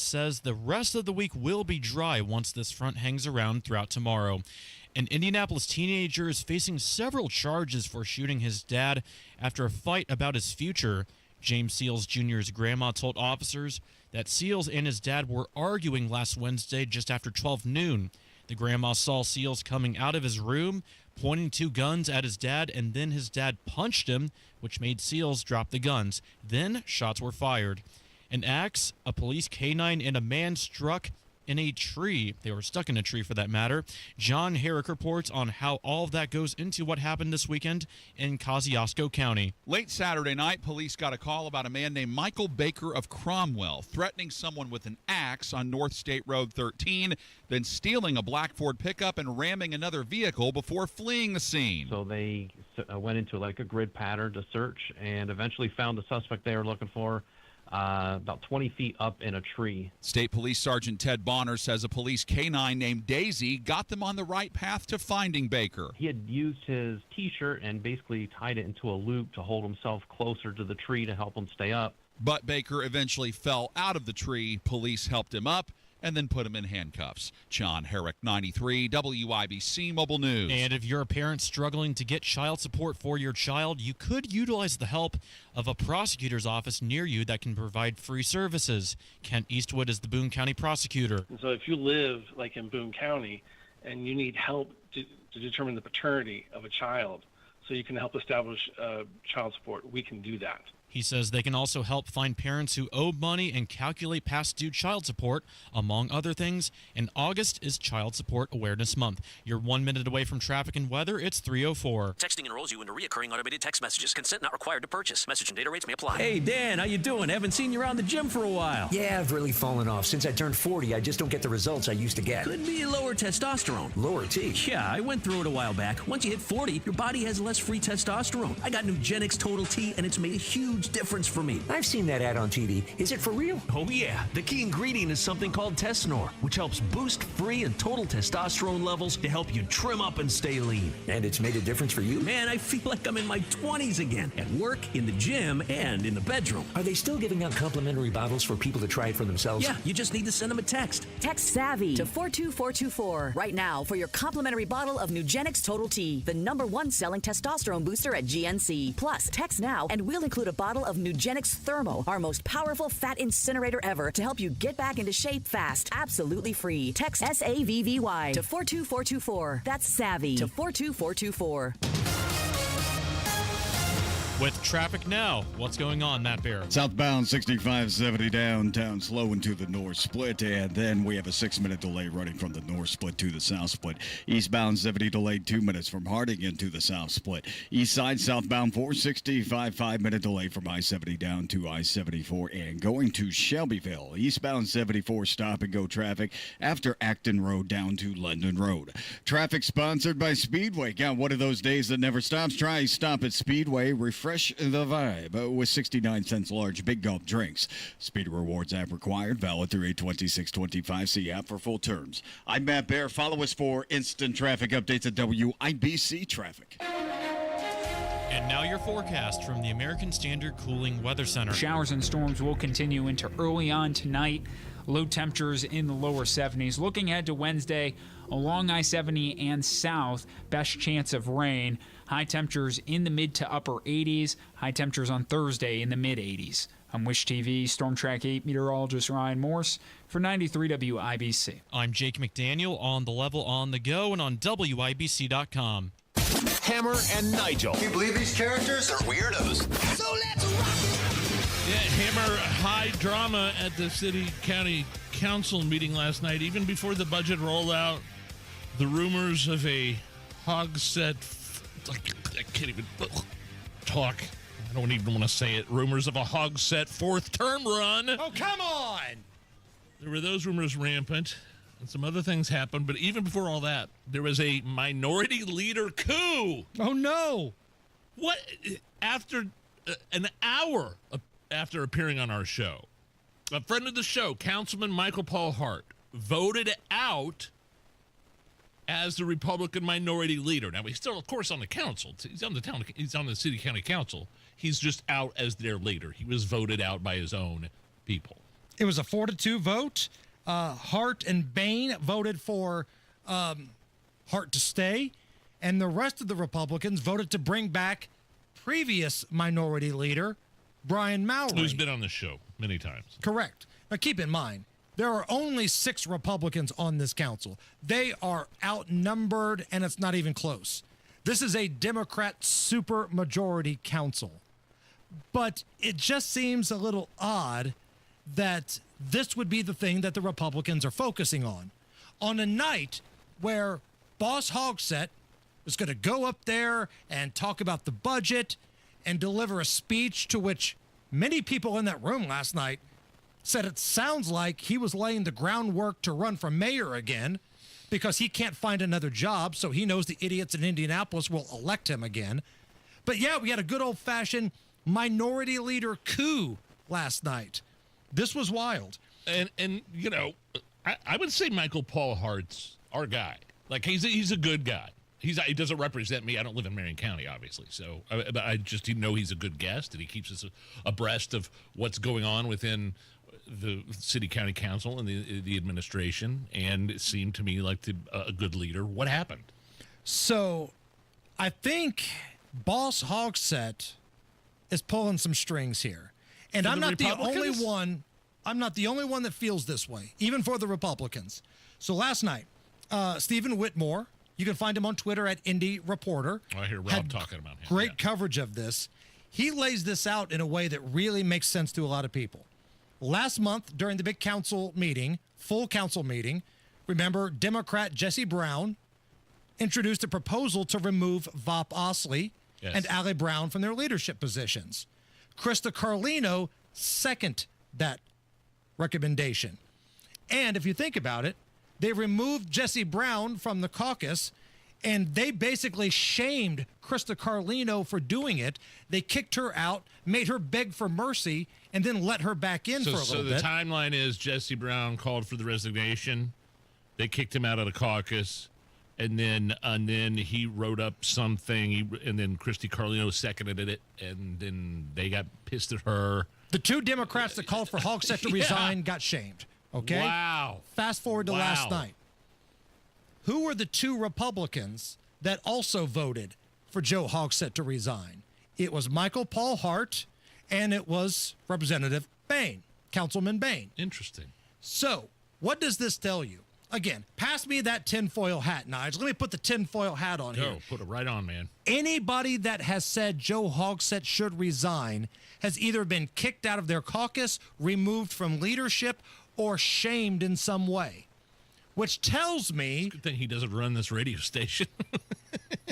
says the rest of the week will be dry once this front hangs around throughout tomorrow. An Indianapolis teenager is facing several charges for shooting his dad after a fight about his future. James Seals Jr.'s grandma told officers that Seals and his dad were arguing last Wednesday just after 12 noon. The grandma saw Seals coming out of his room, pointing two guns at his dad, and then his dad punched him, which made Seals drop the guns. Then shots were fired. An axe, a police canine, and a man struck in a tree. They were stuck in a tree, for that matter. John Herrick reports on how all of that goes into what happened this weekend in Kosciuszko County. Late Saturday night, police got a call about a man named Michael Baker of Cromwell threatening someone with an axe on North State Road 13, then stealing a black Ford pickup and ramming another vehicle before fleeing the scene. So they went into like a grid pattern to search and eventually found the suspect they were looking for about 20 feet up in a tree. State Police Sergeant Ted Bonner says a police canine named Daisy got them on the right path to finding Baker. He had used his T-shirt and basically tied it into a loop to hold himself closer to the tree to help him stay up. But Baker eventually fell out of the tree. Police helped him up and then put him in handcuffs. John Herrick, 93, WIBC Mobile News. And if you're a parent struggling to get child support for your child, you could utilize the help of a prosecutor's office near you that can provide free services. Kent Eastwood is the Boone County prosecutor. And so if you live like in Boone County and you need help to determine the paternity of a child so you can help establish child support, we can do that. He says they can also help find parents who owe money and calculate past due child support, among other things. And August is Child Support Awareness Month. You're 1 minute away from traffic and weather. It's 3:04. Texting enrolls you into recurring automated text messages. Consent not required to purchase. Message and data rates may apply. Hey, Dan, how you doing? Haven't seen you around the gym for a while. Yeah, I've really fallen off. Since I turned 40, I just don't get the results I used to get. Could be lower testosterone. Lower T? Yeah, I went through it a while back. Once you hit 40, your body has less free testosterone. I got Nugenix Total T, and it's made a huge difference for me. I've seen that ad on TV. Is it for real? Oh, yeah. The key ingredient is something called Testanor, which helps boost free and total testosterone levels to help you trim up and stay lean. And it's made a difference for you? Man, I feel like I'm in my 20s again. At work, in the gym, and in the bedroom. Are they still giving out complimentary bottles for people to try it for themselves? Yeah, you just need to send them a text. Text SAVVY to 42424 right now for your complimentary bottle of Nugenix Total T, the #1 selling testosterone booster at GNC. Plus, text now and we'll include a bottle of Nugenix Thermo, our most powerful fat incinerator ever, to help you get back into shape fast. Absolutely free. Text SAVVY to 42424. That's SAVVY to 42424. With traffic now, what's going on, Matt Bear? Southbound 6570 downtown, slow into the north split, and then we have a 6-minute delay running from the north split to the south split. Eastbound 70 delayed 2 minutes from Harding into the south split. East side southbound 465, 5-minute delay from I-70 down to I-74, and going to Shelbyville. Eastbound 74 stop and go traffic after Acton Road down to London Road. Traffic sponsored by Speedway. Got one of those days that never stops. Try stop at Speedway. Refresh the vibe with 69 cents large Big Gulp drinks. Speed Rewards app required. Valid through 8/26/25. See app for full terms. I'm Matt Bear. Follow us for instant traffic updates at WIBC Traffic. And now your forecast from the American Standard Cooling Weather Center. Showers and storms will continue into early on tonight. Low temperatures in the lower 70s. Looking ahead to Wednesday, along I-70 and south, best chance of rain. High temperatures in the mid to upper 80s. High temperatures on Thursday in the mid 80s. I'm Wish TV Storm Track 8 meteorologist Ryan Morse for 93 WIBC. I'm Jake McDaniel on the level on the go and on WIBC.com. Hammer and Nigel. Can you believe these characters are weirdos? So let's rock it! Yeah, Hammer, high drama at the city-county council meeting last night. Even before the budget rolled out, the rumors of a Hogsett, I can't even talk. I don't even want to say it. Rumors of a Hogsett fourth-term run. Oh, come on! There were those rumors rampant, and some other things happened. But even before all that, there was a minority leader coup. Oh, no! What? After an hour after appearing on our show, a friend of the show, Councilman Michael Paul Hart, voted out as the Republican minority leader. Now, he's still, of course, on the council. He's on the city-county council. He's just out as their leader. He was voted out by his own people. It was a 4-2 vote. Hart and Bain voted for Hart to stay, and the rest of the Republicans voted to bring back previous minority leader Brian Mowry. Who's been on the show many times. Correct. Now, keep in mind, there are only 6 Republicans on this council. They are outnumbered, and it's not even close. This is a Democrat supermajority council. But it just seems a little odd that this would be the thing that the Republicans are focusing on a night where Boss Hogsett is going to go up there and talk about the budget and deliver a speech to which many people in that room last night said it sounds like he was laying the groundwork to run for mayor again because he can't find another job, so he knows the idiots in Indianapolis will elect him again. But yeah, we had a good old-fashioned minority leader coup last night. This was wild. And you know, I would say Michael Paul Hart's our guy. Like, he's a good guy. He doesn't represent me. I don't live in Marion County, obviously. So but I just know he's a good guest, and he keeps us abreast of what's going on within the city county council and the administration, and it seemed to me like a good leader. What happened? So I think Boss Hogsett is pulling some strings here. And I'm not the only one. I'm not the only one that feels this way, even for the Republicans. So last night, Stephen Whitmore, you can find him on Twitter at Indy Reporter. I hear Rob talking about him. Great coverage of this. He lays this out in a way that really makes sense to a lot of people. Last month, during the big council meeting, full council meeting, remember Democrat Jesse Braun introduced a proposal to remove Vop Osley and Allie Brown from their leadership positions. Krista Carlino seconded that recommendation. And if you think about it, they removed Jesse Brown from the caucus, and they basically shamed Krista Carlino for doing it. They kicked her out, made her beg for mercy, and then let her back in for a little bit. So the timeline is Jesse Brown called for the resignation. They kicked him out of the caucus, and then he wrote up something, and then Krista Carlino seconded it, and then they got pissed at her. The 2 Democrats that called for Hogsett to resign got shamed. Okay? Wow. Fast forward to last night. Who were the 2 Republicans that also voted for Joe Hogsett to resign? It was Michael Paul Hart, and it was Representative Bain, Councilman Bain. Interesting. So, what does this tell you? Again, pass me that tinfoil hat, Nigel. Let me put the tinfoil hat on here. Put it right on, man. Anybody that has said Joe Hogsett should resign has either been kicked out of their caucus, removed from leadership, or shamed in some way. Which tells me... It's a good thing he doesn't run this radio station.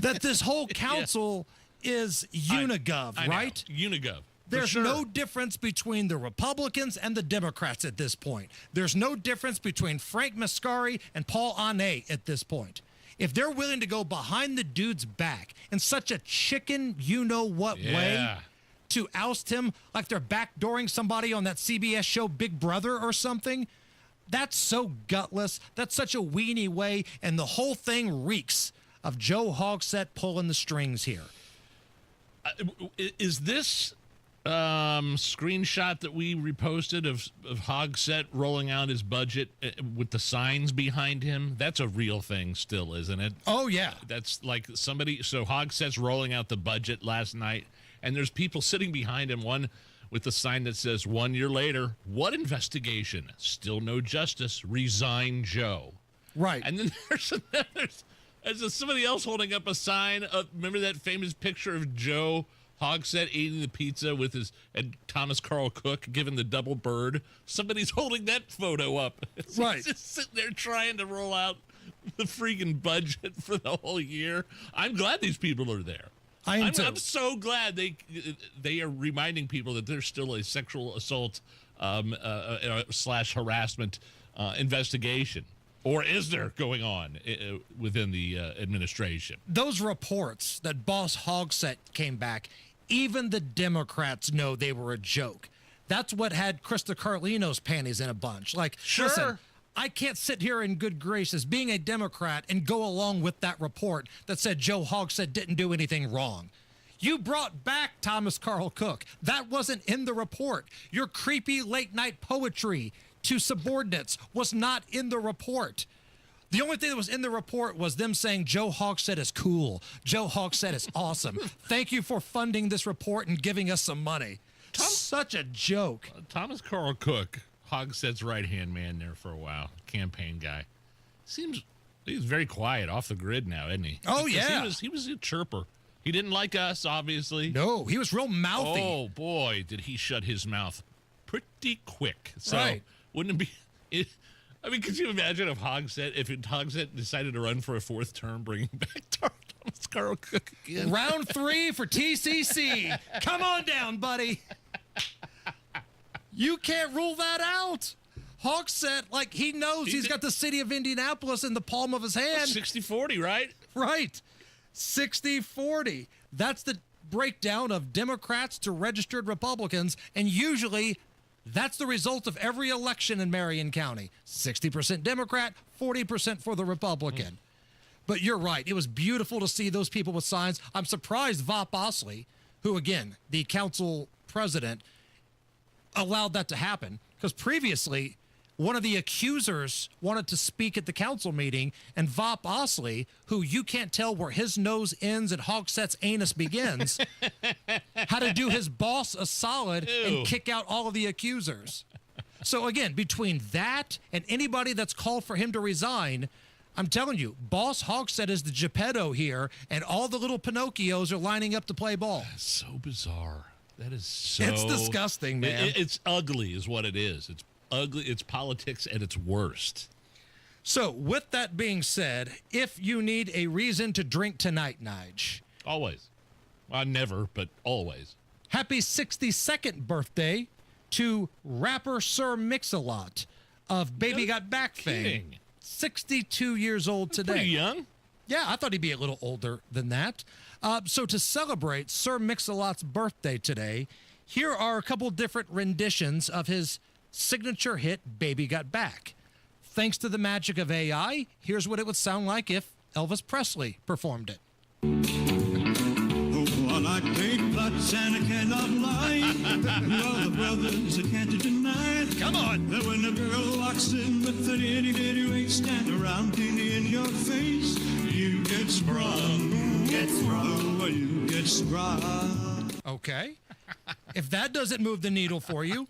that this whole council is unigov, right? Unigov. There's no difference between the Republicans and the Democrats at this point. There's no difference between Frank Mascari and Paul Anne at this point. If they're willing to go behind the dude's back in such a chicken you-know-what way to oust him like they're backdooring somebody on that CBS show Big Brother or something, that's so gutless. That's such a weenie way, and the whole thing reeks of Joe Hogsett pulling the strings here. Is this... screenshot that we reposted of Hogsett rolling out his budget with the signs behind him, that's a real thing still, isn't it? Oh, yeah. That's like somebody, so Hogsett's rolling out the budget last night, and there's people sitting behind him, one with the sign that says, 1 year later, what investigation? Still no justice. Resign Joe. Right. And then there's somebody else holding up a sign of, remember that famous picture of Joe Hogsett eating the pizza with and Thomas Carl Cook giving the double bird? Somebody's holding that photo up. Right. He's just sitting there trying to roll out the freaking budget for the whole year. I'm glad these people are there. I'm so glad they are reminding people that there's still a sexual assault / harassment investigation. Or is there going on within the administration? Those reports that Boss Hogsett came back, even the Democrats know they were a joke. That's what had Krista Carlino's panties in a bunch. Like, listen, I can't sit here in good graces being a Democrat and go along with that report that said Joe Hogsett didn't do anything wrong. You brought back Thomas Carl Cook. That wasn't in the report. Your creepy late-night poetry to subordinates was not in the report. The only thing that was in the report was them saying Joe Hogsett is cool. Joe Hogsett is awesome. Thank you for funding this report and giving us some money. Such a joke. Thomas Carl Cook, Hogsett's right-hand man there for a while, campaign guy. He's very quiet off the grid now, isn't he? Oh, yeah. He was a chirper. He didn't like us, obviously. No, he was real mouthy. Oh, boy, did he shut his mouth pretty quick. So Right. wouldn't it be... could you imagine if Hogsett decided to run for a fourth term, bringing back Thomas Carl Cook again? Round 3 for TCC. Come on down, buddy. You can't rule that out. Hogsett, he knows he's got the city of Indianapolis in the palm of his hand. 60-40, right? Right. 60-40. That's the breakdown of Democrats to registered Republicans, and usually that's the result of every election in Marion County. 60% Democrat, 40% for the Republican. But you're right. It was beautiful to see those people with signs. I'm surprised Vop Osley, who, again, the council president, allowed that to happen, because previously one of the accusers wanted to speak at the council meeting, and Vop Osley, who you can't tell where his nose ends and Hogsett's anus begins, had to do his boss a solid and kick out all of the accusers. So again, between that and anybody that's called for him to resign, I'm telling you, Boss Hogsett is the Geppetto here, and all the little Pinocchios are lining up to play ball. That's so bizarre. That is so... It's disgusting, man. It's ugly is what it is. It's ugly. It's politics at its worst. So, with that being said, if you need a reason to drink tonight, Nige. Always. Well, never, but always. Happy 62nd birthday to rapper Sir Mix-a-Lot of Baby Got Back fame. 62 years old today. Pretty young. Yeah, I thought he'd be a little older than that. So to celebrate Sir Mix-a-Lot's birthday today, here are a couple different renditions of his signature hit, Baby Got Back. Thanks to the magic of AI, here's what it would sound like if Elvis Presley performed it. Oh, I like big butts and I cannot lie. All the brothers I can't deny. Come on. That when a girl walks in with an itty bitty waist and a round penny in your face, you get sprung. Get sprung. Oh, you get sprung. Okay. If that doesn't move the needle for you,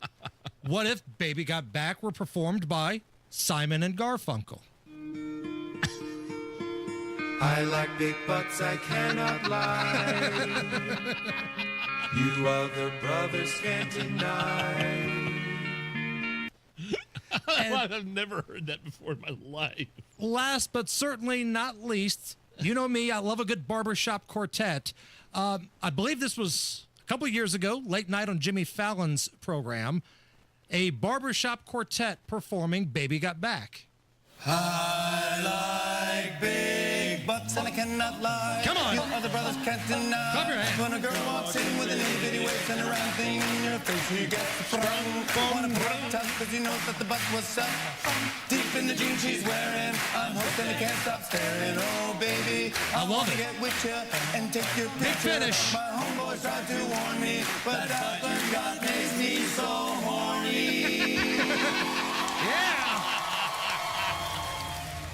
what if Baby Got Back were performed by Simon and Garfunkel? I like big butts, I cannot lie. You other brothers can't deny. I've never heard that before in my life. Last but certainly not least, you know me, I love a good barbershop quartet. I believe this was a couple years ago, late night on Jimmy Fallon's program, a barbershop quartet performing Baby Got Back. I like big butts and I cannot lie. Come on. You other brothers can't deny. Clap your hands. When a girl walks in with an itty bitty waist and a round thing in your face, you get sprung. Wanna put up tough cause you know that the butt was set. Deep in the jeans she's wearing, I'm hooked and I can't stop staring. Oh baby, I love wanna it. get with you and take your picture. finish. My homeboys tried to warn me, but that one got makes me so horny. Yeah.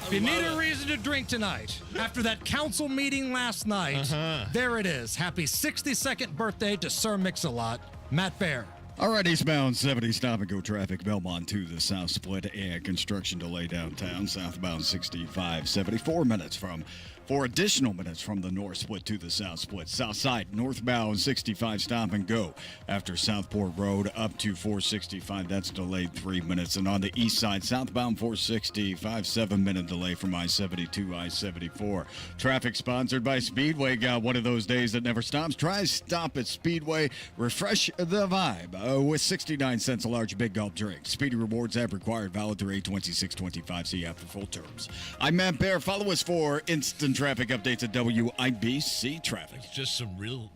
If you need a reason to drink tonight, after that council meeting last night, there it is. Happy 62nd birthday to Sir Mix-a-Lot, Matt Bear. All right, eastbound 70 stop and go traffic, Belmont to the south split and construction delay downtown, southbound 65, 74 minutes from 4 additional minutes from the north split to the south split. South side, northbound 65 stop and go after Southport Road up to 465. That's delayed 3 minutes. And on the east side, southbound 465, 7-minute delay from I-72, I-74. Traffic sponsored by Speedway. Got one of those days that never stops. Try stop at Speedway. Refresh the vibe with 69 cents a large big gulp drink. Speedy rewards app required. Valid through 8/26/25. See app for full terms. I'm Matt Bear. Follow us for instant traffic updates at WIBC Traffic. It's just some real,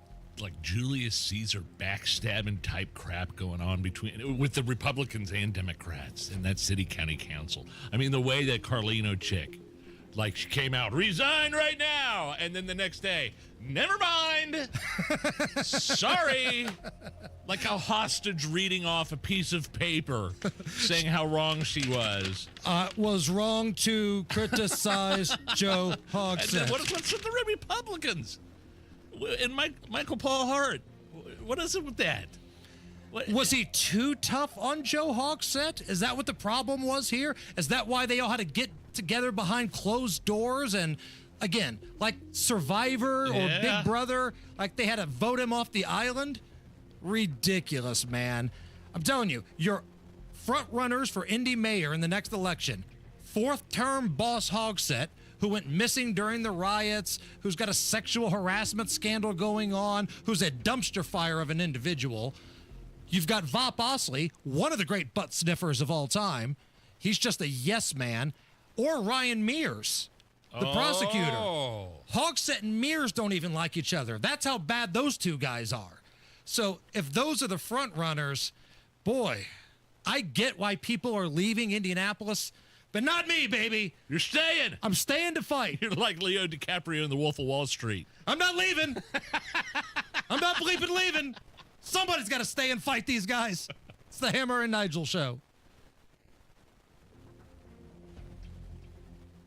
Julius Caesar backstabbing type crap going on with the Republicans and Democrats in that city county council. I mean, the way that Carlino chick, she came out, resign right now, and then the next day, never mind, sorry. Like a hostage reading off a piece of paper saying how wrong she was. Was wrong to criticize Joe Hogsett. What's with the Republicans? And Michael Paul Hart. What is it with that? Was he too tough on Joe Hogsett? Is that what the problem was here? Is that why they all had to get together behind closed doors and, again, like Survivor or Big Brother, like they had to vote him off the island? Ridiculous, man. I'm telling you, your front runners for Indy mayor in the next election, fourth-term boss Hogsett, who went missing during the riots, who's got a sexual harassment scandal going on, who's a dumpster fire of an individual. You've got Vop Osley, one of the great butt sniffers of all time. He's just a yes man. Or Ryan Mears, the prosecutor. Hogsett and Mears don't even like each other. That's how bad those two guys are. So if those are the front runners, boy, I get why people are leaving Indianapolis, but not me, baby. You're staying. I'm staying to fight. You're like Leo DiCaprio in The Wolf of Wall Street. I'm not leaving. I'm not bleeping leaving. Somebody's got to stay and fight these guys. It's the Hammer and Nigel show.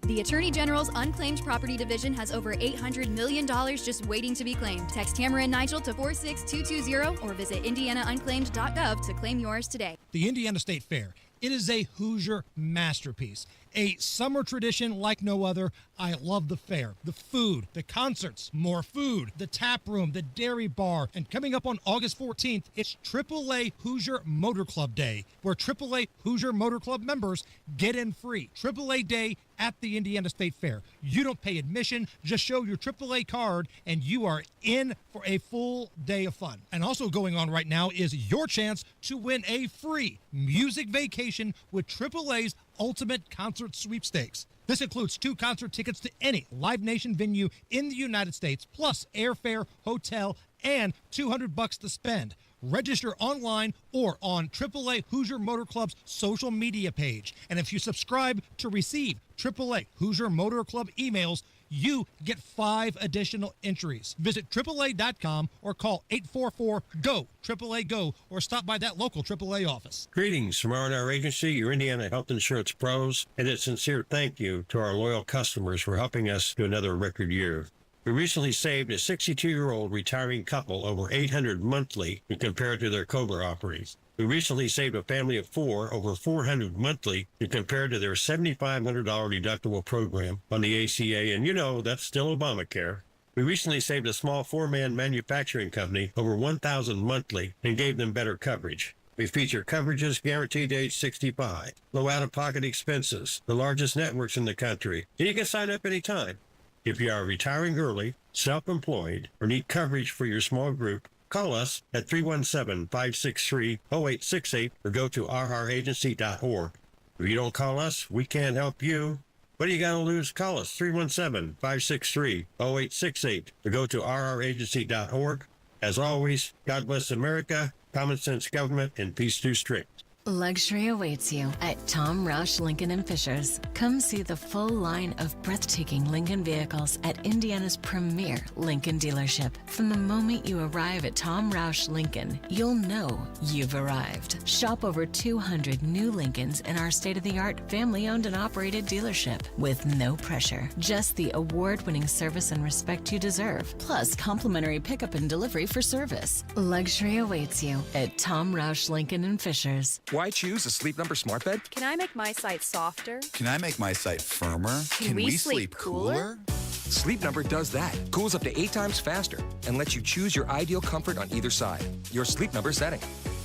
The Attorney General's Unclaimed Property Division has over $800 million just waiting to be claimed. Text Hammer and Nigel to 46220 or visit indianaunclaimed.gov to claim yours today. The Indiana State Fair. It is a Hoosier masterpiece, a summer tradition like no other. I love the fair, the food, the concerts, more food, the tap room, the dairy bar, and coming up on August 14th, it's AAA Hoosier Motor Club Day, where AAA Hoosier Motor Club members get in free. AAA Day at the Indiana State Fair. You don't pay admission, just show your AAA card, and you are in for a full day of fun. And also going on right now is your chance to win a free music vacation with AAA's Ultimate Concert Sweepstakes. This includes 2 concert tickets to any Live Nation venue in the United States, plus airfare, hotel, and $200 to spend. Register online or on AAA Hoosier Motor Club's social media page. And if you subscribe to receive AAA Hoosier Motor Club emails, you get 5 additional entries. Visit AAA.com or call 844-GO, AAA GO, or stop by that local AAA office. Greetings from R&R Agency, your Indiana health insurance pros, and a sincere thank you to our loyal customers for helping us to another record year. We recently saved a 62-year-old retiring couple over $800 monthly when compared to their COBRA offerings. We recently saved a family of 4 over $400 monthly when compared to their $7,500 deductible program on the ACA, and you know that's still Obamacare. We recently saved a small 4-man manufacturing company over $1,000 monthly and gave them better coverage. We feature coverages guaranteed to age 65, low out-of-pocket expenses, the largest networks in the country, and you can sign up anytime. If you are retiring early, self-employed, or need coverage for your small group, call us at 317-563-0868 or go to rragency.org. If you don't call us, we can't help you. What do you got to lose? Call us 317-563-0868 or go to rragency.org. As always, God bless America, common sense government, and peace through strict. Luxury awaits you at Tom Roush Lincoln & Fishers. Come see the full line of breathtaking Lincoln vehicles at Indiana's premier Lincoln dealership. From the moment you arrive at Tom Roush Lincoln, you'll know you've arrived. Shop over 200 new Lincolns in our state-of-the-art family-owned and operated dealership with no pressure. Just the award-winning service and respect you deserve, plus complimentary pickup and delivery for service. Luxury awaits you at Tom Roush Lincoln & Fishers. Why choose a Sleep Number smart bed? Can I make my site softer? Can I make my site firmer? Can we sleep cooler? Sleep Number does that. Cools up to 8 times faster and lets you choose your ideal comfort on either side. Your Sleep Number setting.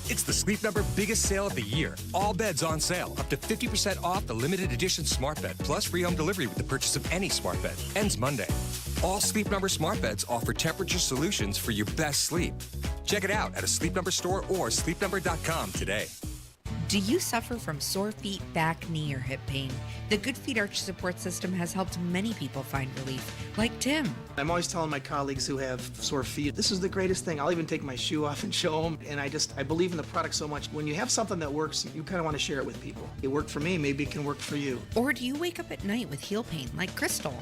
It's the Sleep Number biggest sale of the year. All beds on sale. Up to 50% off the limited edition smart bed, plus free home delivery with the purchase of any smart bed. Ends Monday. All Sleep Number smart beds offer temperature solutions for your best sleep. Check it out at a Sleep Number store or sleepnumber.com today. Do you suffer from sore feet, back, knee, or hip pain? The Good Feet Arch Support System has helped many people find relief, like Tim. I'm always telling my colleagues who have sore feet, this is the greatest thing. I'll even take my shoe off and show them. And I believe in the product so much. When you have something that works, you kind of want to share it with people. It worked for me, maybe it can work for you. Or do you wake up at night with heel pain, like Crystal?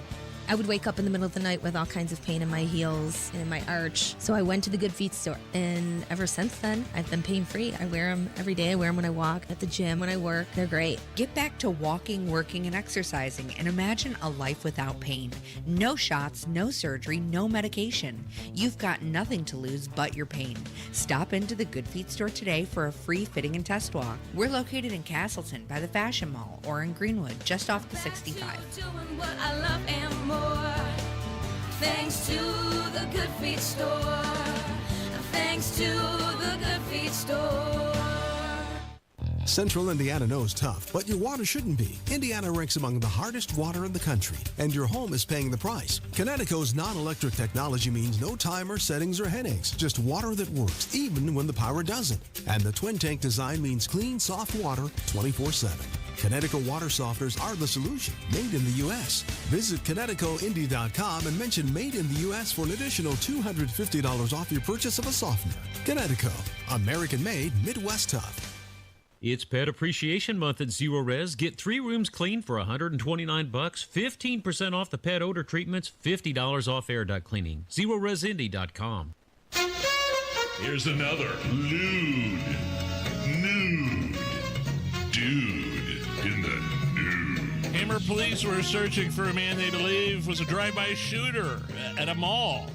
I would wake up in the middle of the night with all kinds of pain in my heels and in my arch. So I went to the Good Feet store. And ever since then, I've been pain-free. I wear them every day. I wear them when I walk, at the gym, when I work. They're great. Get back to walking, working, and exercising and imagine a life without pain. No shots, no surgery, no medication. You've got nothing to lose but your pain. Stop into the Good Feet store today for a free fitting and test walk. We're located in Castleton by the Fashion Mall or in Greenwood, just off the 65. Doing what I love and more. Thanks to the Good Feet store. Thanks to the Good Feet store. Central Indiana knows tough, but your water shouldn't be. Indiana ranks among the hardest water in the country, and your home is paying the price. Connecticut's non-electric technology means no timer, settings, or headaches. Just water that works, even when the power doesn't. And the twin tank design means clean, soft water 24/7. Connecticut water softeners are the solution, made in the U.S. Visit ConnecticutIndy.com and mention Made in the U.S. for an additional $250 off your purchase of a softener. Connecticut, American-made, Midwest tough. It's Pet Appreciation Month at Zero Res. Get 3 rooms cleaned for $129, 15% off the pet odor treatments, $50 off air duct cleaning. ZeroResIndy.com. Here's another lewd, nude dude in the nude. Hammer police were searching for a man they believe was a drive-by shooter at a mall.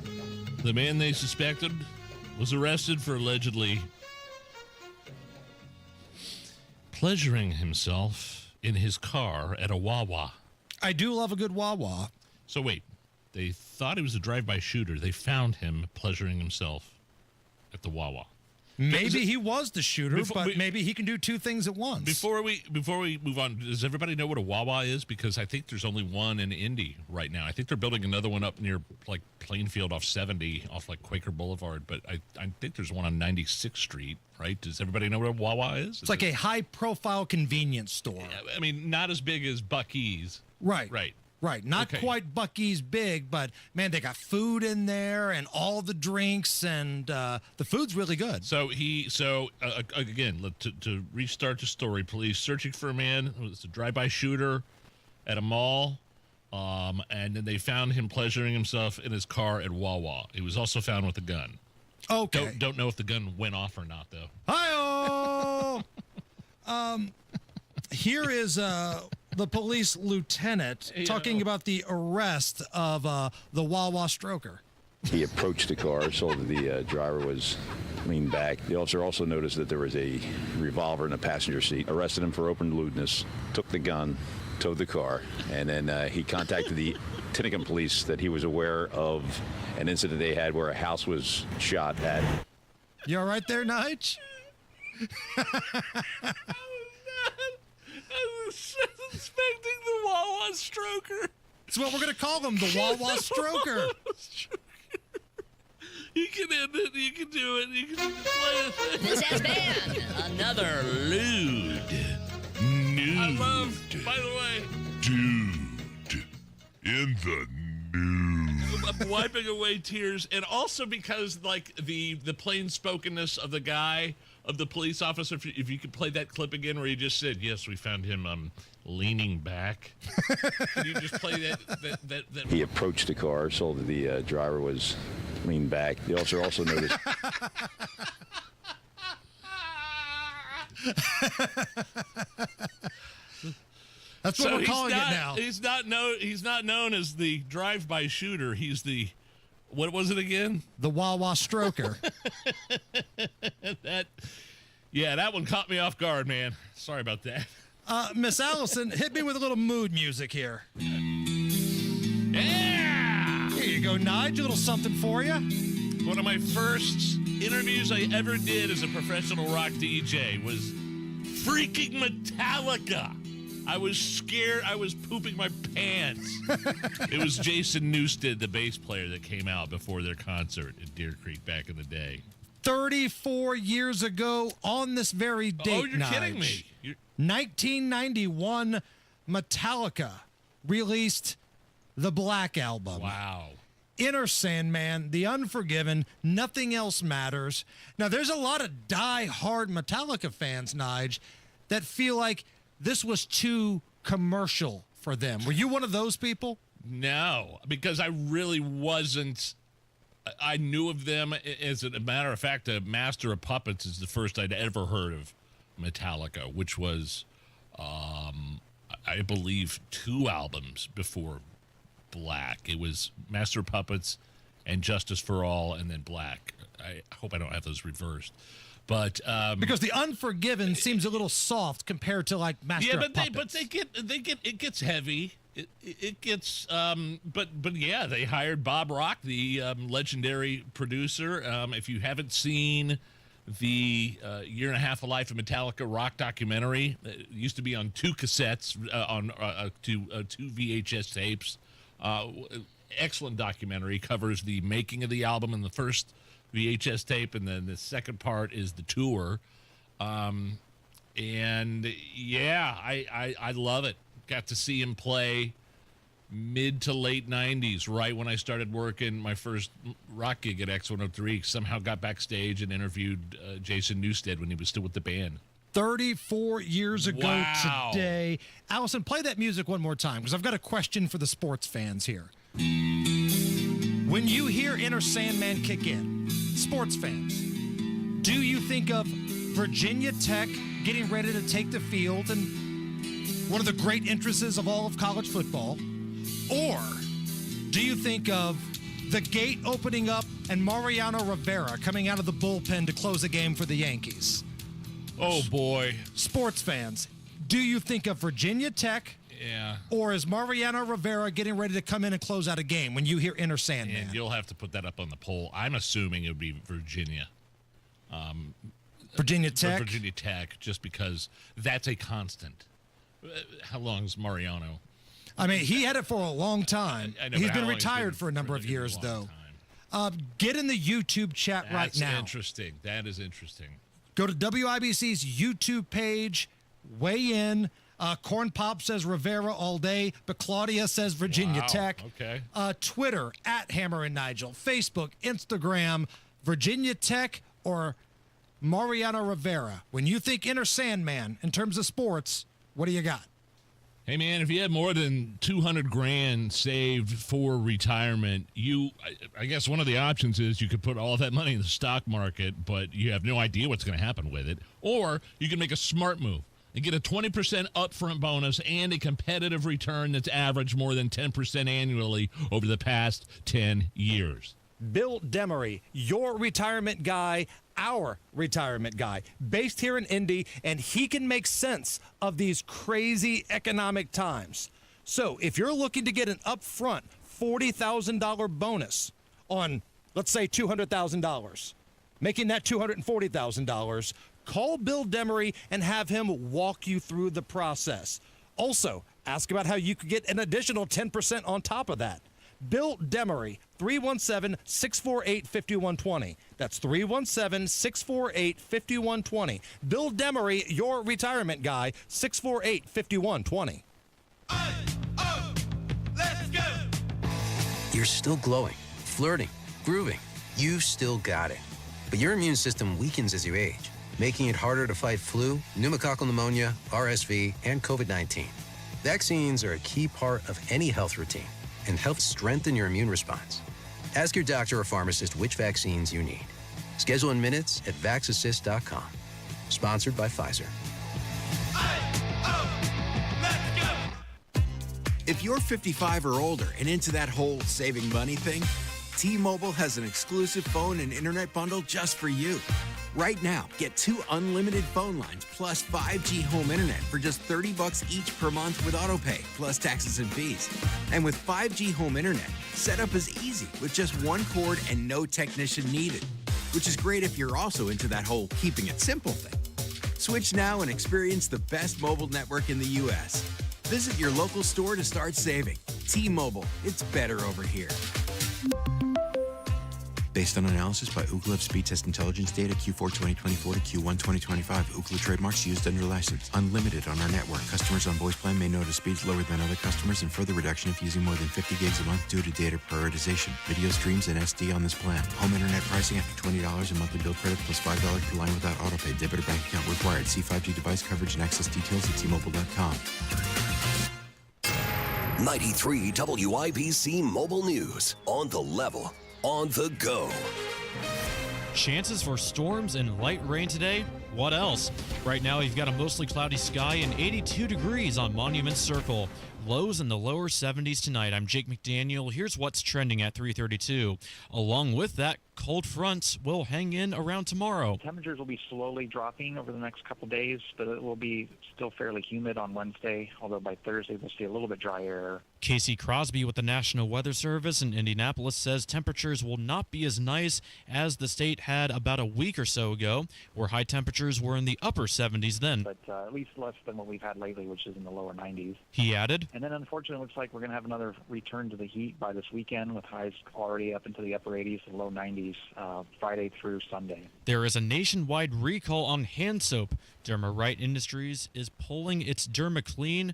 The man they suspected was arrested for allegedly pleasuring himself in his car at a Wawa. I do love a good Wawa. So wait, they thought he was a drive-by shooter. They found him pleasuring himself at the Wawa. Maybe he was the shooter, but maybe he can do 2 things at once. Before we move on, does everybody know what a Wawa is? Because I think there's only one in Indy right now. I think they're building another one up near like Plainfield off 70, off like Quaker Boulevard. But I think there's one on 96th Street, right? Does everybody know what a Wawa is? It's like a high-profile convenience store. I mean, not as big as Buc-ee's. Right. Right. Right, not quite Buc-ee's big, but man, they got food in there and all the drinks, and the food's really good. So again, to restart the story, police searching for a man who was a drive-by shooter at a mall, and then they found him pleasuring himself in his car at Wawa. He was also found with a gun. Okay. Don't know if the gun went off or not, though. Hi-oh! Here is the police lieutenant talking about the arrest of the Wawa stroker. He approached the car, saw that the driver was leaned back. The officer also noticed that there was a revolver in the passenger seat, arrested him for open lewdness, took the gun, towed the car, and then he contacted the Tinicum police that he was aware of an incident they had where a house was shot at. You all right there, Nige? I was suspecting the Wawa stroker. That's what we're going to call him, the Wawa stroker. You can end it. You can do it. You can play it. This has been another lewd. Nude. I love, by the way. Dude in the nude. I'm wiping away tears. And also because, like, the plain spokenness of the guy, of the police officer, if you could play that clip again where he just said, yes, we found him leaning back. Can you just play that? He approached the car, saw that the driver was leaned back. The officer also noticed. That's what we're calling it now. He's not known as the drive-by shooter. He's the, what was it again? The Wawa stroker. that one caught me off guard, man. Sorry about that. Miss Allison, hit me with a little mood music here. Yeah! Here you go, Nigel. A little something for you. One of my first interviews I ever did as a professional rock DJ was freaking Metallica. I was scared. I was pooping my pants. It was Jason Newsted, the bass player, that came out before their concert at Deer Creek back in the day. 34 years ago on this very date, Oh, you're kidding me. 1991, Metallica released the Black Album. Wow. Inner Sandman, The Unforgiven, Nothing Else Matters. Now, there's a lot of die-hard Metallica fans, Nige, that feel like this was too commercial for them. Were you one of those people? No, because I really wasn't. I knew of them. As a matter of fact, Master of Puppets is the first I'd ever heard of Metallica, which was, I believe, 2 albums before Black. It was Master of Puppets and Justice for All, and then Black. I hope I don't have those reversed. But because the Unforgiven seems a little soft compared to like Master of Puppets. They get it gets heavy. It gets but yeah, they hired Bob Rock, the legendary producer. If you haven't seen the Year and a Half of Life of Metallica rock documentary, it used to be on 2 cassettes, on 2 VHS tapes. Excellent documentary. Covers the making of the album in the first VHS tape, and then the second part is the tour. And yeah, I love it. Got to see him play mid to late 90s, right when I started working my first rock gig at X103. Somehow got backstage and interviewed Jason Newsted when he was still with the band. 34 years ago Wow. today. Allison, play that music one more time, because I've got a question for the sports fans here. When you hear Enter Sandman kick in, sports fans, do you think of Virginia Tech getting ready to take the field and one of the great entrances of all of college football? Or do you think of the gate opening up and Mariano Rivera coming out of the bullpen to close a game for the Yankees? Oh, boy. Sports fans, do you think of Virginia Tech? Yeah. Or is Mariano Rivera getting ready to come in and close out a game when you hear Enter Sandman? And you'll have to put that up on the poll. I'm assuming it would be Virginia. Virginia Tech? Virginia Tech, just because that's a constant. How long is Mariano? I mean, he had it for a long time. I know, He's but how been long retired for a number of years, though. Get in the YouTube chat right now. That's interesting. That is interesting. Go to WIBC's YouTube page, weigh in. Corn Pop says Rivera all day, but Claudia says Virginia Wow, Tech. okay. Twitter, @Hammer and Nigel. Facebook, Instagram, Virginia Tech or Mariano Rivera. When you think Enter Sandman in terms of sports, what do you got? Hey, man, if you had more than $200,000 saved for retirement, I guess one of the options is you could put all that money in the stock market, but you have no idea what's going to happen with it. Or you can make a smart move and get a 20% upfront bonus and a competitive return that's averaged more than 10% annually over the past 10 years. Bill Demery, your retirement guy, our retirement guy, based here in Indy, and he can make sense of these crazy economic times. So if you're looking to get an upfront $40,000 bonus on, let's say, $200,000, making that $240,000, call Bill Demery and have him walk you through the process. Also, ask about how you could get an additional 10% on top of that. Bill Demery, 317-648-5120. That's 317-648-5120. Bill Demery, your retirement guy, 648-5120. Let's go! You're still glowing, flirting, grooving. You've still got it. But your immune system weakens as you age, making it harder to fight flu, pneumococcal pneumonia, RSV, and COVID-19. Vaccines are a key part of any health routine and help strengthen your immune response. Ask your doctor or pharmacist which vaccines you need. Schedule in minutes at vaxassist.com. Sponsored by Pfizer. If you're 55 or older and into that whole saving money thing, T-Mobile has an exclusive phone and internet bundle just for you. Right now, get 2 unlimited phone lines plus 5G home internet for just $30 each per month with autopay, plus taxes and fees. And with 5G home internet, setup is easy with just 1 cord and no technician needed, which is great if you're also into that whole keeping it simple thing. Switch now and experience the best mobile network in the U.S. Visit your local store to start saving. T-Mobile, it's better over here. Based on analysis by Ookla Speed Test Intelligence data Q4 2024 to Q1 2025. Ookla trademarks used under license. Unlimited on our network. Customers on voice plan may notice speeds lower than other customers and further reduction if using more than 50 gigs a month due to data prioritization. Video streams and SD on this plan. Home internet pricing after $20 in monthly bill credit plus $5 per line without autopay. Debit or bank account required. See 5G device coverage and access details at T-Mobile.com. 93 WIBC Mobile News. On the level, on the go. Chances for storms and light rain today? What else? Right now, you've got a mostly cloudy sky and 82 degrees on Monument Circle. Lows in the lower 70s tonight. I'm Jake McDaniel. Here's what's trending at 3:32. Along with that, cold fronts will hang in around tomorrow. Temperatures will be slowly dropping over the next couple days, but it will be still fairly humid on Wednesday, although by Thursday we'll see a little bit dry air. Casey Crosby with the National Weather Service in Indianapolis says temperatures will not be as nice as the state had about a week or so ago, where high temperatures were in the upper 70s then. But at least less than what we've had lately, which is in the lower 90s. He added, and then unfortunately, it looks like we're going to have another return to the heat by this weekend, with highs already up into the upper 80s and low 90s Friday through Sunday. There is a nationwide recall on hand soap. Derma-Right Industries is pulling its DermaClean,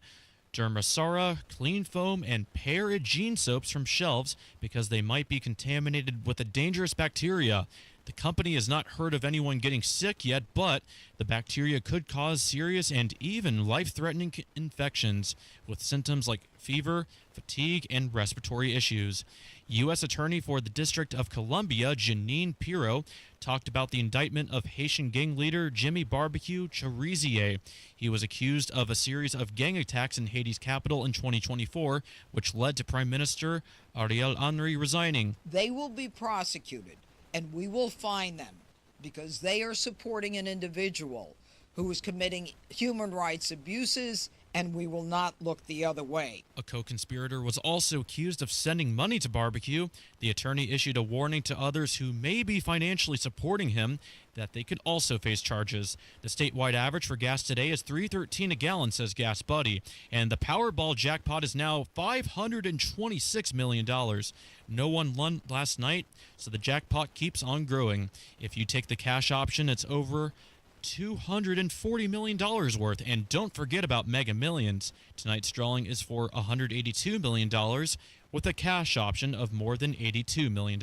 Dermasara, Clean Foam, and Perigene soaps from shelves because they might be contaminated with a dangerous bacteria. The company has not heard of anyone getting sick yet, but the bacteria could cause serious and even life-threatening infections with symptoms like fever, fatigue, and respiratory issues. U.S. Attorney for the District of Columbia, Janine Pirro, talked about the indictment of Haitian gang leader Jimmy Barbecue Cherizier. He was accused of a series of gang attacks in Haiti's capital in 2024, which led to Prime Minister Ariel Henry resigning. They will be prosecuted, and we will fine them because they are supporting an individual who is committing human rights abuses, and we will not look the other way. A co-conspirator was also accused of sending money to Barbecue. The attorney issued a warning to others who may be financially supporting him that they could also face charges. The statewide average for gas today is $3.13 a gallon, says Gas Buddy, and the Powerball jackpot is now $526 million. No one won last night, so the jackpot keeps on growing. If you take the cash option, it's over $240 million worth. And don't forget about Mega Millions. Tonight's drawing is for $182 million with a cash option of more than $82 million.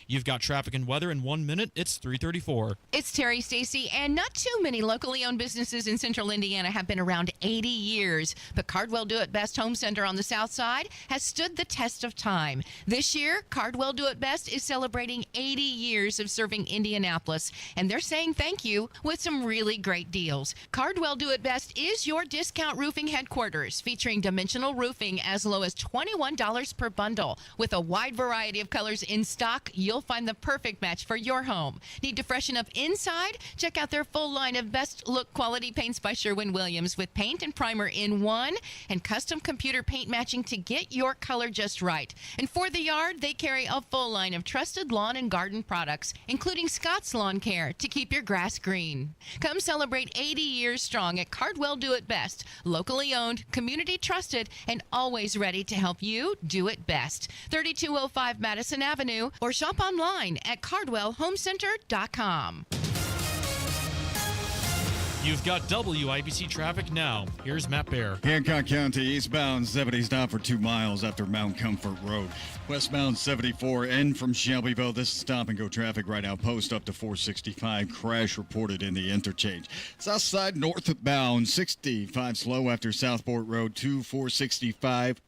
You've got traffic and weather in 1 minute. It's 3:34. It's Terry Stacy, and not too many locally owned businesses in central Indiana have been around 80 years. But Cardwell Do It Best Home Center on the south side has stood the test of time. This year, Cardwell Do It Best is celebrating 80 years of serving Indianapolis, and they're saying thank you with some really great deals. Cardwell Do It Best is your discount roofing headquarters, featuring dimensional roofing as low as $21 per bundle. With a wide variety of colors in stock, you'll find the perfect match for your home. Need to freshen up inside? Check out their full line of best look quality paints by Sherwin-Williams, with paint and primer in one and custom computer paint matching to get your color just right. And for the yard, they carry a full line of trusted lawn and garden products, including Scott's Lawn Care to keep your grass green. Come celebrate 80 years strong at Cardwell Do It Best. Locally owned, community trusted, and always ready to help you do it best. 3205 Madison Avenue, or shop online at cardwellhomecenter.com. You've got WIBC traffic now. Here's Matt Bear. Hancock County eastbound 70 stop for 2 miles after Mount Comfort Road. Westbound 74 and from Shelbyville. This is stop and go traffic right now. Post up to 465. Crash reported in the interchange. South side northbound 65 slow after Southport Road to 465.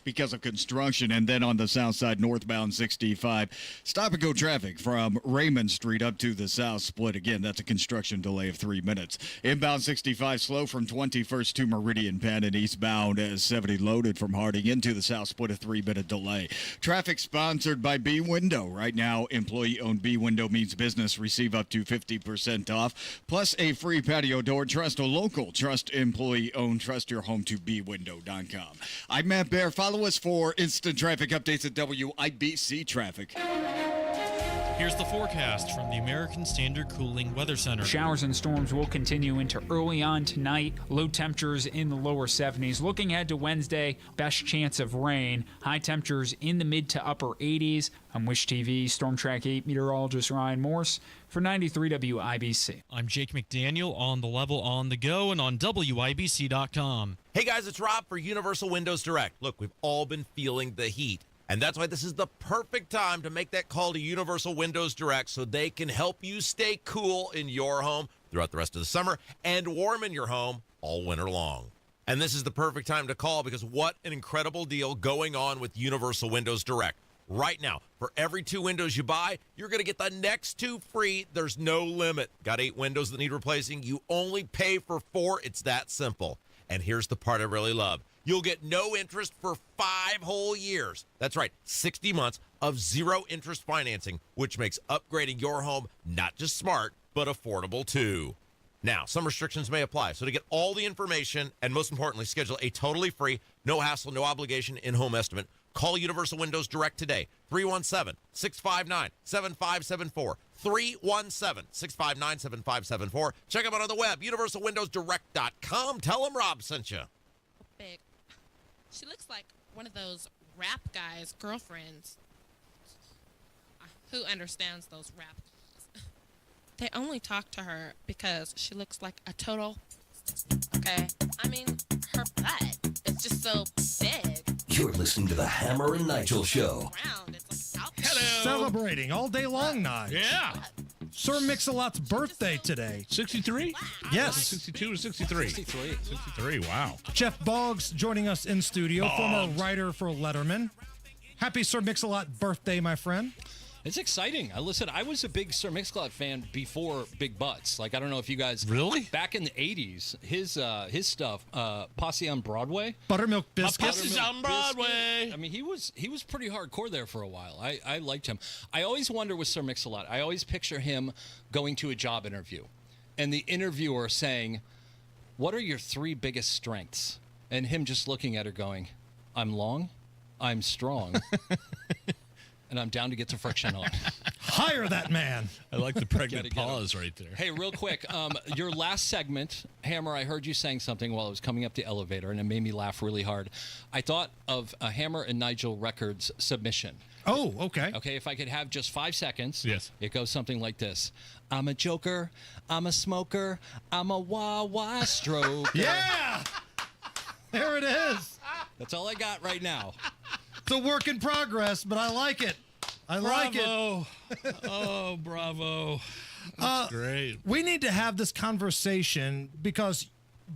Because of construction, and then on the south side northbound 65 stop and go traffic from Raymond Street up to the south split. Again, that's a construction delay of 3 minutes. Inbound 65 slow from 21st to Meridian Penn, and eastbound 70 loaded from Harding into the south split, a 3-minute delay. Traffic sponsored by B Window. Right now, employee owned B Window means business receive up to 50% off plus a free patio door. Trust a local, trust employee owned, trust your home to bwindow.com. I'm Matt Bear. Follow us for instant traffic updates at WIBC Traffic. Here's the forecast from the American Standard Cooling Weather Center. Showers and storms will continue into early on tonight. Low temperatures in the lower 70s. Looking ahead to Wednesday, best chance of rain. High temperatures in the mid to upper 80s. I'm Wish TV Storm Track 8 meteorologist Ryan Morse for 93 WIBC. I'm Jake McDaniel on the level on the go and on WIBC.com. Hey guys, it's Rob for Universal Windows Direct. Look, we've all been feeling the heat. And that's why this is the perfect time to make that call to Universal Windows Direct so they can help you stay cool in your home throughout the rest of the summer and warm in your home all winter long. And this is the perfect time to call because what an incredible deal going on with Universal Windows Direct. Right now, for every 2 windows you buy, you're going to get the next 2 free. There's no limit. Got 8 windows that need replacing? You only pay for 4. It's that simple. And here's the part I really love. You'll get no interest for 5 whole years. That's right, 60 months of 0 interest financing, which makes upgrading your home not just smart, but affordable too. Now, some restrictions may apply. So to get all the information and most importantly, schedule a totally free, no hassle, no obligation in-home estimate, call Universal Windows Direct today. 317-659-7574. 317-659-7574. Check them out on the web, universalwindowsdirect.com. Tell them Rob sent you. Big. She looks like one of those rap guys' girlfriends. Who understands those rap guys? They only talk to her because she looks like a total. Okay? I mean, her butt is just so big. You're listening to the Hammer and Nigel Show. Celebrating all day long, Nigel. Yeah. Sir Mix-a-Lot's birthday today. 63? Yes. 62 or 63? 63, wow. Jeff Boggs joining us in studio, former writer for Letterman. Happy Sir Mix-a-Lot birthday, my friend. It's exciting. Listen, I was a big Sir Mix-a-Lot fan before Big Butts. Like, I don't know if you guys... Really? Back in the 80s, his stuff, Posse on Broadway. Buttermilk Biscuit. Posse on Broadway. I mean, he was pretty hardcore there for a while. I liked him. I always wonder with Sir Mix-a-Lot, I always picture him going to a job interview and the interviewer saying, "What are your 3 biggest strengths?" And him just looking at her going, "I'm long, I'm strong, and I'm down to get some friction on." Hire that man. I like the pregnant pause right there. Hey, real quick, your last segment, Hammer, I heard you saying something while I was coming up the elevator, and it made me laugh really hard. I thought of a Hammer and Nigel Records submission. Oh, okay. Okay, if I could have just 5 seconds. Yes. It goes something like this. I'm a joker, I'm a smoker, I'm a wah-wah stroker. Yeah! There it is. That's all I got right now. It's a work in progress, but I like it. I like it. Oh, bravo. That's great. We need to have this conversation because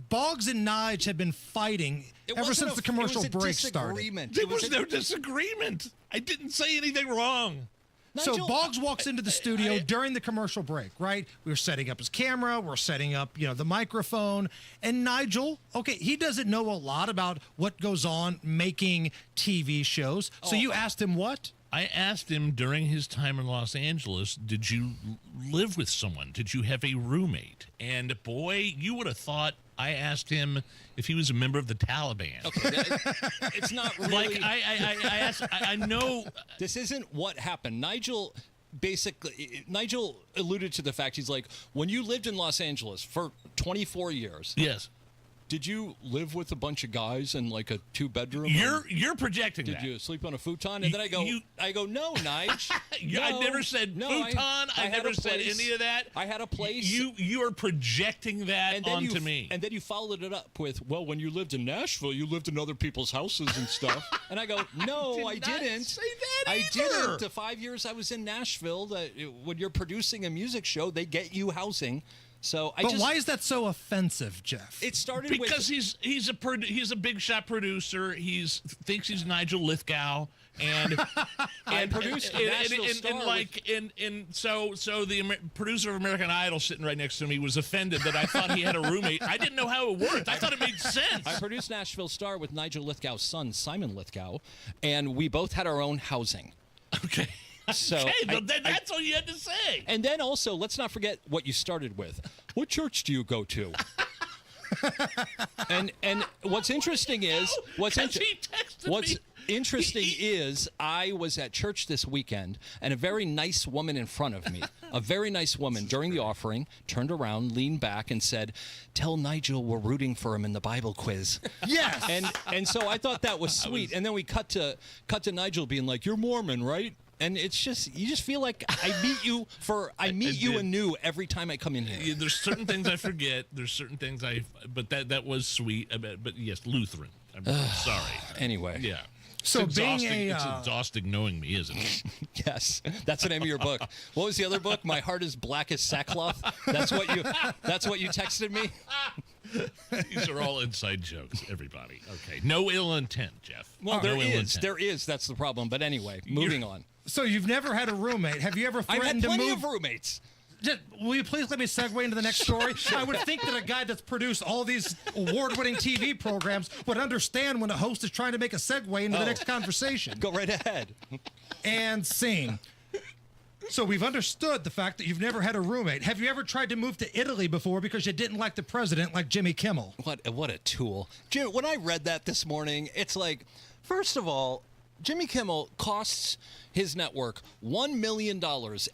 Boggs and Nige have been fighting ever since the commercial break started. There was no disagreement. I didn't say anything wrong. So Boggs walks into the studio during the commercial break, right? We were setting up his camera. We're setting up, the microphone. And Nigel, okay, he doesn't know a lot about what goes on making TV shows. So you asked him what? I asked him during his time in Los Angeles, did you live with someone? Did you have a roommate? And boy, you would have thought I asked him if he was a member of the Taliban. Okay, it's not really. Like, I asked, I know. This isn't what happened. Nigel alluded to the fact, he's like, when you lived in Los Angeles for 24 years. Yes. Did you live with a bunch of guys in like a 2-bedroom? You're projecting Did that. you sleep on a futon? And then I go, no, Nige. No, I never said futon. I never said any of that. I had a place. You are projecting that onto me. And then you followed it up with, well, when you lived in Nashville, you lived in other people's houses and stuff. And I go, no, I didn't. Say that I either. didn't. The 5 years I was in Nashville, when you're producing a music show, they get you housing. So But why is that so offensive, Jeff? It started because he's a big shot producer. He thinks he's Nigel Lithgow, and so the producer of American Idol sitting right next to me was offended that I thought he had a roommate. I didn't know how it worked. I thought it made sense. I produced Nashville Star with Nigel Lithgow's son, Simon Lithgow, and we both had our own housing. Okay. So that's all you had to say. And then also, let's not forget what you started with. What church do you go to? and what's interesting is interesting is I was at church this weekend, and a very nice woman in front of me, a very nice woman during the offering, turned around, leaned back, and said, "Tell Nigel we're rooting for him in the Bible quiz." Yes. And so I thought that was sweet. And then we cut to Nigel being like, "You're Mormon, right?" And it's just, you just feel like I meet you anew every time I come in here. Yeah, there's certain things I forget. There's certain things but that was sweet. But yes, Lutheran. I'm sorry. Anyway. Yeah. So it's exhausting knowing me, isn't it? Yes, that's the name of your book. What was the other book? My Heart is Black as Sackcloth. That's what you texted me. These are all inside jokes, everybody. Okay. No ill intent, Jeff. Well, no there ill is. intent. There is. That's the problem. But anyway, moving on. So you've never had a roommate. Have you ever I've threatened had to plenty move? of roommates. Will you please let me segue into the next story? I would think that a guy that's produced all these award-winning TV programs would understand when a host is trying to make a segue into the next conversation. Go right ahead. And scene. So we've understood the fact that you've never had a roommate. Have you ever tried to move to Italy before because you didn't like the president like Jimmy Kimmel? What a tool. Jim, when I read that this morning, it's like, first of all, Jimmy Kimmel costs his network $1 million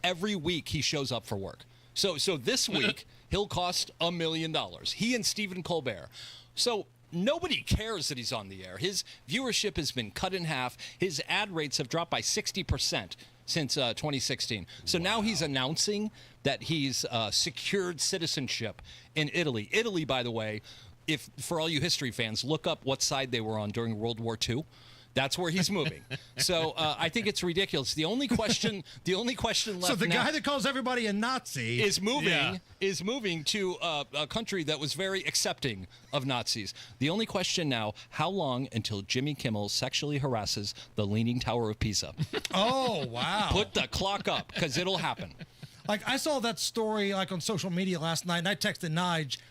every week he shows up for work. So this week, he'll cost $1 million. He and Stephen Colbert. So nobody cares that he's on the air. His viewership has been cut in half. His ad rates have dropped by 60% since 2016. So now he's announcing that he's secured citizenship in Italy. Italy, by the way, if for all you history fans, look up what side they were on during World War II. That's where he's moving. So I think it's ridiculous. The only question left. So the now guy that calls everybody a Nazi is moving to a country that was very accepting of Nazis. The only question now: how long until Jimmy Kimmel sexually harasses the Leaning Tower of Pisa? Oh, wow. Put the clock up, because it'll happen. Like, I saw that story on social media last night, and I texted Nigel.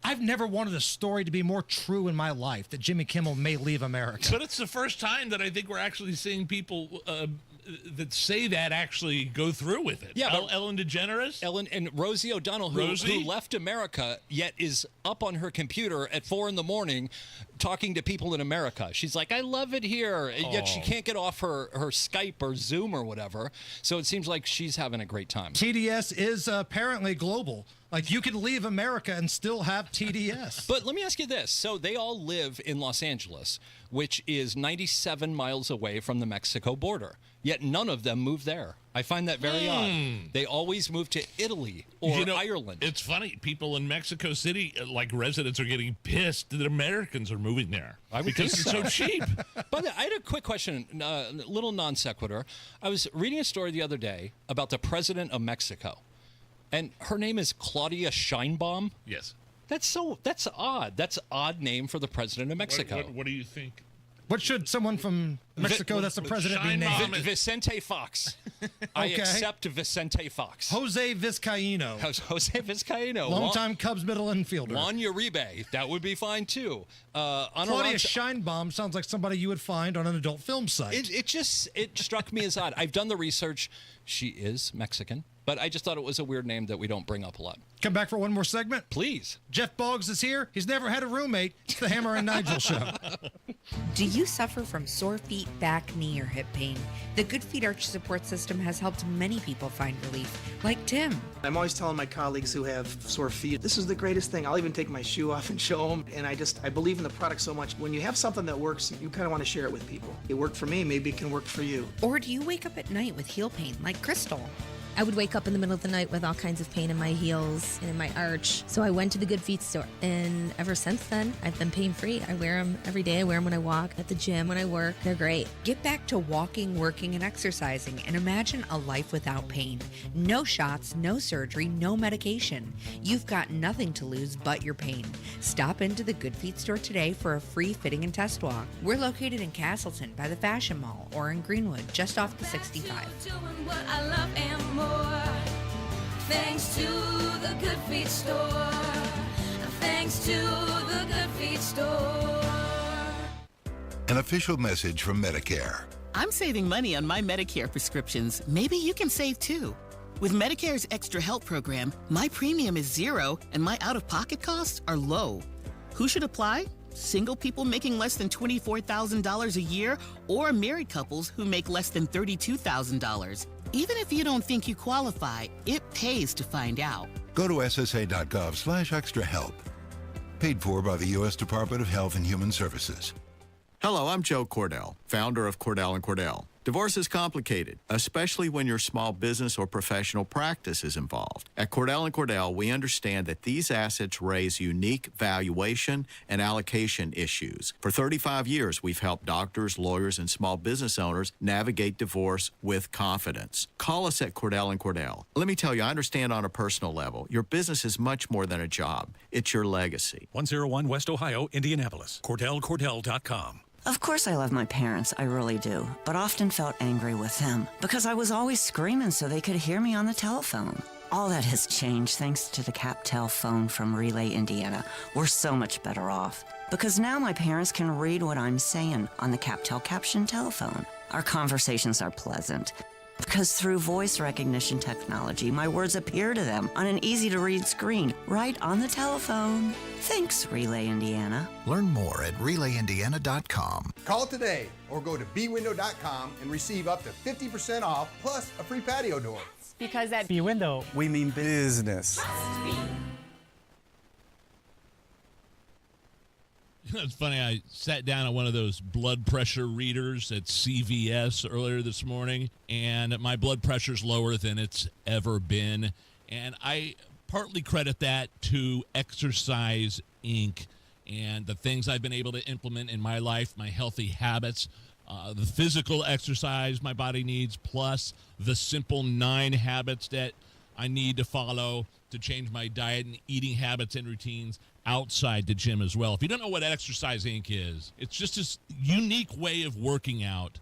I've never wanted a story to be more true in my life, that Jimmy Kimmel may leave America. But it's the first time that I think we're actually seeing people that say that actually go through with it. Yeah, Ellen DeGeneres? Ellen and Rosie O'Donnell, who left America, yet is up on her computer at 4 a.m. talking to people in America. She's like, I love it here. And yet she can't get off her Skype or Zoom or whatever. So it seems like she's having a great time. TDS is apparently global. Like, you can leave America and still have TDS. But let me ask you this. So they all live in Los Angeles, which is 97 miles away from the Mexico border. Yet none of them move there. I find that very odd. They always move to Italy or Ireland. It's funny. People in Mexico City, like residents, are getting pissed that Americans are moving there because it's so cheap. But I had a quick question, a little non sequitur. I was reading a story the other day about the president of Mexico. And her name is Claudia Sheinbaum. Yes. That's odd. That's an odd name for the president of Mexico. What do you think? What should someone from Mexico that's the president be named? Vicente Fox. I accept Vicente Fox. Jose Vizcaíno. Jose Vizcaíno. Longtime Cubs middle infielder. Juan Uribe. That would be fine, too. Claudia Sheinbaum sounds like somebody you would find on an adult film site. It struck me as odd. I've done the research. She is Mexican. But I just thought it was a weird name that we don't bring up a lot. Come back for one more segment? Please. Jeff Boggs is here. He's never had a roommate. It's the Hammer and Nigel Show. Do you suffer from sore feet, back, knee, or hip pain? The Good Feet Arch Support System has helped many people find relief, like Tim. I'm always telling my colleagues who have sore feet, this is the greatest thing. I'll even take my shoe off and show them. And I believe in the product so much. When you have something that works, you kind of want to share it with people. It worked for me, maybe it can work for you. Or do you wake up at night with heel pain, like Crystal? I would wake up in the middle of the night with all kinds of pain in my heels and in my arch. So I went to the Good Feet store, and ever since then, I've been pain-free. I wear them every day. I wear them when I walk, at the gym, when I work. They're great. Get back to walking, working, and exercising, and imagine a life without pain. No shots, no surgery, no medication. You've got nothing to lose but your pain. Stop into the Good Feet store today for a free fitting and test walk. We're located in Castleton by the Fashion Mall or in Greenwood, just off the 65. Thanks to the Good Feet store. Thanks to the Good Feet store. An official message from Medicare. I'm saving money on my Medicare prescriptions. Maybe you can save too. With Medicare's Extra Help program, my premium is zero and my out-of-pocket costs are low. Who should apply? Single people making less than $24,000 a year or married couples who make less than $32,000. Even if you don't think you qualify, it pays to find out. Go to ssa.gov/extrahelp. Paid for by the U.S. Department of Health and Human Services. Hello, I'm Joe Cordell, founder of Cordell & Cordell. Divorce is complicated, especially when your small business or professional practice is involved. At Cordell & Cordell, we understand that these assets raise unique valuation and allocation issues. For 35 years, we've helped doctors, lawyers, and small business owners navigate divorce with confidence. Call us at Cordell & Cordell. Let me tell you, I understand on a personal level, your business is much more than a job. It's your legacy. 101 West Ohio, Indianapolis. CordellCordell.com. Of course I love my parents, I really do, but often felt angry with them because I was always screaming so they could hear me on the telephone. All that has changed thanks to the CapTel phone from Relay, Indiana. We're so much better off because now my parents can read what I'm saying on the CapTel caption telephone. Our conversations are pleasant because through voice recognition technology, my words appear to them on an easy-to-read screen right on the telephone. Thanks, Relay Indiana. Learn more at RelayIndiana.com. Call today or go to bwindow.com and receive up to 50% off plus a free patio door. Because at B-Window, we mean business. It's funny, I sat down at one of those blood pressure readers at CVS earlier this morning, and my blood pressure's lower than it's ever been. And I partly credit that to Exercise Inc. and the things I've been able to implement in my life, my healthy habits, the physical exercise my body needs, plus the simple 9 habits that I need to follow to change my diet and eating habits and routines outside the gym as well. If you don't know what Exercise Inc. is, it's just this unique way of working out.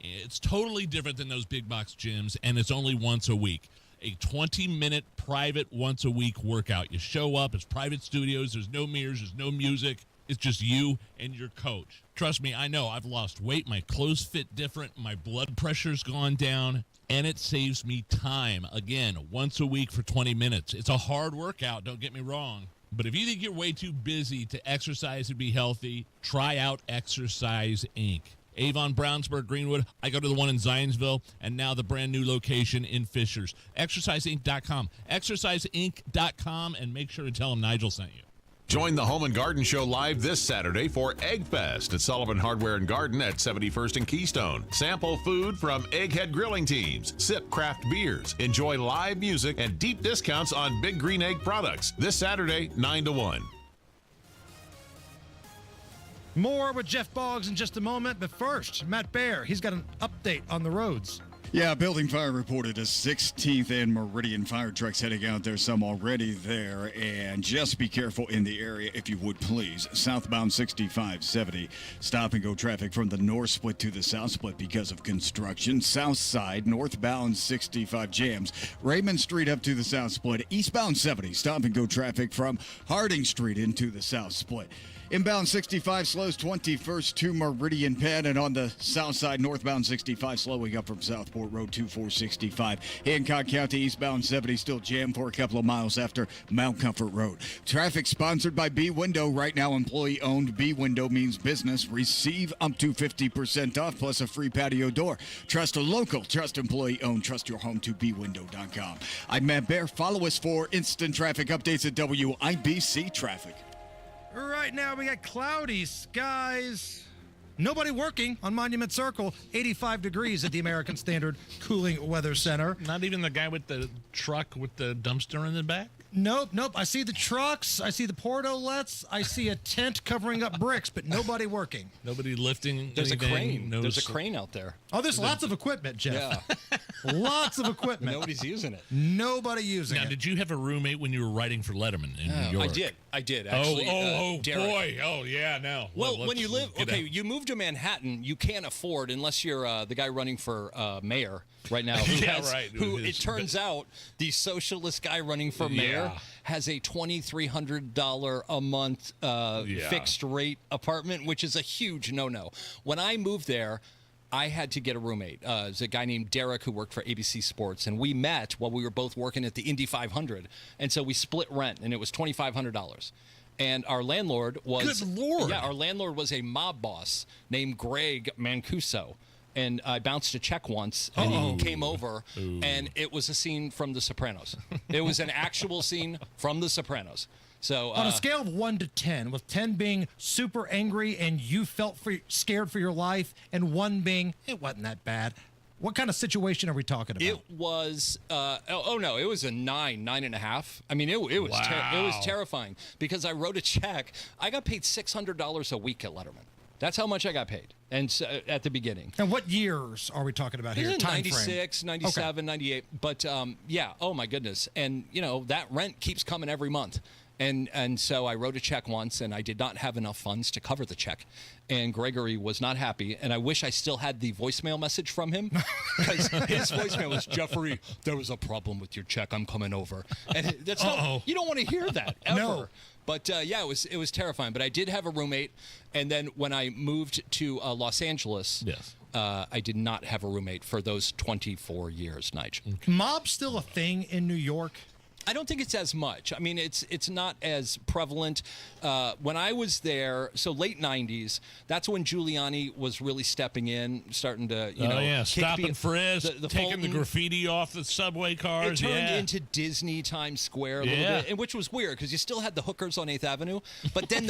It's totally different than those big box gyms, and it's only once a week. A 20-minute private once-a-week workout. You show up, it's private studios, there's no mirrors, there's no music. It's just you and your coach. Trust me, I know I've lost weight, my clothes fit different, my blood pressure's gone down, and it saves me time. Again, once a week for 20 minutes. It's a hard workout, don't get me wrong. But if you think you're way too busy to exercise and be healthy, try out Exercise Inc. Avon, Brownsburg, Greenwood. I go to the one in Zionsville, and now the brand new location in Fishers. ExerciseInc.com. ExerciseInc.com, and make sure to tell them Nigel sent you. Join the Home and Garden Show live this Saturday for Egg Fest at Sullivan Hardware and Garden at 71st and Keystone. Sample food from Egghead grilling teams, sip craft beers, enjoy live music, and deep discounts on Big Green Egg products. This Saturday, 9 to 1. More with Jeff Boggs in just a moment, but first, Matt Baer, he's got an update on the roads. Yeah, building fire reported a 16th and Meridian fire trucks heading out there, some already there, and just be careful in the area if you would please. Southbound 6570, stop and go traffic from the north split to the south split because of construction. South side, northbound 65 jams. Raymond Street up to the south split. Eastbound 70, stop and go traffic from Harding Street into the south split. Inbound 65 slows 21st to Meridian Penn, and on the south side, northbound 65 slowing up from Southport Road to 465. Hancock County eastbound 70 still jammed for a couple of miles after Mount Comfort Road. Traffic sponsored by B-Window. Right now, employee-owned. B-Window means business. Receive up to 50% off plus a free patio door. Trust a local, trust employee-owned. Trust your home to bwindow.com. I'm Matt Baer. Follow us for instant traffic updates at WIBC Traffic. Right now, we got cloudy skies. Nobody working on Monument Circle. 85 degrees at the American Standard Cooling Weather Center. Not even the guy with the truck with the dumpster in the back? Nope. I see the trucks. I see the portalets. I see a tent covering up bricks, but nobody working. Nobody lifting There's anything. a crane. No There's a crane out there. Oh, there's lots of equipment, Jeff. Yeah. Lots of equipment. Nobody's using it. Nobody using Now, it. did you have a roommate when you were writing for Letterman in New York? I did. Actually, Derek. Boy. Oh, yeah, no. Well, when you live, you move to Manhattan, you can't afford, unless you're the guy running for mayor right now. Who it turns out, the socialist guy running for mayor has a $2,300 a month fixed rate apartment, which is a huge no-no. When I moved there, I had to get a roommate. There's a guy named Derek who worked for ABC Sports, and we met while we were both working at the Indy 500, and so we split rent, and it was $2,500. And our landlord was... Good Lord! Yeah, our landlord was a mob boss named Greg Mancuso. And I bounced a check once, and he came over, and it was a scene from The Sopranos. It was an actual scene from The Sopranos. So on a scale of 1 to 10, with 10 being super angry and you felt scared for your life, and 1 being it wasn't that bad, what kind of situation are we talking about? It was, no, it was a 9.5. I mean, it was it was terrifying because I wrote a check. I got paid $600 a week at Letterman. That's how much I got paid, and at the beginning. And what years are we talking about here? Time 96, 97, 98. But yeah, oh my goodness. And that rent keeps coming every month. And so I wrote a check once, and I did not have enough funds to cover the check. And Gregory was not happy, and I wish I still had the voicemail message from him, because his voicemail was, Jeffrey, there was a problem with your check. I'm coming over. And that's not, you don't want to hear that, ever. No. But yeah, it was terrifying. But I did have a roommate, and then when I moved to Los Angeles, I did not have a roommate for those 24 years, Nigel. Mob's still a thing in New York? I don't think it's as much. I mean, it's not as prevalent. When I was there, so late 90s, that's when Giuliani was really stepping in, starting to, kick stopping frisk, taking Fulton. the graffiti off the subway cars. It turned into Disney Times Square a little bit, and which was weird because you still had the hookers on 8th Avenue, but then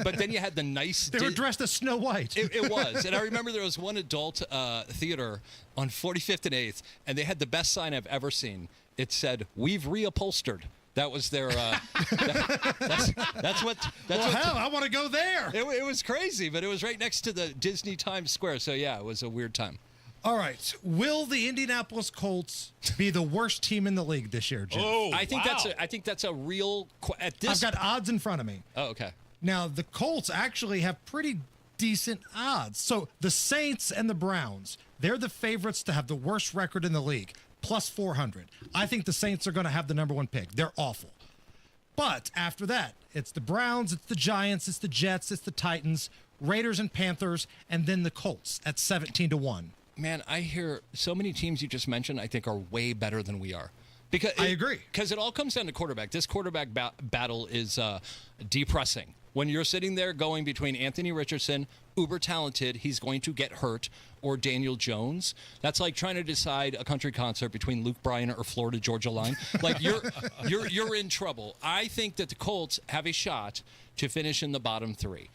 but then you had the nice. They were dressed as Snow White. It was, and I remember there was one adult theater on 45th and 8th, and they had the best sign I've ever seen. It said, "We've reupholstered." That was their. That's what. Hell, I want to go there. It was crazy, but it was right next to the Disney Times Square. So yeah, it was a weird time. All right, will the Indianapolis Colts be the worst team in the league this year, Jim? I think that's a real. At this, I've got odds in front of me. Oh, okay. Now the Colts actually have pretty decent odds. So the Saints and the Browns, they're the favorites to have the worst record in the league. Plus 400. I think the Saints are going to have the number 1 pick. They're awful. But after that, it's the Browns, it's the Giants, it's the Jets, it's the Titans, Raiders and Panthers, and then the Colts at 17-1. Man, I hear so many teams you just mentioned I think are way better than we are. Because I agree. Because it all comes down to quarterback. This quarterback battle is depressing. When you're sitting there going between Anthony Richardson, uber talented, he's going to get hurt, or Daniel Jones. That's like trying to decide a country concert between Luke Bryan or Florida Georgia Line. Like you're in trouble. I think that the Colts have a shot to finish in the bottom 3.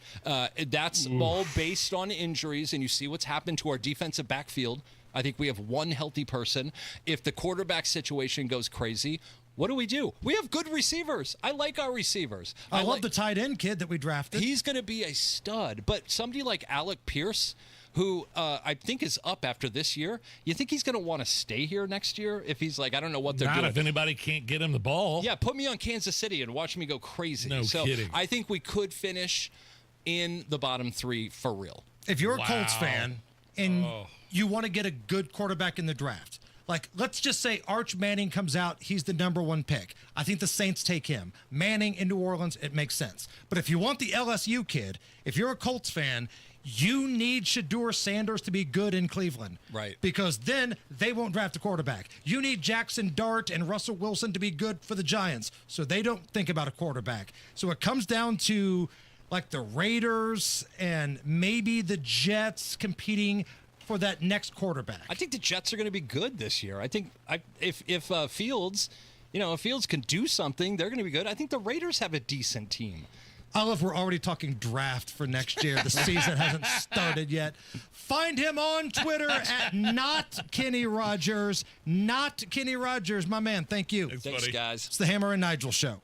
That's all based on injuries, and you see what's happened to our defensive backfield. I think we have one healthy person. If the quarterback situation goes crazy, what do? We have good receivers. I like our receivers. I love the tight end kid that we drafted. He's going to be a stud. But somebody like Alec Pierce, who I think is up after this year, you think he's going to want to stay here next year if he's like, I don't know what they're doing. Not if anybody can't get him the ball. Yeah, put me on Kansas City and watch me go crazy. No kidding. I think we could finish in the bottom 3 for real. If you're a Colts fan and you want to get a good quarterback in the draft, like, let's just say Arch Manning comes out, he's the number 1 pick. I think the Saints take him. Manning in New Orleans, it makes sense. But if you want the LSU kid, if you're a Colts fan, you need Shedeur Sanders to be good in Cleveland. Right. Because then they won't draft a quarterback. You need Jackson Dart and Russell Wilson to be good for the Giants, so they don't think about a quarterback. So it comes down to, like, the Raiders and maybe the Jets competing for that next quarterback. I think the Jets are going to be good this year. I think if Fields, if Fields can do something, they're going to be good. I think the Raiders have a decent team. I love we're already talking draft for next year. The season hasn't started yet. Find him on Twitter at Not Kenny Rogers. Not Kenny Rogers, my man. Thank you. Thanks, guys. It's the Hammer and Nigel Show.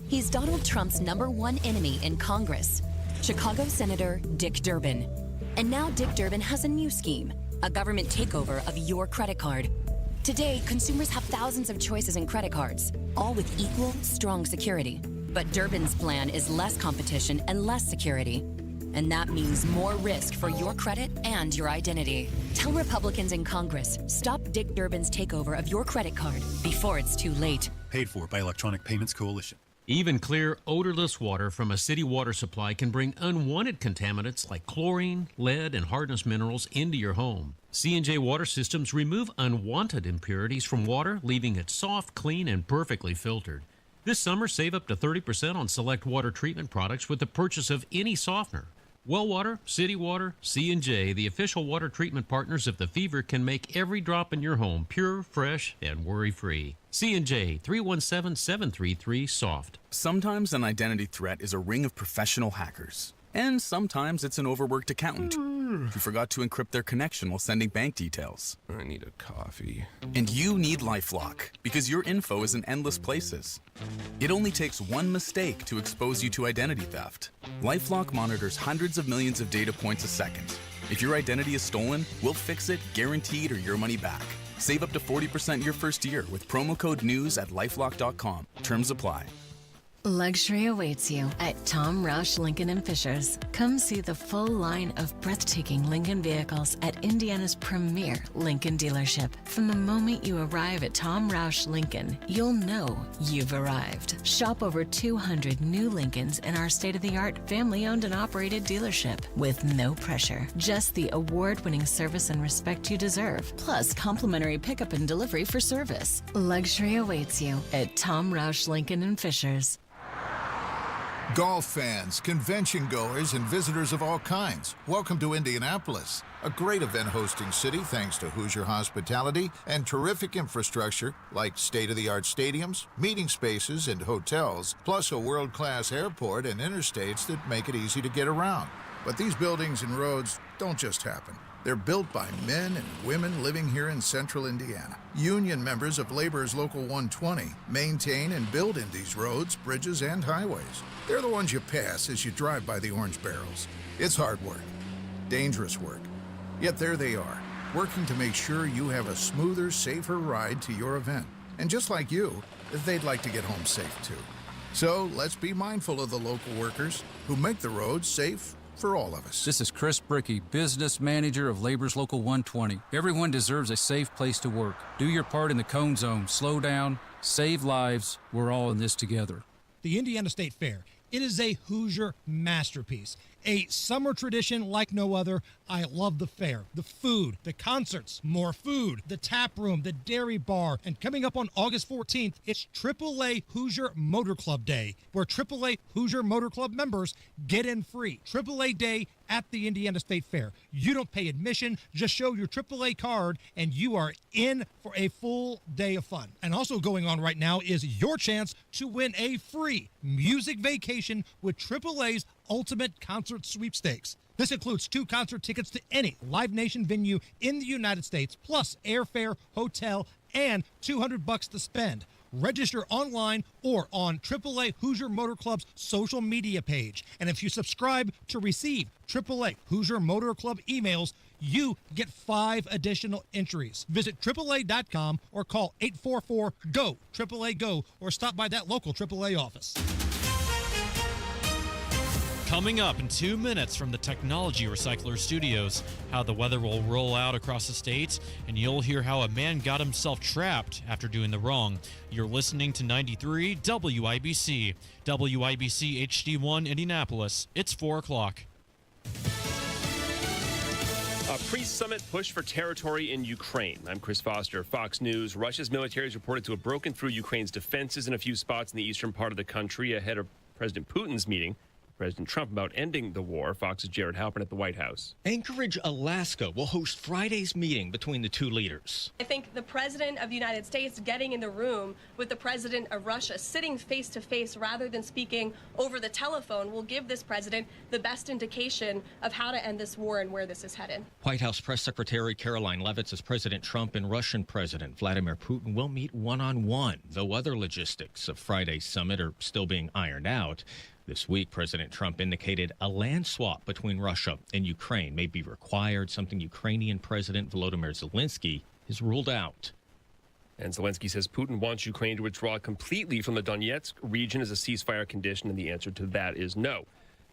He's Donald Trump's #1 enemy in Congress, Chicago Senator Dick Durbin. And now Dick Durbin has a new scheme, a government takeover of your credit card. Today, consumers have thousands of choices in credit cards, all with equal, strong security. But Durbin's plan is less competition and less security. And that means more risk for your credit and your identity. Tell Republicans in Congress, stop Dick Durbin's takeover of your credit card before it's too late. Paid for by Electronic Payments Coalition. Even clear, odorless water from a city water supply can bring unwanted contaminants like chlorine, lead, and hardness minerals into your home. C&J Water Systems remove unwanted impurities from water, leaving it soft, clean, and perfectly filtered. This summer, save up to 30% on select water treatment products with the purchase of any softener. Well Water, City Water, C&J, the official water treatment partners of the Fever, can make every drop in your home pure, fresh, and worry-free. C&J, 317-733-SOFT. Sometimes an identity threat is a ring of professional hackers. And sometimes it's an overworked accountant who forgot to encrypt their connection while sending bank details. I need a coffee. And you need LifeLock, because your info is in endless places. It only takes one mistake to expose you to identity theft. LifeLock monitors hundreds of millions of data points a second. If your identity is stolen, we'll fix it, guaranteed, or your money back. Save up to 40% your first year with promo code NEWS at LifeLock.com. Terms apply. Luxury awaits you at Tom Roush Lincoln and Fishers. Come see the full line of breathtaking Lincoln vehicles at Indiana's premier Lincoln dealership. From the moment you arrive at Tom Roush Lincoln, you'll know you've arrived. Shop over 200 new Lincolns in our state-of-the-art family-owned and operated dealership with no pressure. Just the award-winning service and respect you deserve, plus complimentary pickup and delivery for service. Luxury awaits you at Tom Roush Lincoln and Fishers. Golf fans, convention goers, and visitors of all kinds, welcome to Indianapolis, a great event hosting city thanks to Hoosier hospitality and terrific infrastructure like state-of-the-art stadiums, meeting spaces, and hotels, plus a world-class airport and interstates that make it easy to get around. But these buildings and roads don't just happen. They're built by men and women living here in central Indiana. Union members of Labor's Local 120 maintain and build Indy's roads, bridges, and highways. They're the ones you pass as you drive by the orange barrels. It's hard work, dangerous work. Yet there they are, working to make sure you have a smoother, safer ride to your event. And just like you, they'd like to get home safe too. So let's be mindful of the local workers who make the roads safe for all of us. This is Chris Bricky, business manager of Labor's Local 120. Everyone deserves a safe place to work. Do your part in the cone zone. Slow down, save lives. We're all in this together. The Indiana State Fair. It is a Hoosier masterpiece, a summer tradition like no other. I love the fair, the food, the concerts, more food, the tap room, the dairy bar, and coming up on August 14th, it's AAA Hoosier Motor Club Day, where AAA Hoosier Motor Club members get in free. AAA Day at the Indiana State Fair. You don't pay admission, just show your AAA card, and you are in for a full day of fun. And also going on right now is your chance to win a free music vacation with AAA's Ultimate Concert Sweepstakes. This includes 2 concert tickets to any Live Nation venue in the United States, plus airfare, hotel, and $200 to spend. Register online or on AAA Hoosier Motor Club's social media page. And if you subscribe to receive AAA Hoosier Motor Club emails, you get 5 additional entries. Visit AAA.com or call 844-GO, AAA GO, or stop by that local AAA office. Coming up in 2 minutes from the Technology Recycler Studios, how the weather will roll out across the states, and you'll hear how a man got himself trapped after doing the wrong. You're listening to 93 WIBC, WIBC HD1 Indianapolis. It's 4 o'clock. A pre-summit push for territory in Ukraine. I'm Chris Foster, Fox News. Russia's military is reported to have broken through Ukraine's defenses in a few spots in the eastern part of the country ahead of President Putin's meeting President Trump about ending the war. Fox's Jared Halpern at the White House. Anchorage, Alaska will host Friday's meeting between the two leaders. I think the president of the United States getting in the room with the president of Russia, sitting face to face rather than speaking over the telephone, will give this president the best indication of how to end this war and where this is headed. White House Press Secretary Caroline Leavitt says President Trump and Russian President Vladimir Putin will meet one-on-one, though other logistics of Friday's summit are still being ironed out. This week, President Trump indicated a land swap between Russia and Ukraine may be required, something Ukrainian President Volodymyr Zelensky has ruled out. And Zelensky says Putin wants Ukraine to withdraw completely from the Donetsk region as a ceasefire condition, and the answer to that is no.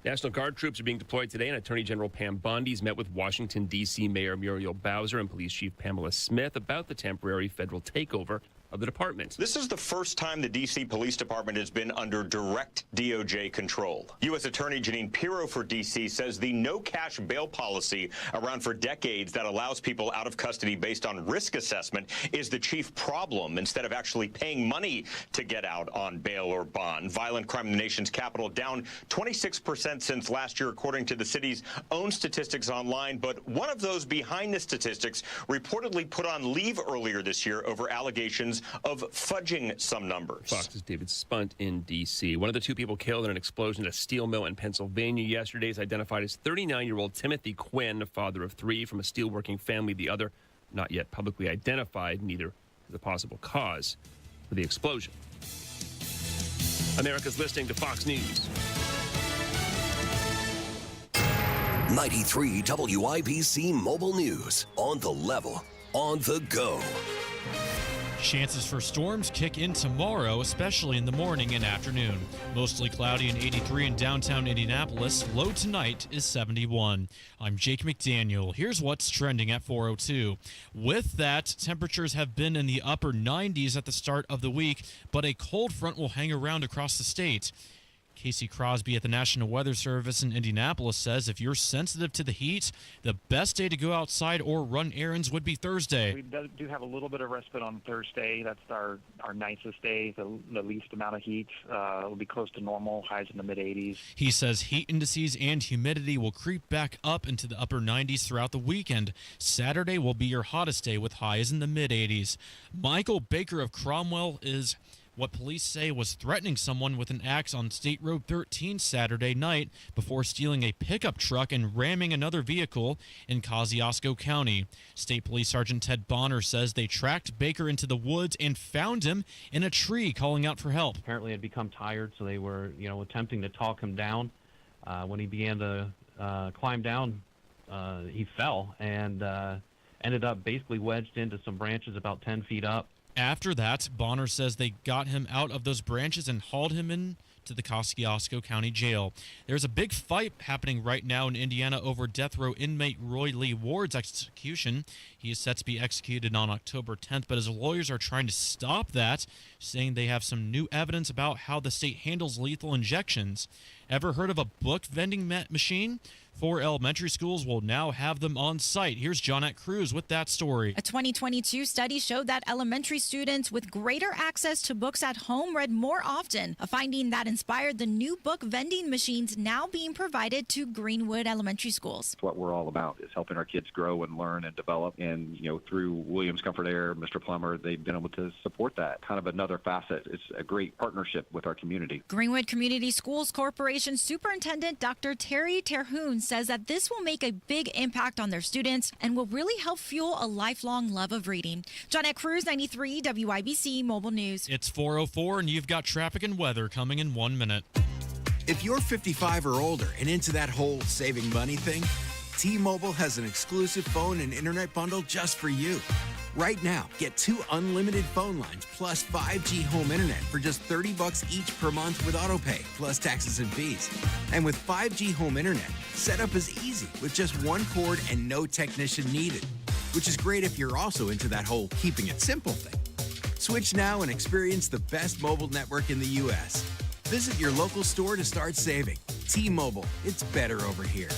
National Guard troops are being deployed today, and Attorney General Pam Bondi's met with Washington, D.C. Mayor Muriel Bowser and Police Chief Pamela Smith about the temporary federal takeover of the department. This is the first time the D.C. Police Department has been under direct DOJ control. U.S. Attorney Janine Pirro for D.C. says the no-cash bail policy around for decades that allows people out of custody based on risk assessment is the chief problem instead of actually paying money to get out on bail or bond. Violent crime in the nation's capital down 26% since last year, according to the city's own statistics online. But one of those behind the statistics reportedly put on leave earlier this year over allegations of fudging some numbers. Fox's David Spunt in D.C. One of the two people killed in an explosion at a steel mill in Pennsylvania yesterday is identified as 39-year-old Timothy Quinn, father of three from a steelworking family. The other, not yet publicly identified, neither is a possible cause for the explosion. America's listening to Fox News. 93 WIBC Mobile News. On the level, on the go. Chances for storms kick in tomorrow, especially in the morning and afternoon. Mostly cloudy and 83 in downtown Indianapolis. Low tonight is 71. I'm Jake McDaniel. Here's what's trending at 4:02. With that, temperatures have been in the upper 90s at the start of the week, but a cold front will hang around across the state. Casey Crosby at the National Weather Service in Indianapolis says if you're sensitive to the heat, the best day to go outside or run errands would be Thursday. We do have a little bit of respite on Thursday. That's our nicest day, the least amount of heat. It'll be close to normal, highs in the mid-80s. He says heat indices and humidity will creep back up into the upper 90s throughout the weekend. Saturday will be your hottest day with highs in the mid-80s. Michael Baker of Cromwell is what police say was threatening someone with an axe on State Road 13 Saturday night before stealing a pickup truck and ramming another vehicle in Kosciuszko County. State Police Sergeant Ted Bonner says they tracked Baker into the woods and found him in a tree calling out for help. Apparently had become tired, so they were, attempting to talk him down. When he began to climb down, he fell and ended up basically wedged into some branches about 10 feet up. After that, Bonner says they got him out of those branches and hauled him in to the Kosciuszko County Jail. There's a big fight happening right now in Indiana over death row inmate Roy Lee Ward's execution. He is set to be executed on October 10th, but his lawyers are trying to stop that, saying they have some new evidence about how the state handles lethal injections. Ever heard of a book vending machine? 4 elementary schools will now have them on site. Here's Johnette Cruz with that story. A 2022 study showed that elementary students with greater access to books at home read more often, a finding that inspired the new book vending machines now being provided to Greenwood elementary schools. What we're all about is helping our kids grow and learn and develop. And, through Williams Comfort Air, Mr. Plummer, they've been able to support that. Kind of another facet. It's a great partnership with our community. Greenwood Community Schools Corporation Superintendent Dr. Terry Terhune says that this will make a big impact on their students and will really help fuel a lifelong love of reading. Johnette Cruz, 93 WIBC Mobile News. It's 4:04 and you've got traffic and weather coming in 1 minute. If you're 55 or older and into that whole saving money thing, T-Mobile has an exclusive phone and internet bundle just for you. Right now, get 2 unlimited phone lines plus 5G home internet for just $30 each per month with autopay, plus taxes and fees. And with 5G home internet, setup is easy with just 1 cord and no technician needed, which is great if you're also into that whole keeping it simple thing. Switch now and experience the best mobile network in the U.S. Visit your local store to start saving. T-Mobile, it's better over here.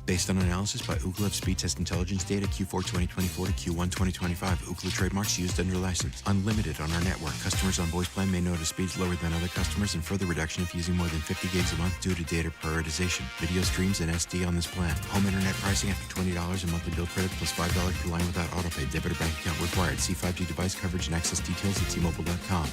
Based on analysis by Ookla of speed test intelligence data Q4 2024 to Q1 2025. Ookla trademarks used under license. Unlimited on our network. Customers on voice plan may notice speeds lower than other customers and further reduction if using more than 50 gigs a month due to data prioritization. Video streams and SD on this plan. Home internet pricing after $20 a monthly bill credit plus $5 per line without autopay. Debit or bank account required. See 5G device coverage and access details at T-Mobile.com.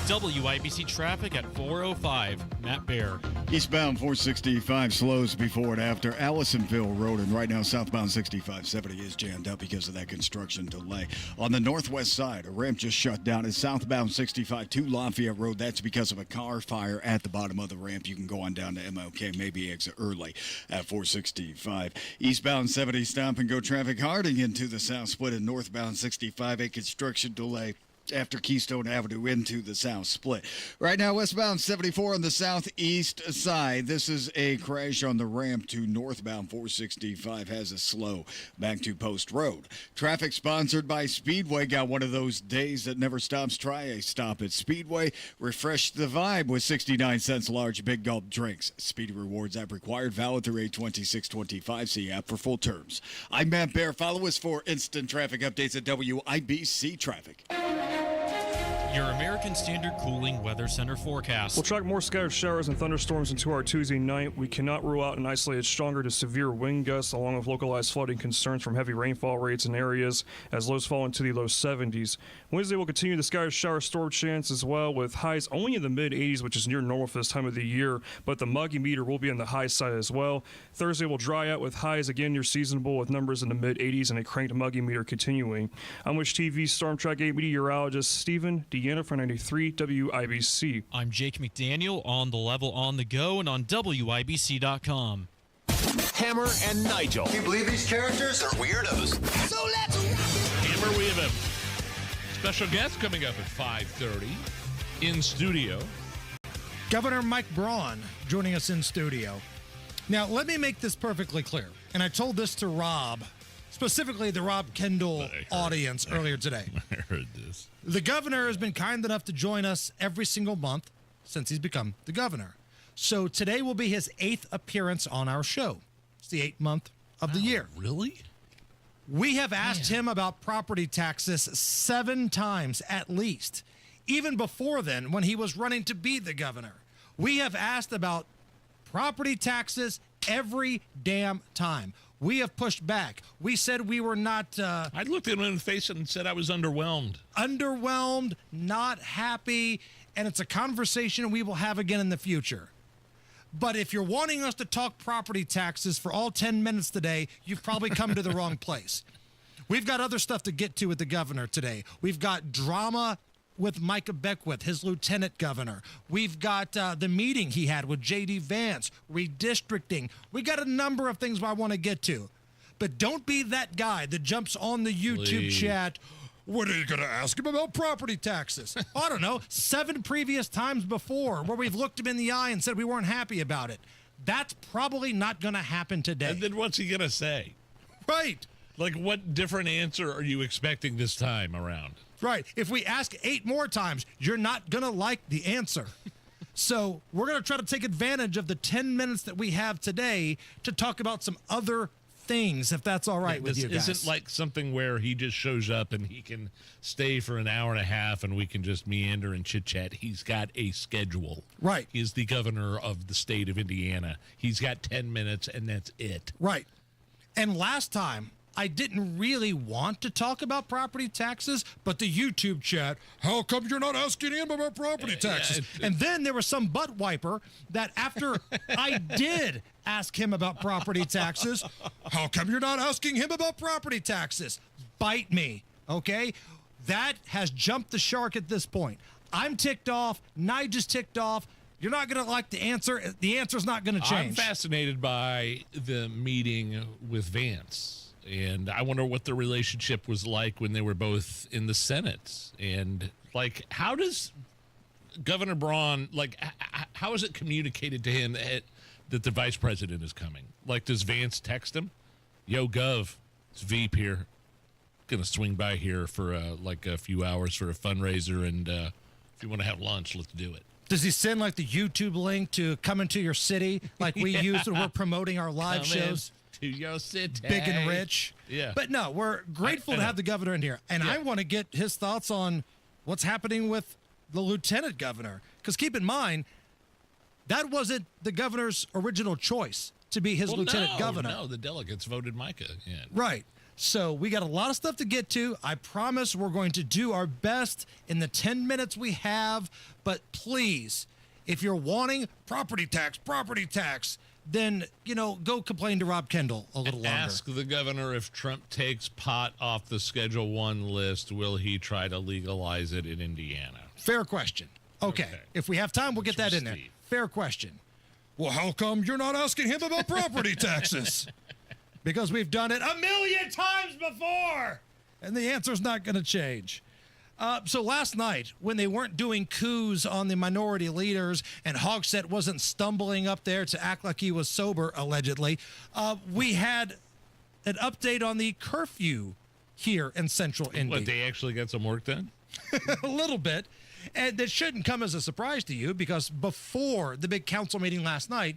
WIBC traffic at 4:05. Matt Bear. Eastbound 465 slows before and after Allisonville Road, and right now southbound 6570 is jammed up because of that construction delay. On the northwest side, a ramp just shut down. It's southbound 65 to Lafayette Road. That's because of a car fire at the bottom of the ramp. You can go on down to MLK, maybe exit early at 465. Eastbound 70 stop and go traffic Harding into the south split, and northbound 65 a construction delay after Keystone Avenue into the south split. Right now, westbound 74 on the southeast side. This is a crash on the ramp to northbound 465. Has a slow back to Post Road. Traffic sponsored by Speedway. Got one of those days that never stops. Try a stop at Speedway. Refresh the vibe with 69 cents large Big Gulp drinks. Speedy Rewards app required. Valid through 8/26/25. See app for full terms. I'm Matt Bear. Follow us for instant traffic updates at WIBC Traffic. Your American Standard Cooling Weather Center forecast. We'll track more scattered showers and thunderstorms into our Tuesday night. We cannot rule out an isolated stronger to severe wind gusts, along with localized flooding concerns from heavy rainfall rates in areas as lows fall into the low 70s. Wednesday will continue the scattered shower storm chance as well, with highs only in the mid-80s, which is near normal for this time of the year, but the muggy meter will be on the high side as well. Thursday will dry out with highs again near seasonable, with numbers in the mid-80s and a cranked muggy meter continuing. I'm Wish TV Storm Track 8 meteorologist Stephen Deanna for 93 WIBC. I'm Jake McDaniel on the level on the go and on WIBC.com. Hammer and Nigel. Can you believe these characters are weirdos? So let's rock it. Hammer, we have a special guest coming up at 5:30 in studio. Governor Mike Braun joining us in studio. Now, let me make this perfectly clear. And I told this to Rob, specifically the Rob Kendall audience earlier today. I heard this. The governor has been kind enough to join us every single month since he's become the governor. So today will be his 8th appearance on our show. It's the 8th month of the year. Really? We have asked him about property taxes 7 times at least. Even before then, when he was running to be the governor. We have asked about property taxes every damn time. We have pushed back. We said we were not... I looked at him in the face and said I was underwhelmed. Underwhelmed, not happy, and it's a conversation we will have again in the future. But if you're wanting us to talk property taxes for all 10 minutes today, you've probably come to the wrong place. We've got other stuff to get to with the governor today. We've got drama with Micah Beckwith, his lieutenant governor. We've got the meeting he had with J.D. Vance, redistricting. We got a number of things I want to get to. But don't be that guy that jumps on the YouTube chat. What are you going to ask him about property taxes? I don't know, 7 previous times before where we've looked him in the eye and said we weren't happy about it. That's probably not going to happen today. And then what's he going to say? Right. Like, what different answer are you expecting this time around? Right. If we ask 8 more times, you're not going to like the answer. So we're going to try to take advantage of the 10 minutes that we have today to talk about some other things, if that's all right with you guys. This isn't like something where he just shows up and he can stay for an hour and a half and we can just meander and chit-chat. He's got a schedule. Right. He's the governor of the state of Indiana. He's got 10 minutes, and that's it. Right. And last time, I didn't really want to talk about property taxes, but the YouTube chat, how come you're not asking him about property taxes? And then there was some butt wiper that after I did ask him about property taxes, how come you're not asking him about property taxes? Bite me, okay? That has jumped the shark at this point. I'm ticked off. Nigel's ticked off. You're not going to like the answer. The answer's not going to change. I'm fascinated by the meeting with Vance. And I wonder what the relationship was like when they were both in the Senate. And, like, how does Governor Braun, like, how is it communicated to him that the vice president is coming? Like, does Vance text him? Yo, Gov, it's Veep here. Going to swing by here for, like, a few hours for a fundraiser. And if you want to have lunch, let's do it. Does he send, like, the YouTube link to come into your city like we use when we're promoting our live shows? To your city. Big and rich. Yeah. But no, we're grateful to have the governor in here. And I want to get his thoughts on what's happening with the lieutenant governor. Because keep in mind, that wasn't the governor's original choice to be his lieutenant governor. No, the delegates voted Micah in. Right. So we got a lot of stuff to get to. I promise we're going to do our best in the 10 minutes we have. But please, if you're wanting property tax, then, you know, go complain to Rob Kendall a little longer. Ask the governor if Trump takes pot off the Schedule 1 list, will he try to legalize it in Indiana? Fair question. Okay. If we have time, we'll get that in there. Fair question. Well, how come you're not asking him about property taxes? Because we've done it 1,000,000 times before, and the answer's not going to change. So last night, when they weren't doing coups on the minority leaders and Hogsett wasn't stumbling up there to act like he was sober, allegedly, we had an update on the curfew here in Central Indy. What, they actually got some work done? A little bit. And that shouldn't come as a surprise to you, because before the big council meeting last night,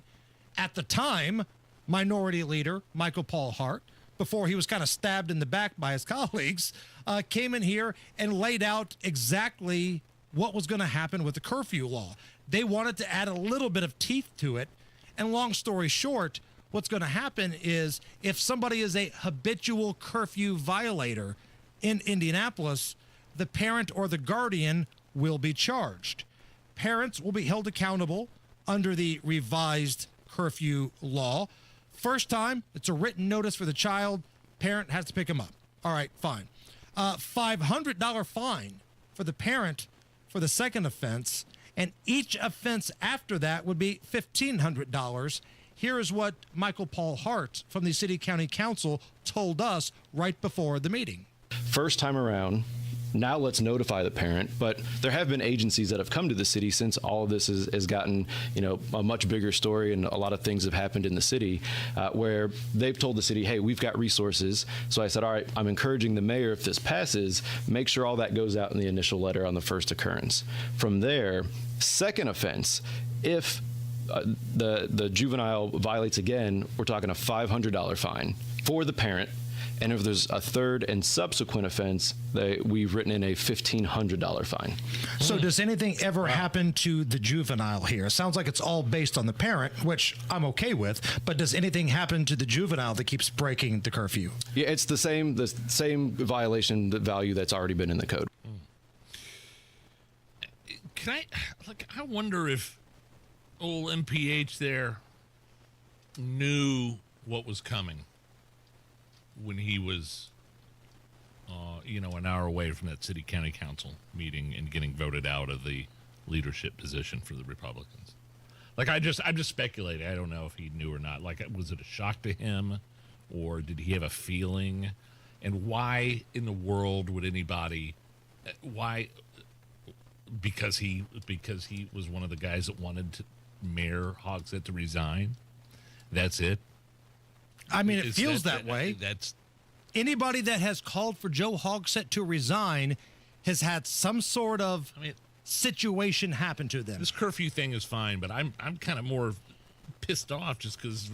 at the time, Minority Leader Michael Paul Hart, before he was kind of stabbed in the back by his colleagues, came in here and laid out exactly what was going to happen with the curfew law. They wanted to add a little bit of teeth to it. And long story short, what's going to happen is if somebody is a habitual curfew violator in Indianapolis, the parent or the guardian will be charged. Parents will be held accountable under the revised curfew law. First time, it's a written notice for the child. Parent has to pick him up. All right, fine. $500 fine for the parent for the second offense, and each offense after that would be $1,500. Here is what Michael Paul Hart from the City County Council told us right before the meeting. First time around, now let's notify the parent. But there have been agencies that have come to the city since all of this has gotten, a much bigger story, and a lot of things have happened in the city where they've told the city, hey, we've got resources. So I said, all right, I'm encouraging the mayor, if this passes, make sure all that goes out in the initial letter on the first occurrence. From there, second offense, if the juvenile violates again, we're talking a $500 fine for the parent. And if there's a third and subsequent offense, we've written in a $1,500 fine. So does anything ever happen to the juvenile here? It sounds like it's all based on the parent, which I'm okay with, but does anything happen to the juvenile that keeps breaking the curfew? Yeah, it's the same violation value that's already been in the code. I wonder if old MPH there knew what was coming when he was, an hour away from that city county council meeting and getting voted out of the leadership position for the Republicans. I'm just speculating. I don't know if he knew or not. Was it a shock to him, or did he have a feeling? And why in the world would anybody? Why? Because he was one of the guys that wanted Mayor Hogsett to resign. That's it. I mean, it feels that way. That's anybody that has called for Joe Hogsett to resign has had some sort of situation happen to them. This curfew thing is fine, but I'm kind of more pissed off just because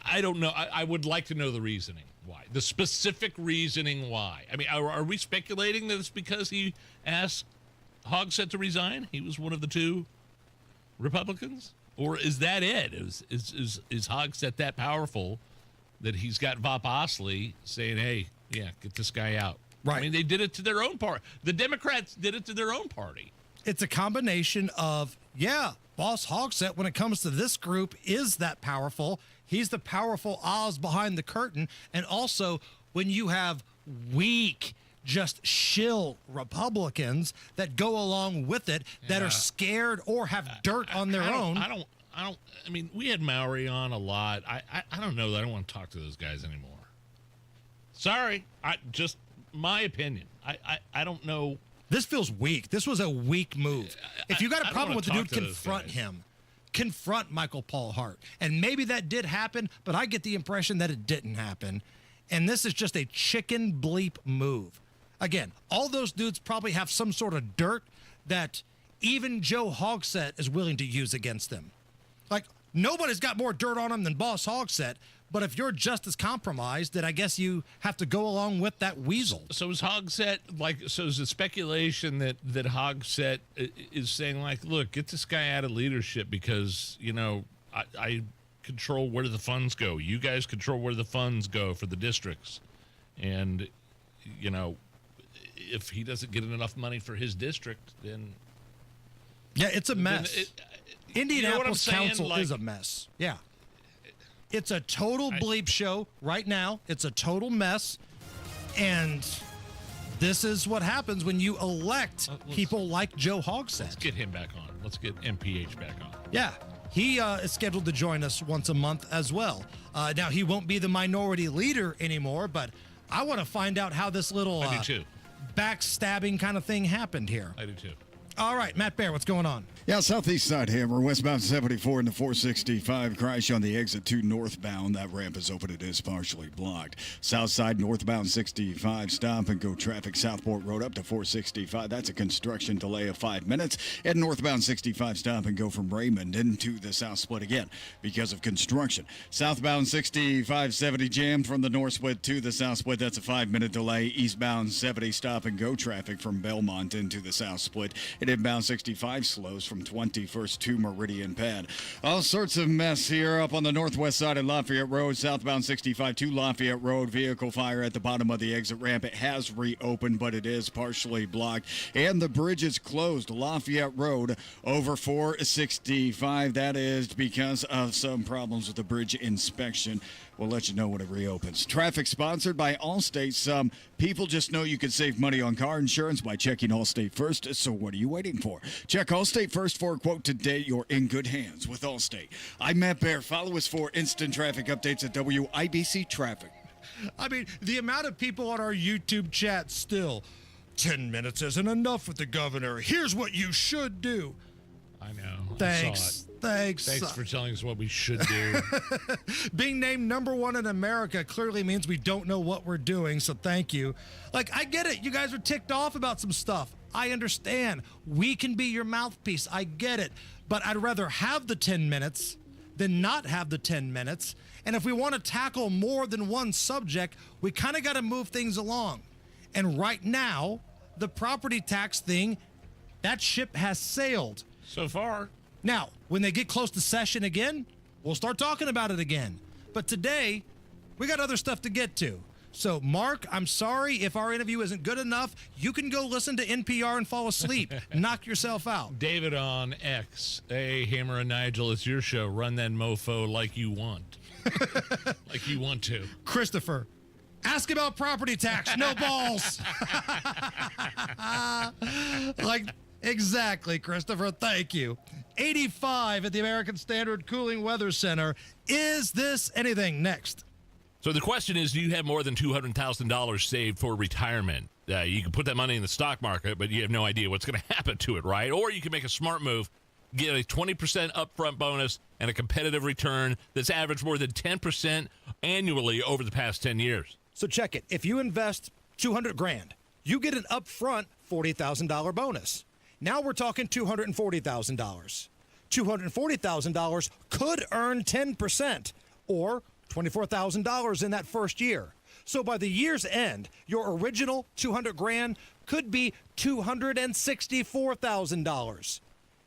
I don't know. I would like to know the reasoning why, the specific reasoning why. I mean, are we speculating that it's because he asked Hogsett to resign? He was one of the two Republicans. Or is that it? Is Hogsett that powerful that he's got Bob Osley saying, hey, yeah, get this guy out? Right. I mean, they did it to their own party. The Democrats did it to their own party. It's a combination of, Boss Hogsett, when it comes to this group, is that powerful. He's the powerful Oz behind the curtain. And also, when you have weak, just shill Republicans that go along with it, that are scared or have dirt on their own. I mean, we had Maury on a lot. I don't know that I don't want to talk to those guys anymore. Sorry. Just my opinion. I don't know. This feels weak. This was a weak move. If you got a problem with the dude, confront him. Confront Michael Paul Hart. And maybe that did happen, but I get the impression that it didn't happen. And this is just a chicken bleep move. Again, all those dudes probably have some sort of dirt that even Joe Hogsett is willing to use against them. Nobody's got more dirt on him than Boss Hogsett, but if you're just as compromised, then I guess you have to go along with that weasel. So is Hogsett, is the speculation that Hogsett is saying, look, get this guy out of leadership because, I control where the funds go. You guys control where the funds go for the districts. And, if he doesn't get enough money for his district, then... Yeah, it's a mess. Indianapolis Council is a mess. Yeah. It's a total bleep show right now. It's a total mess. And this is what happens when you elect people like Joe Hogsett. Let's get him back on. Let's get MPH back on. Yeah. He is scheduled to join us once a month as well. Now, he won't be the minority leader anymore, but I want to find out how this little I do too. backstabbing kind of thing happened here. I do too. All right, Matt Bear, what's going on? Yeah, southeast side hammer, westbound 74 into 465. Crash on the exit 2 northbound. That ramp is open. It is partially blocked. South side northbound 65. Stop and go traffic Southport Road up to 465. That's a construction delay of 5 minutes. And northbound 65. Stop and go from Raymond into the south split again because of construction. Southbound 6570 jammed from the north split to the south split. That's a 5-minute delay. Eastbound 70. Stop and go traffic from Belmont into the south split. And inbound 65 slows from 21st to Meridian Pad. All sorts of mess here up on the northwest side of Lafayette Road, southbound 65 to Lafayette Road. Vehicle fire at the bottom of the exit ramp. It has reopened, but it is partially blocked. And the bridge is closed. Lafayette Road over 465. That is because of some problems with the bridge inspection. We'll let you know when it reopens. Traffic sponsored by Allstate. Some people just know you can save money on car insurance by checking Allstate first. So what are you waiting for? Check Allstate first for a quote today. You're in good hands with Allstate. I'm Matt Bear. Follow us for instant traffic updates at WIBC Traffic. I mean, the amount of people on our YouTube chat still, 10 minutes isn't enough with the governor. Here's what you should do. I know. Thanks. Thanks for telling us what we should do. Being named number one in America clearly means we don't know what we're doing, so thank you. Like, I get it. You guys are ticked off about some stuff. I understand. We can be your mouthpiece. I get it. But I'd rather have the 10 minutes than not have the 10 minutes. And if we want to tackle more than one subject, we kind of got to move things along. And right now, the property tax thing, that ship has sailed. So far. Now, when they get close to session again, we'll start talking about it again. But today, we got other stuff to get to. So, Mark, I'm sorry if our interview isn't good enough. You can go listen to NPR and fall asleep. Knock yourself out. David on X. Hey, Hammer and Nigel, it's your show. Run that mofo like you want. Like you want to. Christopher, ask about property tax. No balls. Exactly, Christopher. Thank you. 85 at the American Standard Cooling Weather Center. Is this anything? Next. So the question is, do you have more than $200,000 saved for retirement? You can put that money in the stock market, but you have no idea what's going to happen to it, right? Or you can make a smart move, get a 20% upfront bonus and a competitive return that's averaged more than 10% annually over the past 10 years. So check it. If you invest $200,000, you get an upfront $40,000 bonus. Now we're talking $240,000. $240,000 could earn 10% or $24,000 in that first year. So by the year's end, your original $200,000 could be $264,000.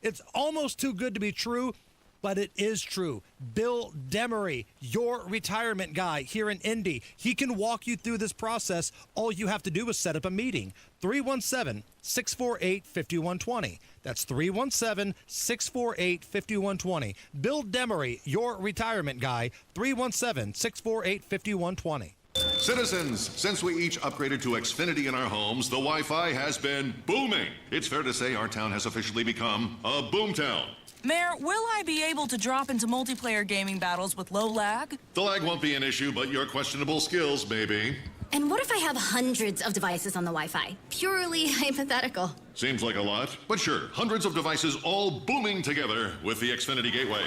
It's almost too good to be true, but it is true. Bill Demery, your retirement guy here in Indy, he can walk you through this process. All you have to do is set up a meeting. 317-648-5120. That's 317-648-5120. Bill Demery, your retirement guy, 317-648-5120. Citizens, since we each upgraded to Xfinity in our homes, the Wi-Fi has been booming. It's fair to say our town has officially become a boomtown. Mayor, will I be able to drop into multiplayer gaming battles with low lag? The lag won't be an issue, but your questionable skills may be. And what if I have hundreds of devices on the Wi-Fi? Purely hypothetical. Seems like a lot, but sure, hundreds of devices all booming together with the Xfinity Gateway.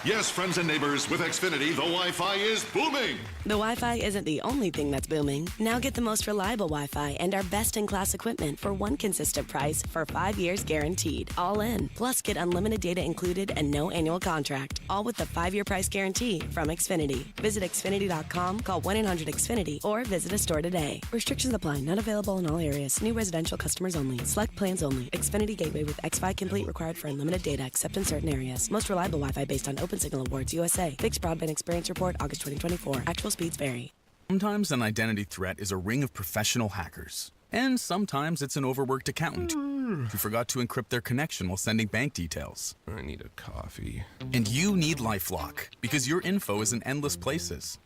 Yes, friends and neighbors, with Xfinity, the Wi-Fi is booming. The Wi-Fi isn't the only thing that's booming. Now get the most reliable Wi-Fi and our best-in-class equipment for one consistent price for 5 years guaranteed. All in. Plus, get unlimited data included and no annual contract. All with the 5-year price guarantee from Xfinity. Visit Xfinity.com, call 1-800-XFINITY, or visit a store today. Restrictions apply. Not available in all areas. New residential customers only. Select plans only. Xfinity Gateway with XFi Complete required for unlimited data except in certain areas. Most reliable Wi-Fi based on Open Signal Awards USA. Fixed Broadband Experience Report, August 2024. Actual speeds vary. Sometimes an identity threat is a ring of professional hackers. And sometimes it's an overworked accountant who forgot to encrypt their connection while sending bank details. I need a coffee. And you need LifeLock, because your info is in endless places.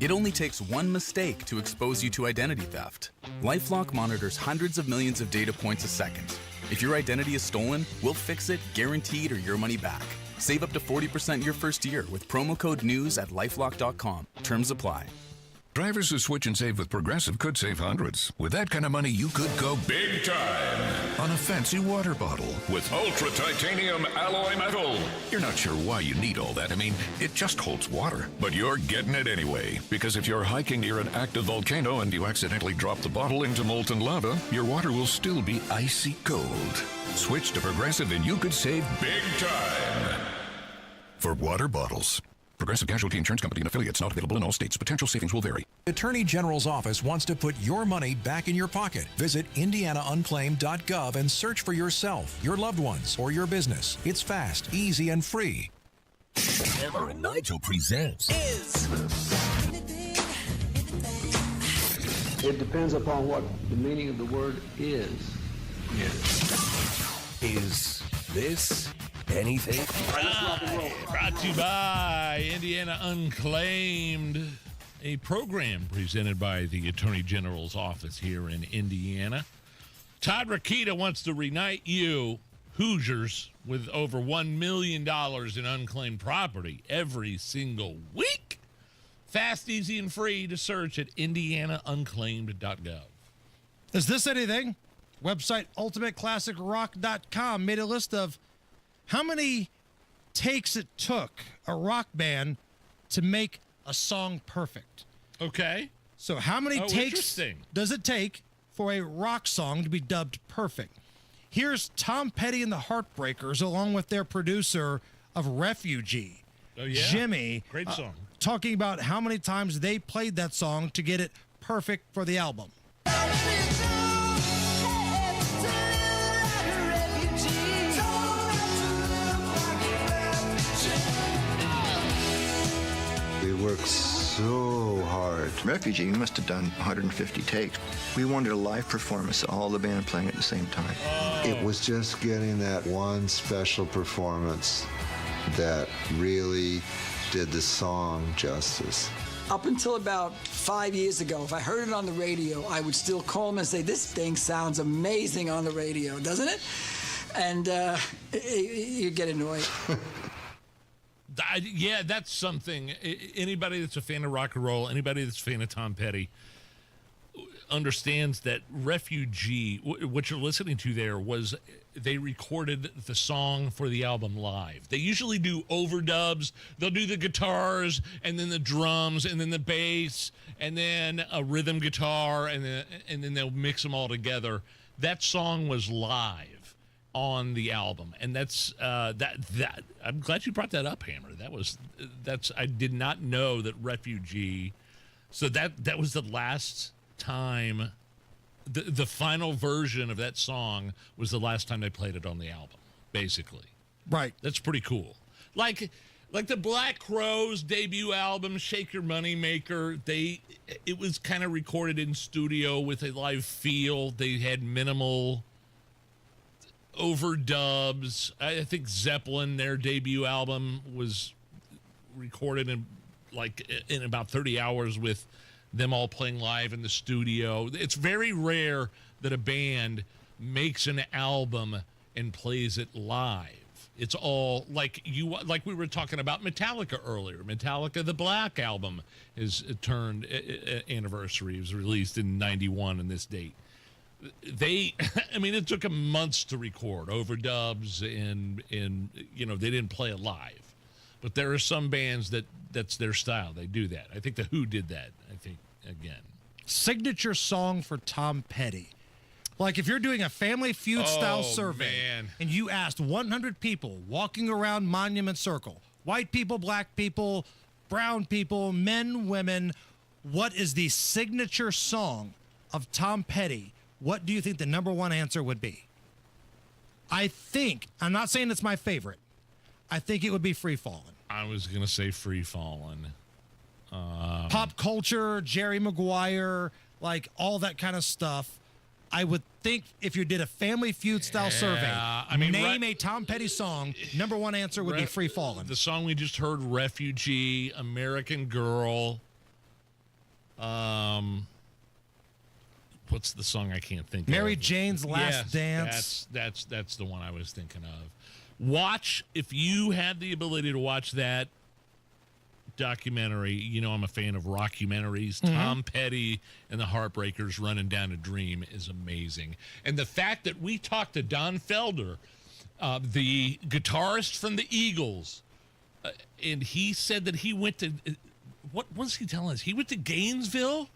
It only takes one mistake to expose you to identity theft. LifeLock monitors hundreds of millions of data points a second. If your identity is stolen, we'll fix it, guaranteed, or your money back. Save up to 40% your first year with promo code NEWS at LifeLock.com. Terms apply. Drivers who switch and save with Progressive could save hundreds. With that kind of money, you could go big time on a fancy water bottle with ultra titanium alloy metal. You're not sure why you need all that. I mean, it just holds water. But you're getting it anyway, because if you're hiking near an active volcano and you accidentally drop the bottle into molten lava, your water will still be icy cold. Switch to Progressive and you could save big time for water bottles. Progressive Casualty Insurance Company and affiliates, not available in all states. Potential savings will vary. The Attorney General's office wants to put your money back in your pocket. Visit indianaunclaimed.gov and search for yourself, your loved ones, or your business. It's fast, easy, and free. Hammer and Nigel presents It depends upon what the meaning of the word is. Is this anything? Brought to you by Indiana Unclaimed, a program presented by the Attorney General's office here in Indiana. Todd Rakita wants to reunite you, Hoosiers, with over $1 million in unclaimed property every single week. Fast, easy, and free to search at indianaunclaimed.gov. Is this anything? Website ultimateclassicrock.com made a list of how many takes it took a rock band to make a song perfect. Okay. So how many takes interesting. does it take for a rock song to be dubbed perfect? Here's Tom Petty and the Heartbreakers along with their producer of Refugee, Jimmy. Great song. Talking about how many times they played that song to get it perfect for the album. We worked so hard. Refugee, we must have done 150 takes. We wanted a live performance, all the band playing at the same time. It was just getting that one special performance that really did the song justice. Up until about 5 years ago, if I heard it on the radio, I would still call them and say, this thing sounds amazing on the radio, doesn't it? And you get annoyed. Yeah, that's something. Anybody that's a fan of rock and roll, anybody that's a fan of Tom Petty, understands that Refugee, what you're listening to there, was they recorded the song for the album live. They usually do overdubs. They'll do the guitars and then the drums and then the bass and then a rhythm guitar and then they'll mix them all together. That song was live on the album, and that's that I'm glad you brought that up, Hammer. That's I did not know that Refugee. So that was the last time, the final version of that song was the last time they played it on the album, basically. Right. That's pretty cool. Like the Black Crowes debut album, Shake Your Money Maker, it was kind of recorded in studio with a live feel. They had minimal overdubs. I think Zeppelin, their debut album, was recorded in about 30 hours with them all playing live in the studio. It's very rare that a band makes an album and plays it live. It's all like we were talking about Metallica earlier. Metallica, the Black Album is turned anniversary. It was released in '91 in this date. It took them months to record overdubs and they didn't play it live. But there are some bands that's their style. They do that. I think the Who did that. Again. Signature song for Tom Petty. Like if you're doing a Family Feud style survey and you asked 100 people walking around Monument Circle, white people, black people, brown people, men, women, what is the signature song of Tom Petty? What do you think the number one answer would be? I'm not saying it's my favorite. I think it would be Free Fallin'. I was going to say Free Fallin'. Pop culture, Jerry Maguire, like all that kind of stuff. I would think if you did a Family Feud style survey, name a Tom Petty song, number one answer would be Free Fallin'. The song we just heard, Refugee, American Girl. What's the song I can't think of? Mary Jane's Last Dance. That's the one I was thinking of. Watch, if you had the ability to watch that, documentary. You know I'm a fan of rockumentaries. Tom Petty and the Heartbreakers Running Down a Dream is amazing. And the fact that we talked to Don Felder, the guitarist from the Eagles, and he said that he went to, what was he telling us? He went to Gainesville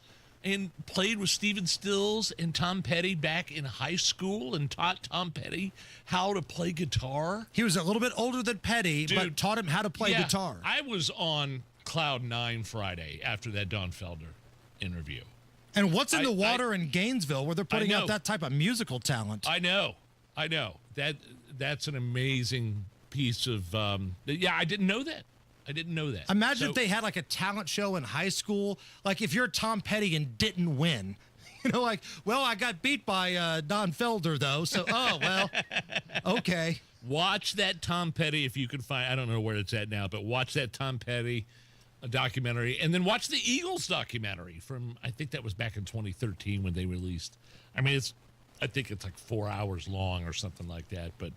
and played with Stephen Stills and Tom Petty back in high school and taught Tom Petty how to play guitar. He was a little bit older than Petty, but taught him how to play guitar. I was on Cloud 9 Friday after that Don Felder interview. And what's in the water in Gainesville where they're putting out that type of musical talent? I know. That's an amazing piece of, I didn't know that. Imagine if they had like a talent show in high school. Like if you're Tom Petty and didn't win. You know, like, well, I got beat by Don Felder, though. So, okay. Watch that Tom Petty if you can find. I don't know where it's at now, but watch that Tom Petty documentary. And then watch the Eagles documentary from, I think that was back in 2013 when they released. I mean, I think it's like 4 hours long or something like that. But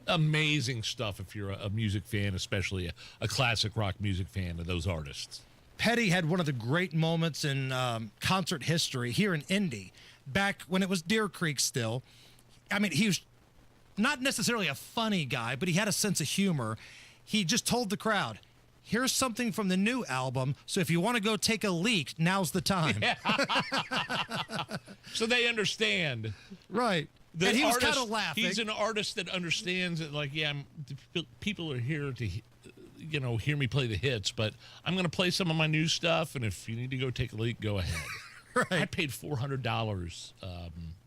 amazing stuff if you're a music fan, especially a classic rock music fan of those artists. Petty had one of the great moments in concert history here in Indy, back when it was Deer Creek still. I mean, he was not necessarily a funny guy, but he had a sense of humor. He just told the crowd, here's something from the new album, so if you want to go take a leak, now's the time. Yeah. So they understand. Right. And he was kind of laughing. He's an artist that understands that, like, people are here to, hear me play the hits, but I'm going to play some of my new stuff, and if you need to go take a leak, go ahead. Right. I paid $400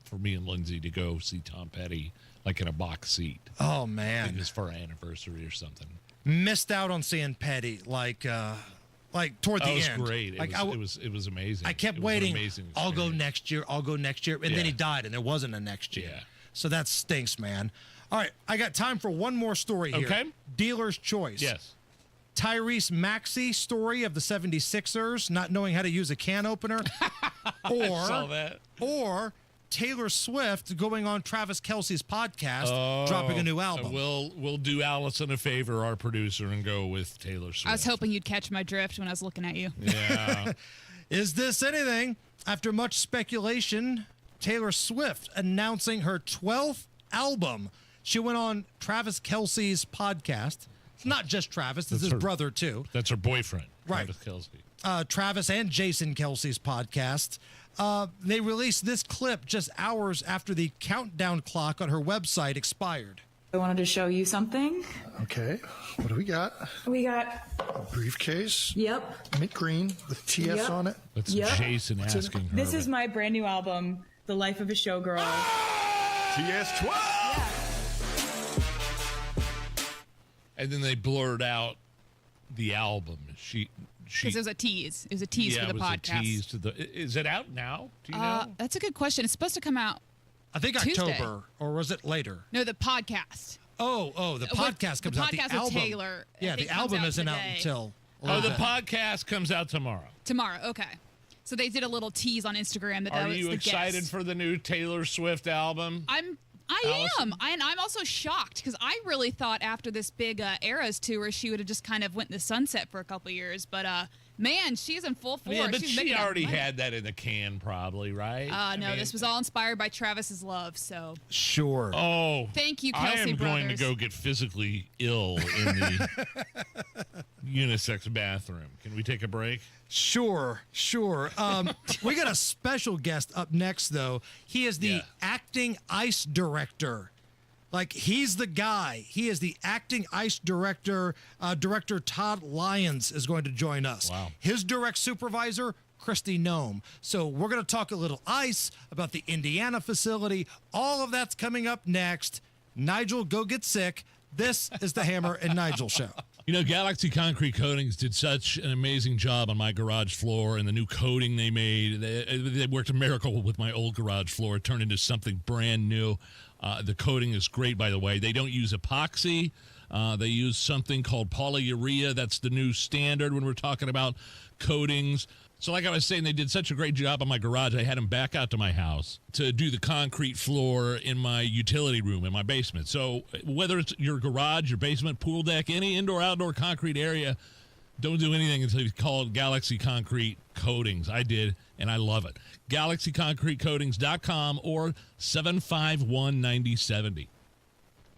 for me and Lindsay to go see Tom Petty, like in a box seat. Oh, man. I think it was for our anniversary or something. Missed out on seeing Petty, like toward the end. It was great. It was amazing. I kept waiting. I'll go next year. And then he died, and there wasn't a next year. Yeah. So that stinks, man. All right, I got time for one more story here. Okay. Dealer's choice. Yes. Tyrese Maxey story of the 76ers not knowing how to use a can opener. I saw that. Or Taylor Swift going on Travis Kelce's podcast, dropping a new album. We'll do Allison a favor, our producer, and go with Taylor Swift. I was hoping you'd catch my drift when I was looking at you. Yeah. Is this anything? After much speculation, Taylor Swift announcing her 12th album. She went on Travis Kelce's podcast. It's not just Travis, it's his brother, too. That's her boyfriend, right. Travis Kelce. Travis and Jason Kelce's podcast. They released this clip just hours after the countdown clock on her website expired. I wanted to show you something. Okay, what do we got? We got a briefcase. Yep. Mint green with TS on it. That's Jason asking her. This is my brand new album, The Life of a Showgirl. TS 12! And then they blurred out the album. Because it was a tease. It was a tease for the podcast. A tease is it out now? Do you know? That's a good question. It's supposed to come out I think Tuesday. October, or was it later? No, the podcast. The podcast comes out. The podcast album. with Taylor. Yeah, the album isn't out until. The podcast comes out tomorrow. Tomorrow, okay. So they did a little tease on Instagram that Are was you the excited guest. for the new Taylor Swift album? I am. And I'm also shocked because I really thought after this big Eras tour, she would have just kind of went in the sunset for a couple years. But man, she's in full force. Yeah, but she's she already had that in the can, probably, right? No, this was all inspired by Travis's love. So sure. Oh, thank you, Kelce I am brothers. going to go get physically ill in the unisex bathroom. Can we take a break? Sure. We got a special guest up next, though. He is the acting ice director. Like, he's the guy. He is the acting ice director. Director Todd Lyons is going to join us. Wow. His direct supervisor, Christy Nome. So we're going to talk a little ice about the Indiana facility. All of that's coming up next. Nigel, go get sick. This is the Hammer and Nigel Show. You know, Galaxy Concrete Coatings did such an amazing job on my garage floor and the new coating they made. They worked a miracle with my old garage floor. It turned into something brand new. The coating is great, by the way. They don't use epoxy. They use something called polyurea. That's the new standard when we're talking about coatings. So like I was saying, they did such a great job on my garage. I had them back out to my house to do the concrete floor in my utility room in my basement. So whether it's your garage, your basement, pool deck, any indoor, outdoor concrete area, Don't do anything until you call it Galaxy Concrete Coatings. I did, and I love it. GalaxyConcreteCoatings.com or 751-9070.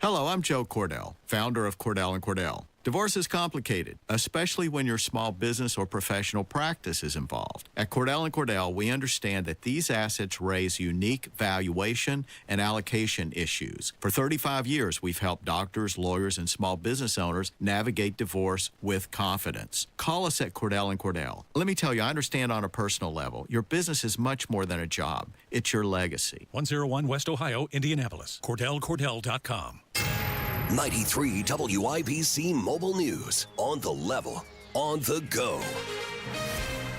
Hello, I'm Joe Cordell, founder of Cordell & Cordell. Divorce is complicated, especially when your small business or professional practice is involved. At Cordell & Cordell, we understand that these assets raise unique valuation and allocation issues. For 35 years, we've helped doctors, lawyers, and small business owners navigate divorce with confidence. Call us at Cordell & Cordell. Let me tell you, I understand on a personal level, your business is much more than a job. It's your legacy. 101 West Ohio, Indianapolis. CordellCordell.com. 93 WIBC Mobile News. On the level, on the go.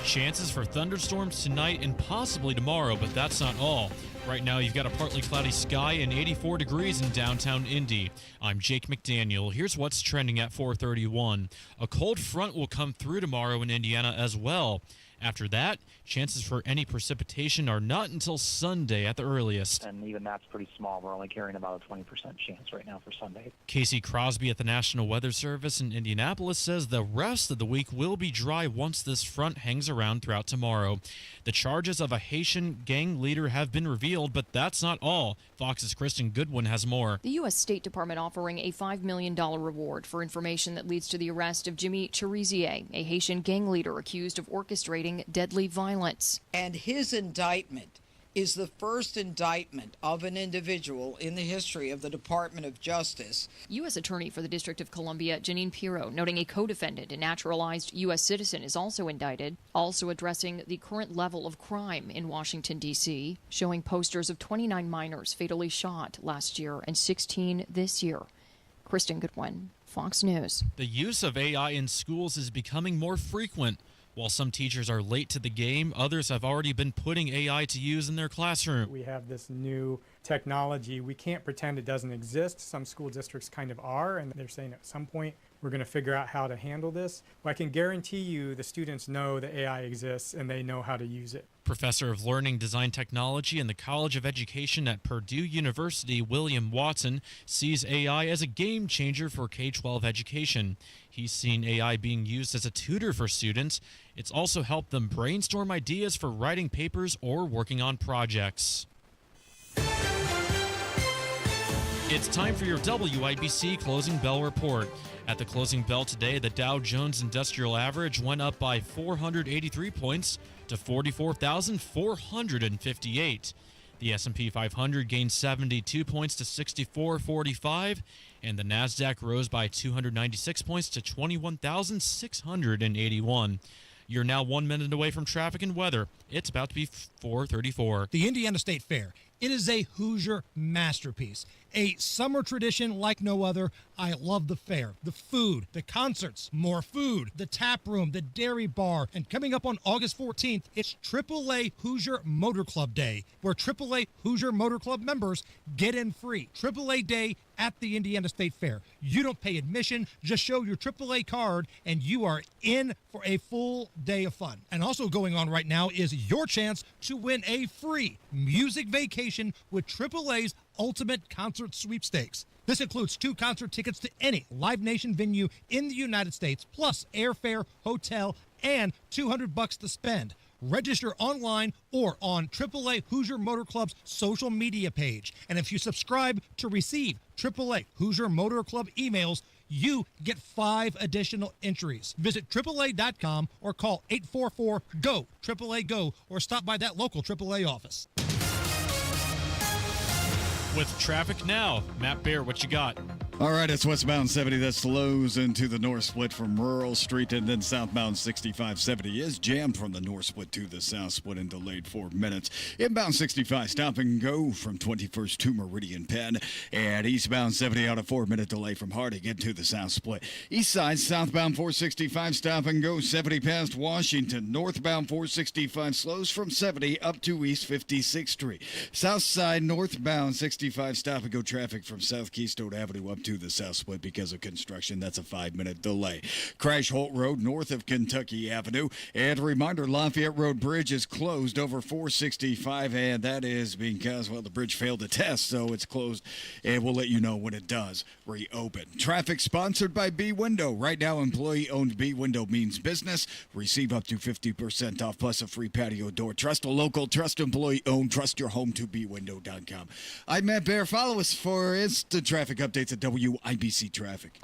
Chances for thunderstorms tonight and possibly tomorrow, but that's not all. Right now, you've got a partly cloudy sky and 84 degrees in downtown Indy. I'm Jake McDaniel. Here's what's trending at 4:31. A cold front will come through tomorrow in Indiana as well. After that, chances for any precipitation are not until Sunday at the earliest. And even that's pretty small. We're only carrying about a 20% chance right now for Sunday. Casey Crosby at the National Weather Service in Indianapolis says the rest of the week will be dry once this front hangs around throughout tomorrow. The charges of a Haitian gang leader have been revealed, but that's not all. Fox's Kristen Goodwin has more. The U.S. State Department offering a $5 million reward for information that leads to the arrest of Jimmy Cherizier, a Haitian gang leader accused of orchestrating deadly violence. And his indictment is the first indictment of an individual in the history of the Department of Justice. U.S. Attorney for the District of Columbia, Janine Pirro, noting a co-defendant, a naturalized U.S. citizen, is also indicted, also addressing the current level of crime in Washington, D.C., showing posters of 29 minors fatally shot last year and 16 this year. Kristen Goodwin, Fox News. The use of AI in schools is becoming more frequent. While some teachers are late to the game, others have already been putting AI to use in their classroom. We have this new technology. We can't pretend it doesn't exist. Some school districts kind of are, and they're saying at some point we're going to figure out how to handle this. But I can guarantee you the students know that AI exists and they know how to use it. Professor of Learning Design Technology in the College of Education at Purdue University, William Watson, sees AI as a game changer for K-12 education. He's seen AI being used as a tutor for students. It's also helped them brainstorm ideas for writing papers or working on projects. It's time for your WIBC Closing Bell Report. At the closing bell today, the Dow Jones Industrial Average went up by 483 points to 44,458. The S&P 500 gained 72 points to 6445, and the Nasdaq rose by 296 points to 21,681. You're now 1 minute away from traffic and weather. It's about to be 4:34. The Indiana State Fair. It is a Hoosier masterpiece, a summer tradition like no other. I love the fair, the food, the concerts, more food, the tap room, the dairy bar, and coming up on August 14th, it's AAA Hoosier Motor Club Day, where AAA Hoosier Motor Club members get in free. AAA Day at the Indiana State Fair. You don't pay admission, just show your AAA card, and you are in for a full day of fun. And also going on right now is your chance to win a free music vacation with AAA's Ultimate Concert Sweepstakes. This includes 2 concert tickets to any Live Nation venue in the United States, plus airfare, hotel, and $200 to spend. Register online or on AAA Hoosier Motor Club's social media page. And if you subscribe to receive AAA Hoosier Motor Club emails, you get 5 additional entries. Visit AAA.com or call 844-GO, AAA GO, or stop by that local AAA office. With traffic now, Matt Bear, what you got? All right, it's westbound 70 that slows into the north split from Rural Street, and then southbound 6570 is jammed from the north split to the south split and delayed 4 minutes. Inbound 65 stop and go from 21st to Meridian Penn, and eastbound 70 out of 4-minute delay from Harding into the south split. East side southbound 465 stop and go 70 past Washington. Northbound 465 slows from 70 up to East 56th Street. South side northbound 65 stop and go traffic from South Keystone Avenue up to to the South Split because of construction. That's a 5-minute delay. Crash Holt Road north of Kentucky Avenue. And a reminder, Lafayette Road Bridge is closed over 465, and that is because, well, the bridge failed to test, so it's closed, and we'll let you know when it does reopen. Traffic sponsored by B Window. Right now, employee-owned B Window means business. Receive up to 50% off plus a free patio door. Trust a local, trust employee-owned, trust your home to bwindow.com. I'm Matt Bear. Follow us for instant traffic updates at WIBC Traffic.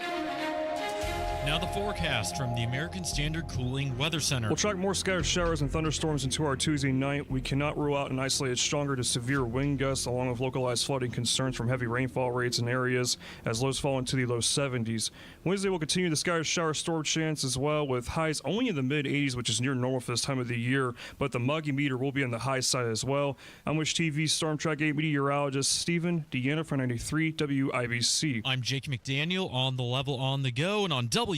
Now the forecast from the American Standard Cooling Weather Center. We'll track more scattered showers and thunderstorms into our Tuesday night. We cannot rule out an isolated stronger to severe wind gusts along with localized flooding concerns from heavy rainfall rates in areas as lows fall into the low 70s. Wednesday will continue the scattered shower storm chance as well with highs only in the mid-80s, which is near normal for this time of the year, but the muggy meter will be on the high side as well. I'm Wish TV Storm Track 8 meteorologist Stephen Deanna for 93 WIBC. I'm Jake McDaniel on the level on the go and on WIBC.com.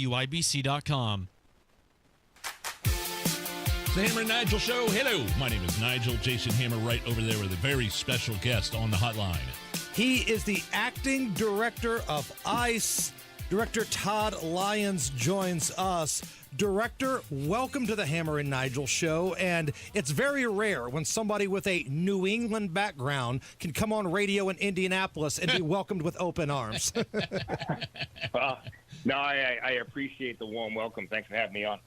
The Hammer and Nigel Show. Hello, my name is Nigel. Jason Hammer right over there with a very special guest on the hotline. He is the acting director of ICE. Director Todd Lyons joins us. Director, welcome to the Hammer and Nigel Show. And it's very rare when somebody with a New England background can come on radio in Indianapolis and be welcomed with open arms. No, I appreciate the warm welcome. Thanks for having me on.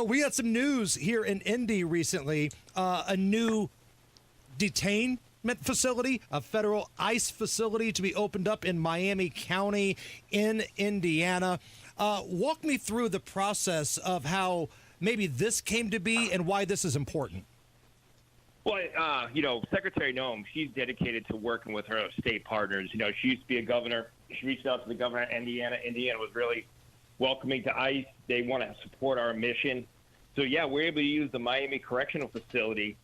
We had some news here in Indy recently. A new detainment facility, a federal ICE facility to be opened up in Miami County in Indiana. Walk me through the process of how maybe this came to be and why this is important. Well, Secretary Noem, she's dedicated to working with her state partners. She used to be a governor. She reached out to the governor of Indiana. Indiana was really welcoming to ICE. They want to support our mission. So, yeah, we're able to use the Miami Correctional Facility.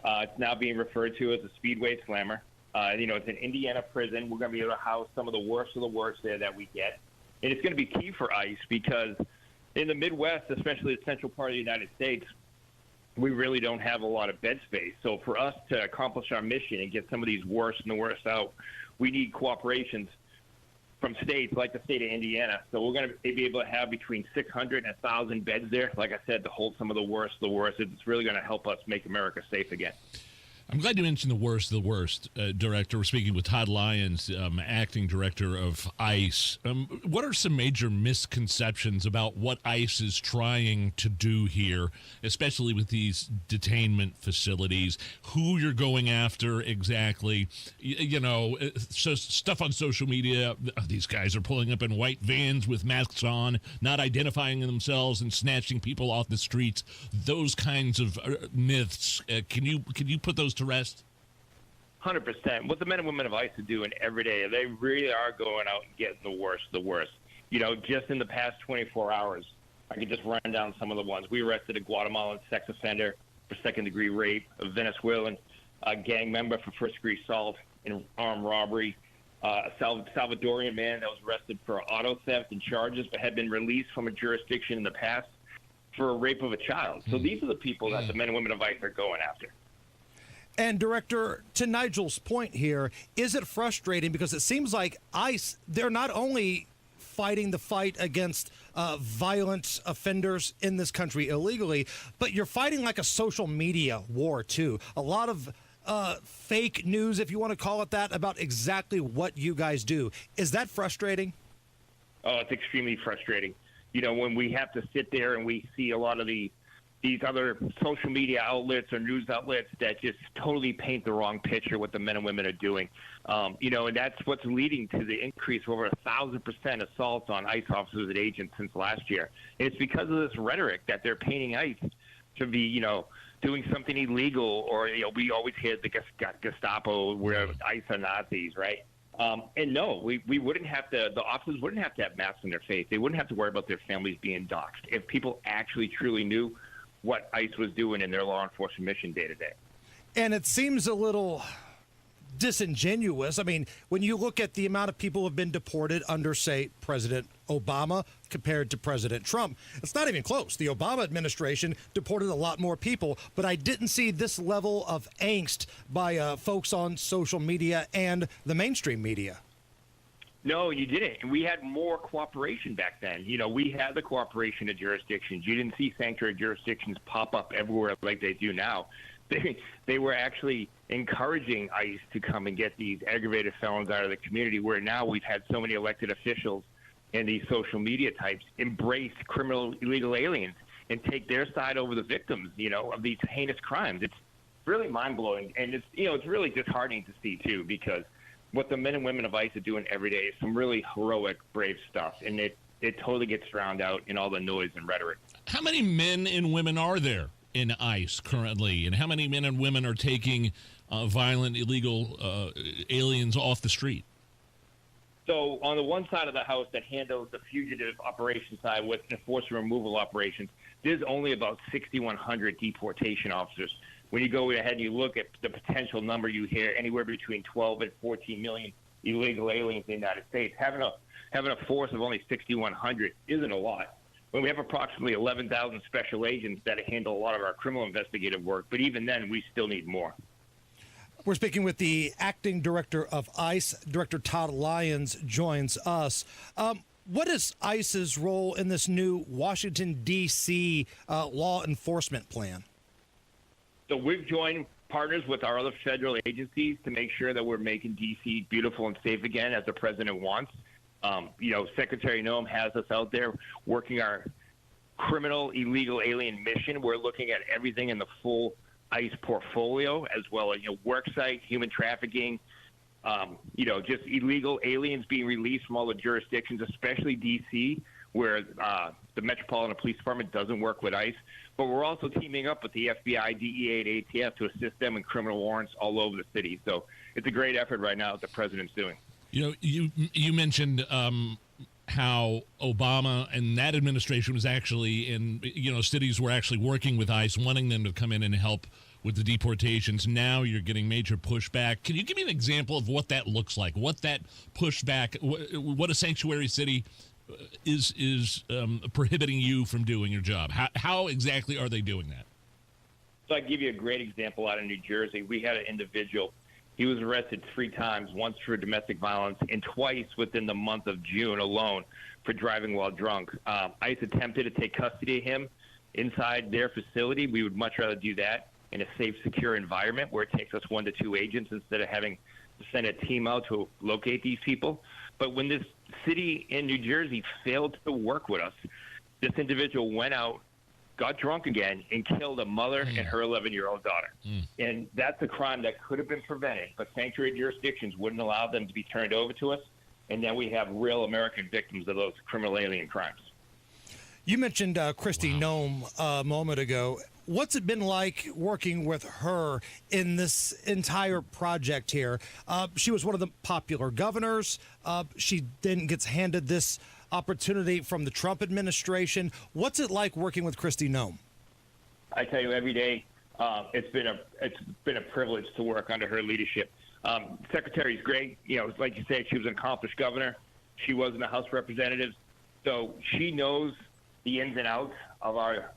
It's now being referred to as a Speedway Slammer. It's an Indiana prison. We're going to be able to house some of the worst of the worst there that we get. And it's going to be key for ICE because in the Midwest, especially the central part of the United States, we really don't have a lot of bed space. So for us to accomplish our mission and get some of these worst and the worst out, we need cooperations from states like the state of Indiana. So we're going to be able to have between 600 and 1,000 beds there, like I said, to hold some of the worst of the worst. It's really going to help us make America safe again. I'm glad you mentioned the worst of the worst, Director. We're speaking with Todd Lyons, acting director of ICE. What are some major misconceptions about what ICE is trying to do here, especially with these detainment facilities? Who you're going after exactly? So stuff on social media, these guys are pulling up in white vans with masks on, not identifying themselves and snatching people off the streets. Those kinds of myths. Can you put those to rest? 100%. What the men and women of ICE are doing every day, they really are going out and getting the worst of the worst. Just in the past 24 hours, I can just run down some of the ones. We arrested a Guatemalan sex offender for second-degree rape, a Venezuelan gang member for first-degree assault and armed robbery, a Salvadorian man that was arrested for auto theft and charges but had been released from a jurisdiction in the past for a rape of a child. So these are the people that the men and women of ICE are going after. And, Director, to Nigel's point here, is it frustrating because it seems like ICE, they're not only fighting the fight against violent offenders in this country illegally, but you're fighting like a social media war, too. A lot of fake news, if you want to call it that, about exactly what you guys do. Is that frustrating? Oh, it's extremely frustrating. When we have to sit there and we see a lot of these other social media outlets or news outlets that just totally paint the wrong picture what the men and women are doing. And that's what's leading to the increase of over 1,000% assaults on ICE officers and agents since last year. And it's because of this rhetoric that they're painting ICE to be, doing something illegal, or, we always hear the Gestapo where ICE are Nazis, right? And no, we wouldn't have to, the officers wouldn't have to have masks on their face. They wouldn't have to worry about their families being doxxed if people actually truly knew what ICE was doing in their law enforcement mission day to day. And it seems a little disingenuous. I mean, when you look at the amount of people who have been deported under, say, President Obama compared to President Trump, it's not even close. The Obama administration deported a lot more people, but I didn't see this level of angst by folks on social media and the mainstream media. No, you didn't. And we had more cooperation back then. You know, we had the cooperation of jurisdictions. You didn't see sanctuary jurisdictions pop up everywhere like they do now. They were actually encouraging ICE to come and get these aggravated felons out of the community, where now we've had so many elected officials and these social media types embrace criminal illegal aliens and take their side over the victims, you know, of these heinous crimes. It's really mind-blowing. And it's, you know, it's really disheartening to see, too, because what the men and women of ICE are doing every day is some really heroic, brave stuff. And it totally gets drowned out in all the noise and rhetoric. How many men and women are there in ICE currently? And how many men and women are taking violent, illegal aliens off the street? So on the one side of the house that handles the fugitive operation side with enforcement removal operations, there's only about 6,100 deportation officers. When you go ahead and you look at the potential number, you hear anywhere between 12 and 14 million illegal aliens in the United States. Having a force of only 6,100 isn't a lot. When we have approximately 11,000 special agents that handle a lot of our criminal investigative work, but even then, we still need more. We're speaking with the acting director of ICE, Director Todd Lyons, joins us. What is ICE's role in this new Washington, D.C. Law enforcement plan? So we've joined partners with our other federal agencies to make sure that we're making D.C. beautiful and safe again, as the president wants. You know, Secretary Noem has us out there working our criminal illegal alien mission. We're looking at everything in the full ICE portfolio, as well as, you know, work site, human trafficking, you know, just illegal aliens being released from all the jurisdictions, especially D.C., where the Metropolitan Police Department doesn't work with ICE. But we're also teaming up with the FBI, DEA, and ATF to assist them in criminal warrants all over the city. So it's a great effort right now that the president's doing. You know, you mentioned how Obama and that administration was actually in, you know, cities were actually working with ICE, wanting them to come in and help with the deportations. Now you're getting major pushback. Can you give me an example of what that looks like? What that pushback, what a sanctuary city is prohibiting you from doing your job? How exactly are they doing that? So I give you a great example out of New Jersey. We had an individual. He was arrested 3 times, once for domestic violence and twice within the month of June alone for driving while drunk. ICE attempted to take custody of him inside their facility. We would much rather do that in a safe, secure environment where it takes us 1 to 2 agents instead of having to send a team out to locate these people. But when this city in New Jersey failed to work with us, this individual went out, got drunk again, and killed a mother and her 11-year-old daughter. And that's a crime that could have been prevented, but sanctuary jurisdictions wouldn't allow them to be turned over to us. And then we have real American victims of those criminal alien crimes. You mentioned Kristi Noem a moment ago. What's it been like working with her in this entire project here? She was one of the popular governors. She then gets handed this opportunity from the Trump administration. What's it like working with Kristi Noem? I tell you, every day it's been a privilege to work under her leadership. Secretary's great. You know, like you said, she was an accomplished governor. She was in the House of Representatives, so she knows the ins and outs of our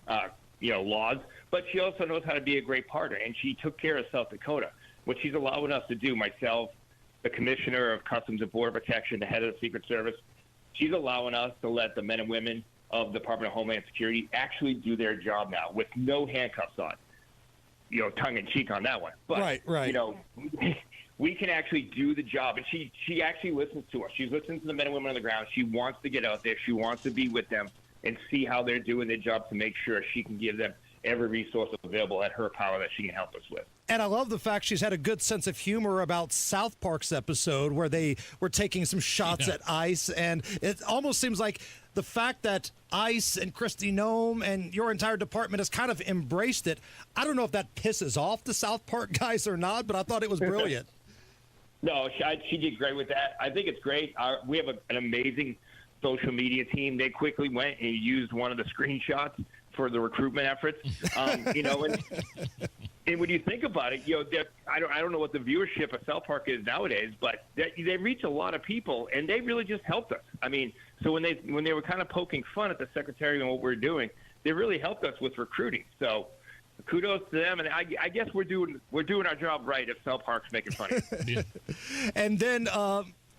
laws. But she also knows how to be a great partner, and she took care of South Dakota. What she's allowing us to do, myself, the Commissioner of Customs and Border Protection, the head of the Secret Service, she's allowing us to let the men and women of the Department of Homeland Security actually do their job now with no handcuffs on. You know, tongue in cheek on that one. But, right. You know, we can actually do the job. And she actually listens to us. She's listening to the men and women on the ground. She wants to get out there. She wants to be with them and see how they're doing their job to make sure she can give them every resource available at her power that she can help us with. And I love the fact she's had a good sense of humor about South Park's episode where they were taking some shots at ICE. And it almost seems like the fact that ICE and Kristi Noem and your entire department has kind of embraced it. I don't know if that pisses off the South Park guys or not, but I thought it was brilliant. No, she did great with that. I think it's great. We have an amazing social media team. They quickly went and used one of the screenshots for the recruitment efforts. And when you think about it, you know, I don't know what the viewership of South Park is nowadays, but they reach a lot of people, and they really just helped us. I mean, so when they were kind of poking fun at the secretary and what we're doing, they really helped us with recruiting. So kudos to them, and I guess we're doing our job right if South Park's making fun of it. And then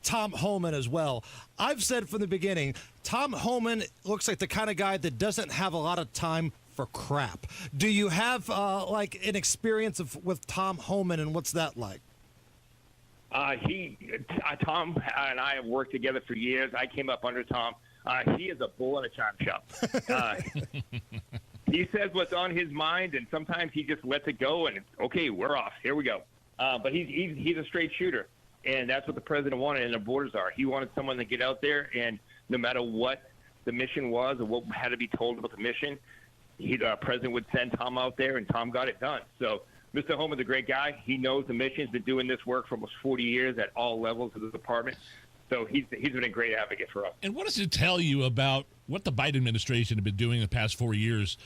Tom Homan as well. I've said from the beginning, Tom Homan looks like the kind of guy that doesn't have a lot of time for crap. Do you have like an experience with Tom Homan, and what's that like? Tom and I have worked together for years. I came up under Tom. He is a bull in a china shop. He says what's on his mind, and sometimes he just lets it go, and it's, okay, we're off. Here we go. But he's a straight shooter, and that's what the president wanted, and the borders are. He wanted someone to get out there, and no matter what the mission was or what had to be told about the mission, the president would send Tom out there, and Tom got it done. So Mr. Homan's a great guy. He knows the mission. He's been doing this work for almost 40 years at all levels of the department. So he's been a great advocate for us. And what does it tell you about what the Biden administration have been doing the past 4 years?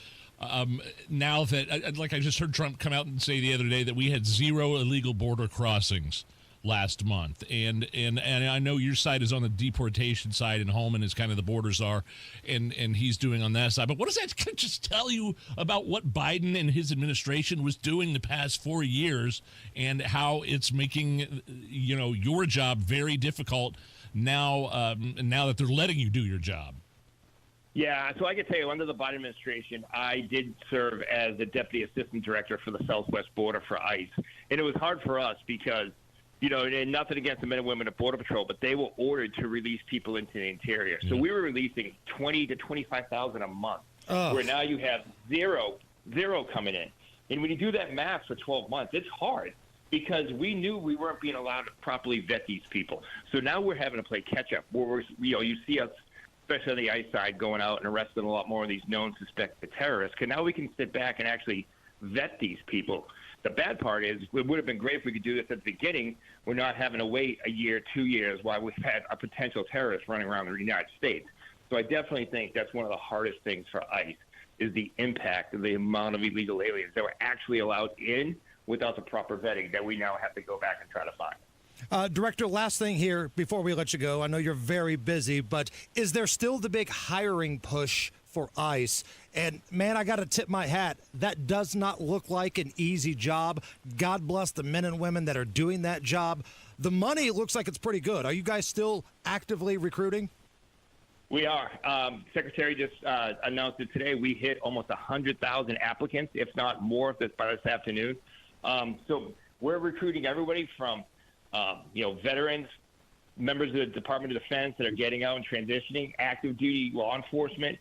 Now that, like I just heard Trump come out and say the other day that we had 0 illegal border crossings last month, and I know your side is on the deportation side, and Holman is kind of the borders are, and he's doing on that side. But what does that just tell you about what Biden and his administration was doing the past 4 years, and how it's making your job very difficult now? Now that they're letting you do your job. Yeah, so I can tell you, under the Biden administration, I did serve as the deputy assistant director for the Southwest border for ICE, and it was hard for us because, and nothing against the men and women of Border Patrol, but they were ordered to release people into the interior. So we were releasing 20 to 25,000 a month, where now you have zero coming in. And when you do that math for 12 months, it's hard because we knew we weren't being allowed to properly vet these people. So now we're having to play catch up, where you see us, especially on the ICE side, going out and arresting a lot more of these known suspected terrorists. And now we can sit back and actually vet these people. The bad part is it would have been great if we could do this at the beginning. We're not having to wait a year, 2 years while we've had a potential terrorist running around the United States. So I definitely think that's one of the hardest things for ICE is the impact of the amount of illegal aliens that were actually allowed in without the proper vetting that we now have to go back and try to find. Director, last thing here before we let you go. I know you're very busy, but is there still the big hiring push for ICE? And man, I got to tip my hat. That does not look like an easy job. God bless the men and women that are doing that job. The money looks like it's pretty good. Are you guys still actively recruiting? We are. Secretary just announced it today. We hit almost 100,000 applicants, if not more, by this afternoon. So we're recruiting everybody from veterans, members of the Department of Defense that are getting out and transitioning, active duty law enforcement,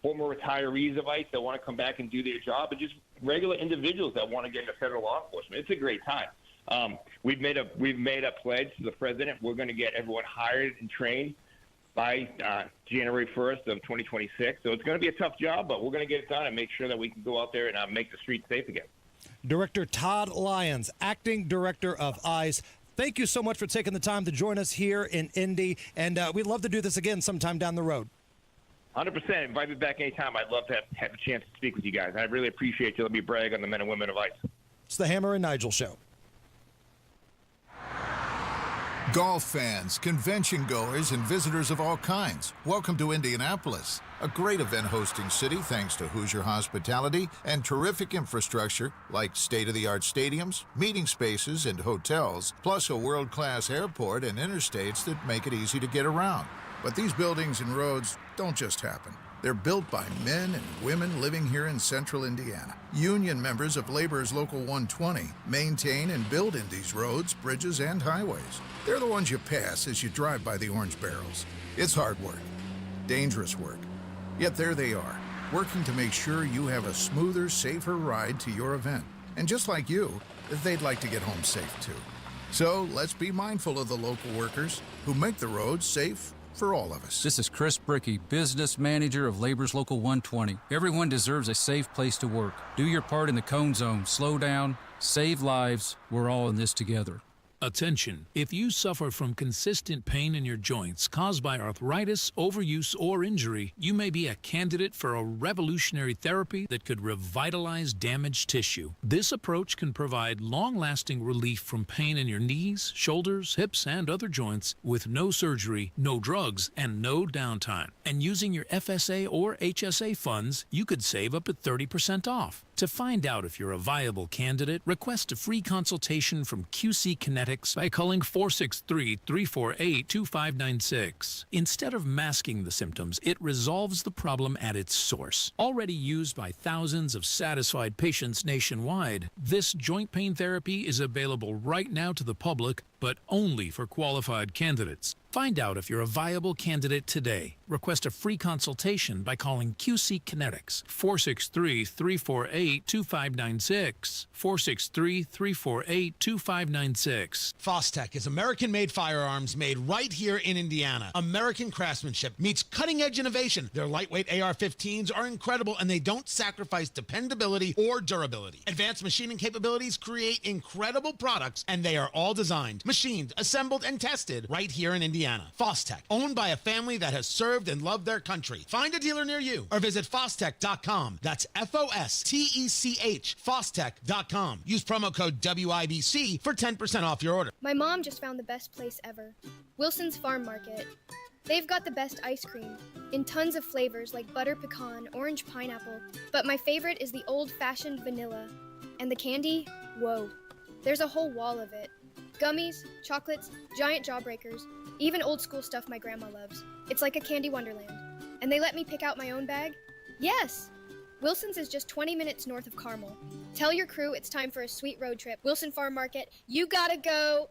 former retirees of ICE that want to come back and do their job, and just regular individuals that want to get into federal law enforcement. It's a great time. We've made a pledge to the president. We're going to get everyone hired and trained by January 1st of 2026. So it's going to be a tough job, but we're going to get it done and make sure that we can go out there and make the streets safe again. Director Todd Lyons, Acting Director of ICE. Thank you so much for taking the time to join us here in Indy, and we'd love to do this again sometime down the road. 100%. Invite me back anytime. I'd love to have a chance to speak with you guys. I really appreciate you letting me brag on the men and women of ICE. It's the Hammer and Nigel Show. Golf fans, convention goers, and visitors of all kinds, welcome to Indianapolis, a great event hosting city thanks to Hoosier hospitality and terrific infrastructure like state-of-the-art stadiums, meeting spaces, and hotels, plus a world-class airport and interstates that make it easy to get around. But these buildings and roads don't just happen. They're built by men and women living here in central Indiana. Union members of Labor's Local 120 maintain and build Indy's roads, bridges, and highways. They're the ones you pass as you drive by the orange barrels. It's hard work, dangerous work. Yet there they are, working to make sure you have a smoother, safer ride to your event. And just like you, they'd like to get home safe too. So let's be mindful of the local workers who make the roads safe for all of us. This is Chris Bricky, business manager of Labor's Local 120. Everyone deserves a safe place to work. Do your part in the cone zone. Slow down. Save lives. We're all in this together. Attention! If you suffer from consistent pain in your joints caused by arthritis, overuse, or injury, you may be a candidate for a revolutionary therapy that could revitalize damaged tissue. This approach can provide long-lasting relief from pain in your knees, shoulders, hips, and other joints with no surgery, no drugs, and no downtime. And using your FSA or HSA funds, you could save up to 30% off. To find out if you're a viable candidate, request a free consultation from QC Kinetics by calling 463-348-2596. Instead of masking the symptoms, it resolves the problem at its source. Already used by thousands of satisfied patients nationwide, this joint pain therapy is available right now to the public, but only for qualified candidates. Find out if you're a viable candidate today. Request a free consultation by calling QC Kinetics, 463-348-2596, 463-348-2596. Fostech is American-made firearms made right here in Indiana. American craftsmanship meets cutting-edge innovation. Their lightweight AR-15s are incredible, and they don't sacrifice dependability or durability. Advanced machining capabilities create incredible products, and they are all designed, machined, assembled, and tested right here in Indiana. Fostech, owned by a family that has served and loved their country. Find a dealer near you or visit Fostech.com. That's F-O-S-T-E-C-H, Fostech.com. Use promo code WIBC for 10% off your order. My mom just found the best place ever, Wilson's Farm Market. They've got the best ice cream in tons of flavors like butter pecan, orange pineapple, but my favorite is the old-fashioned vanilla. And the candy, whoa, there's a whole wall of it. Gummies, chocolates, giant jawbreakers, even old school stuff my grandma loves. It's like a candy wonderland. And they let me pick out my own bag? Yes! Wilson's is just 20 minutes north of Carmel. Tell your crew it's time for a sweet road trip. Wilson Farm Market, you gotta go!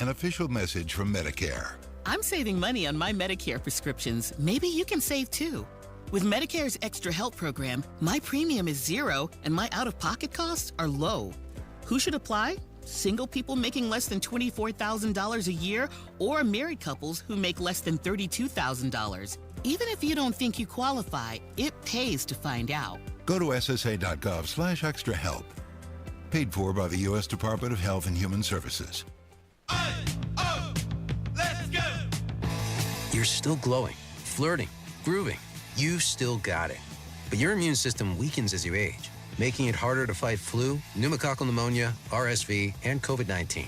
An official message from Medicare. I'm saving money on my Medicare prescriptions. Maybe you can save too. With Medicare's Extra Help program, my premium is zero and my out-of-pocket costs are low. Who should apply? Single people making less than $24,000 a year, or married couples who make less than $32,000. Even if you don't think you qualify, it pays to find out. Go to ssa.gov/extrahelp. Paid for by the U.S. Department of Health and Human Services. You're still glowing, flirting, grooving. You still got it. But your immune system weakens as you age, making it harder to fight flu, pneumococcal pneumonia, RSV, and COVID-19.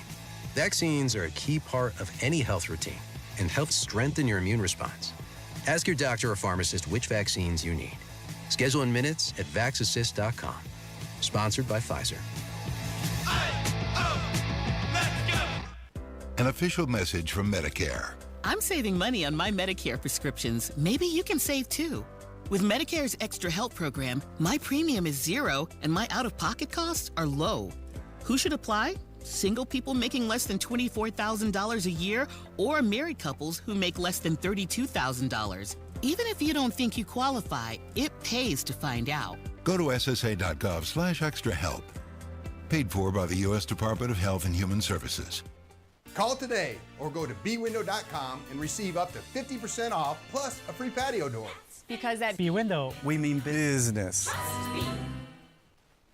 Vaccines are a key part of any health routine and help strengthen your immune response. Ask your doctor or pharmacist which vaccines you need. Schedule in minutes at vaxassist.com. Sponsored by Pfizer. An official message from Medicare. I'm saving money on my Medicare prescriptions. Maybe you can save too. With Medicare's Extra Help program, my premium is zero and my out-of-pocket costs are low. Who should apply? Single people making less than $24,000 a year, or married couples who make less than $32,000. Even if you don't think you qualify, it pays to find out. Go to ssa.gov/extrahelp. Paid for by the U.S. Department of Health and Human Services. Call today or go to bwindow.com and receive up to 50% off plus a free patio door. Because at B-Window, we mean business.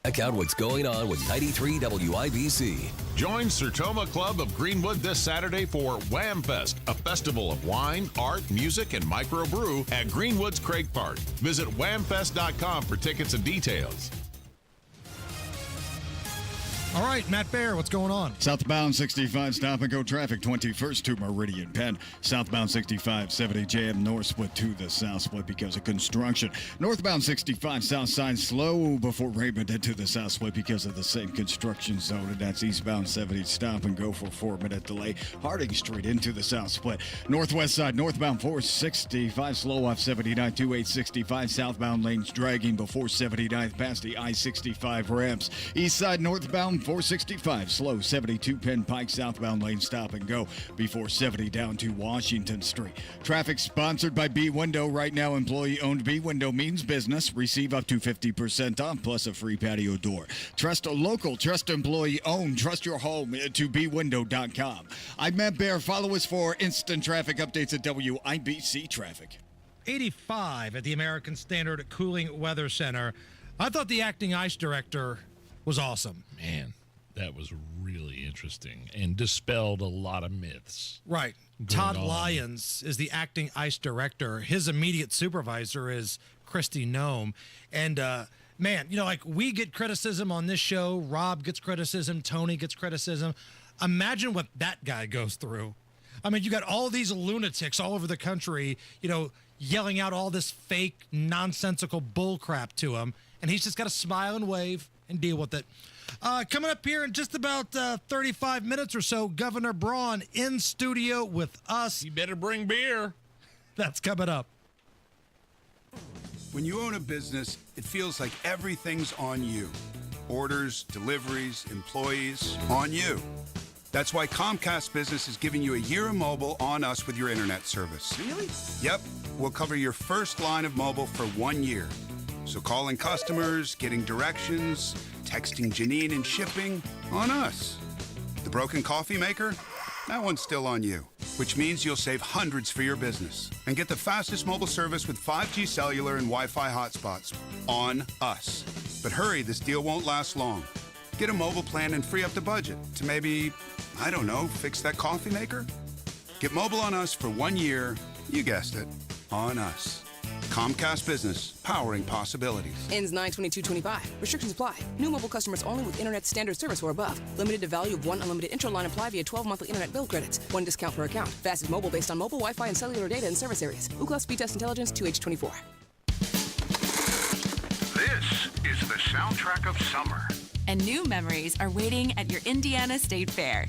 Check out what's going on with 93 WIBC. Join Sertoma Club of Greenwood this Saturday for Wham Fest, a festival of wine, art, music, and microbrew at Greenwood's Craig Park. Visit whamfest.com for tickets and details. All right, Matt Bear, what's going on? Southbound 65 stop and go traffic 21st to Meridian Penn. Southbound 65 70 jam north split to the south split because of construction. Northbound 65 south side slow before Raymond into the south split because of the same construction zone. And that's eastbound 70 stop and go for 4-minute delay. Harding Street into the south split. Northwest side northbound 465 slow off 79 to 865. Southbound lanes dragging before 79th past the I-65 ramps. East side northbound 465 slow 72 Penn Pike southbound lane stop and go before 70 down to Washington Street. Traffic sponsored by B-Window. Right now, employee-owned B-Window means business. Receive up to 50% off plus a free patio door. Trust a local, trust employee-owned, trust your home to bwindow.com. I'm Matt Bear. Follow us for instant traffic updates at WIBC Traffic. 85 at the American Standard Cooling Weather Center. I thought the acting ICE director was awesome. Man, that was really interesting and dispelled a lot of myths. Right. Todd Lyons is the acting ICE director. His immediate supervisor is Kristi Noem. And, man, you know, like we get criticism on this show. Rob gets criticism. Tony gets criticism. Imagine what that guy goes through. I mean, you got all these lunatics all over the country, you know, yelling out all this fake, nonsensical bull crap to him. and he's just got to smile and wave and deal with it. Coming up here in just about 35 minutes or so, Governor Braun in studio with us. You better bring beer. That's coming up. When you own a business, it feels like everything's on you. Orders, deliveries, employees, on you. That's why Comcast Business is giving you a year of mobile on us with your internet service. Really? Yep. We'll cover your first line of mobile for 1 year. So calling customers, getting directions, texting Janine and shipping, on us. The broken coffee maker? That one's still on you, which means you'll save hundreds for your business and get the fastest mobile service with 5G cellular and Wi-Fi hotspots, on us. But hurry, this deal won't last long. Get a mobile plan and free up the budget to maybe, I don't know, fix that coffee maker? Get mobile on us for 1 year, you guessed it, on us. Comcast Business, powering possibilities. Ends 9/22/25. Restrictions apply. New mobile customers only with internet standard service or above. Limited to value of one unlimited intro line apply via 12 monthly internet bill credits. One discount per account. Fastest mobile based on mobile Wi-Fi and cellular data in service areas. Ookla Speed Test Intelligence 2H24. This is the soundtrack of summer. And new memories are waiting at your Indiana State Fair.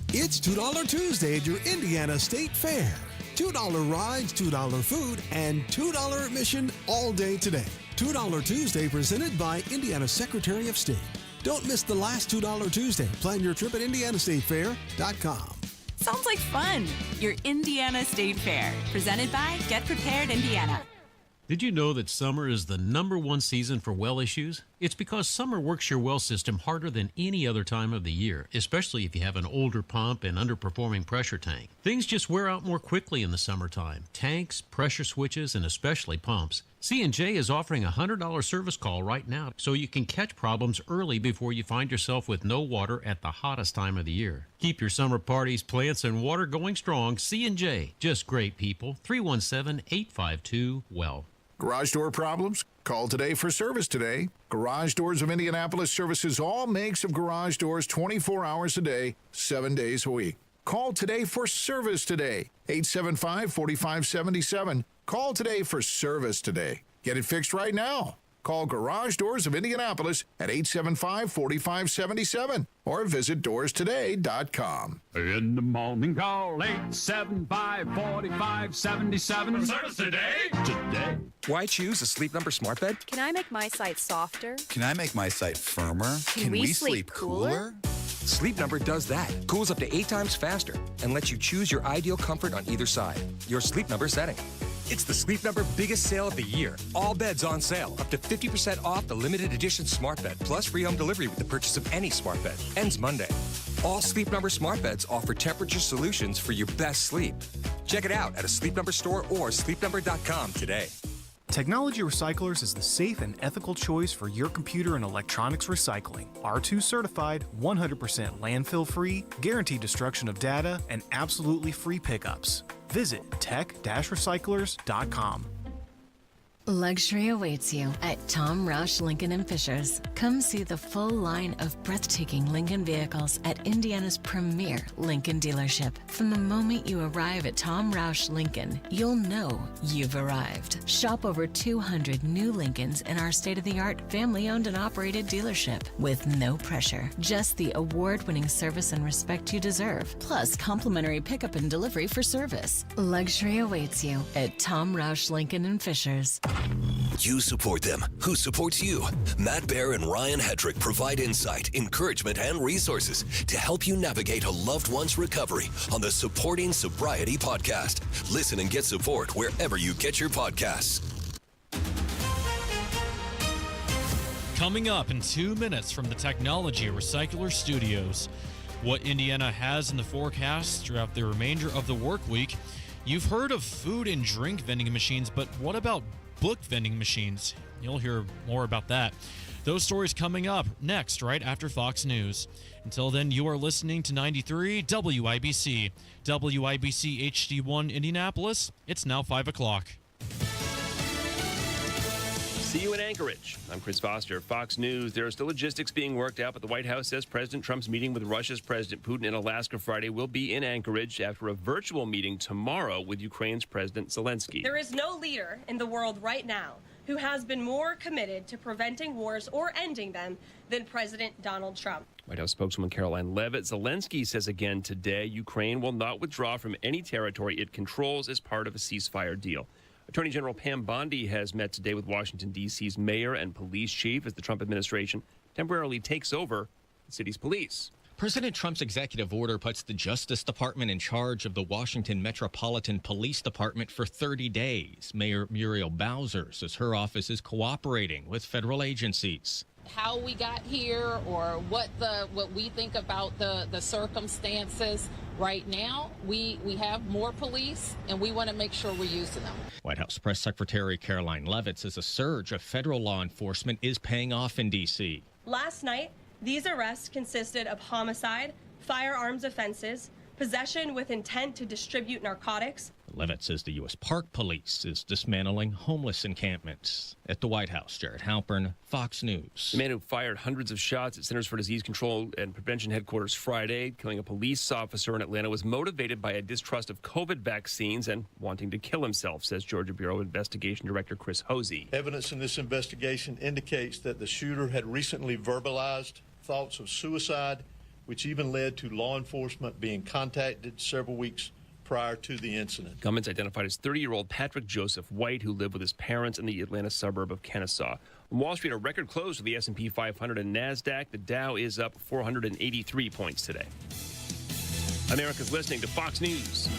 It's $2 Tuesday at your Indiana State Fair. $2 rides, $2 food, and $2 admission all day today. $2 Tuesday presented by Indiana Secretary of State. Don't miss the last $2 Tuesday. Plan your trip at indianastatefair.com. Sounds like fun. Your Indiana State Fair, presented by Get Prepared Indiana. Did you know that summer is the #1 season for well issues? It's because summer works your well system harder than any other time of the year, especially if you have an older pump and underperforming pressure tank. Things just wear out more quickly in the summertime. Tanks, pressure switches, and especially pumps. C&J is offering a $100 service call right now so you can catch problems early before you find yourself with no water at the hottest time of the year. Keep your summer parties, plants, and water going strong. C&J, just great people. 317-852-WELL. Garage door problems? Call today for service today. Garage Doors of Indianapolis services all makes of garage doors 24 hours a day, 7 days a week. Call today for service today. 875-4577. Call today for service today. Get it fixed right now. Call Garage Doors of Indianapolis at 875-4577 or visit doorstoday.com. In the morning, call 875-4577. Service today? Today. Why choose a Sleep Number smart bed? Can I make my site softer? Can I make my site firmer? Can we sleep cooler? Sleep Number does that. Cools up to 8 times faster and lets you choose your ideal comfort on either side. Your Sleep Number setting. It's the Sleep Number biggest sale of the year. All beds on sale. Up to 50% off the limited edition smart bed, plus free home delivery with the purchase of any smart bed. Ends Monday. All Sleep Number smart beds offer temperature solutions for your best sleep. Check it out at a Sleep Number store or sleepnumber.com today. Technology Recyclers is the safe and ethical choice for your computer and electronics recycling. R2 certified, 100% landfill free, guaranteed destruction of data, and absolutely free pickups. Visit tech-recyclers.com. Luxury awaits you at Tom Roush Lincoln and Fishers. Come see the full line of breathtaking Lincoln vehicles at Indiana's premier Lincoln dealership. From the moment you arrive at Tom Roush Lincoln, you'll know you've arrived. Shop over 200 new Lincolns in our state-of-the-art family-owned and operated dealership with no pressure. Just the award-winning service and respect you deserve, plus complimentary pickup and delivery for service. Luxury awaits you at Tom Roush Lincoln and Fishers. You support them. Who supports you? Matt Baer and Ryan Hedrick provide insight, encouragement, and resources to help you navigate a loved one's recovery on the Supporting Sobriety podcast. Listen and get support wherever you get your podcasts. Coming up in 2 minutes from the Technology Recycler Studios, what Indiana has in the forecast throughout the remainder of the work week. You've heard of food and drink vending machines, but what about book vending machines? You'll hear more about that. Those stories coming up next, right after Fox News. Until then, you are listening to 93 WIBC. WIBC HD1 Indianapolis. It's now 5 o'clock. See you in Anchorage. I'm Chris Foster, Fox News. There are still logistics being worked out, but the White House says President Trump's meeting with Russia's President Putin in Alaska Friday will be in Anchorage after a virtual meeting tomorrow with Ukraine's President Zelensky. There is no leader in the world right now who has been more committed to preventing wars or ending them than President Donald Trump. White House spokeswoman Caroline Leavitt. Zelensky says again today Ukraine will not withdraw from any territory it controls as part of a ceasefire deal. Attorney General Pam Bondi has met today with Washington, D.C.'s mayor and police chief as the Trump administration temporarily takes over the city's police. President Trump's executive order puts the Justice Department in charge of the Washington Metropolitan Police Department for 30 days. Mayor Muriel Bowser says her office is cooperating with federal agencies. How we got here or what we think about the circumstances right now, we have more police and we want to make sure we're using them. White House Press Secretary Caroline Leavitt says a surge of federal law enforcement is paying off in D.C. Last night, these arrests consisted of homicide, firearms offenses, possession with intent to distribute narcotics. Leavitt says the U.S. Park Police is dismantling homeless encampments. At the White House, Jared Halpern, Fox News. The man who fired hundreds of shots at Centers for Disease Control and Prevention headquarters Friday, killing a police officer in Atlanta, was motivated by a distrust of COVID vaccines and wanting to kill himself, says Georgia Bureau Investigation Director Chris Hosey. Evidence in this investigation indicates that the shooter had recently verbalized thoughts of suicide, which even led to law enforcement being contacted several weeks prior to the incident. Government's identified as 30-year-old Patrick Joseph White, who lived with his parents in the Atlanta suburb of Kennesaw. On Wall Street, a record close for the S&P 500 and NASDAQ. The Dow is up 483 points today. America's listening to Fox News.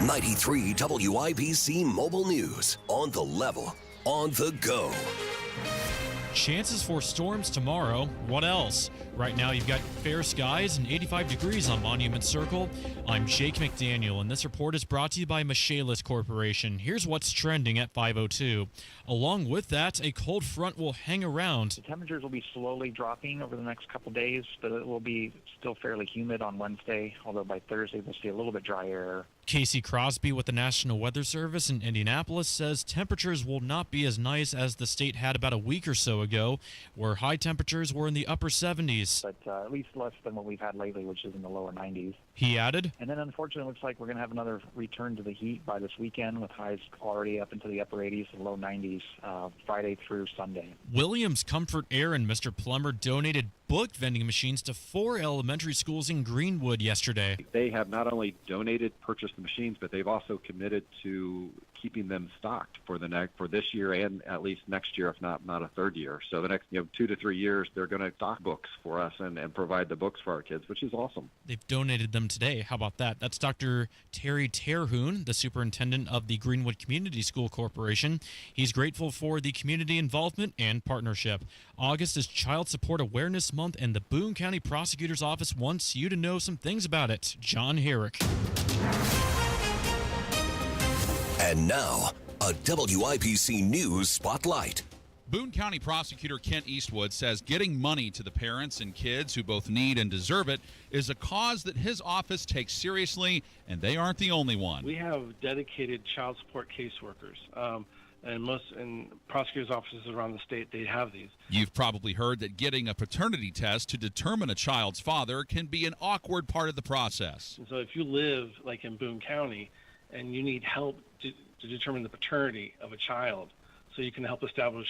93 WIBC Mobile News. On the level, on the go. Chances for storms tomorrow. What else? Right now, you've got fair skies and 85 degrees on Monument Circle. I'm Jake McDaniel, and this report is brought to you by Michaelis Corporation. Here's what's trending at 5:02. Along with that, a cold front will hang around. The temperatures will be slowly dropping over the next couple days, but it will be still fairly humid on Wednesday, although by Thursday we'll see a little bit drier air. Casey Crosby with the National Weather Service in Indianapolis says temperatures will not be as nice as the state had about a week or so ago, where high temperatures were in the upper 70s. But at least less than what we've had lately, which is in the lower 90s. He added. And then unfortunately, it looks like we're going to have another return to the heat by this weekend, with highs already up into the upper 80s and low 90s Friday through Sunday. Williams Comfort Air and Mr. Plumber donated book vending machines to 4 elementary schools in Greenwood yesterday. They have not only purchased the machines, but they've also committed to keeping them stocked for this year and at least next year, if not a third year. So the next 2 to 3 years, they're going to stock books for us and provide the books for our kids, which is awesome. They've donated them today. How about that? That's Dr. Terry Terhune, the superintendent of the Greenwood Community School Corporation. He's grateful for the community involvement and partnership. August is Child Support Awareness Month, and the Boone County Prosecutor's Office wants you to know some things about it. John Herrick. And now, a WIBC News Spotlight. Boone County Prosecutor Kent Eastwood says getting money to the parents and kids who both need and deserve it is a cause that his office takes seriously, and they aren't the only one. We have dedicated child support caseworkers, and most prosecutors' offices around the state, they have these. You've probably heard that getting a paternity test to determine a child's father can be an awkward part of the process. And so if you live like in Boone County and you need help to determine the paternity of a child, so you can help establish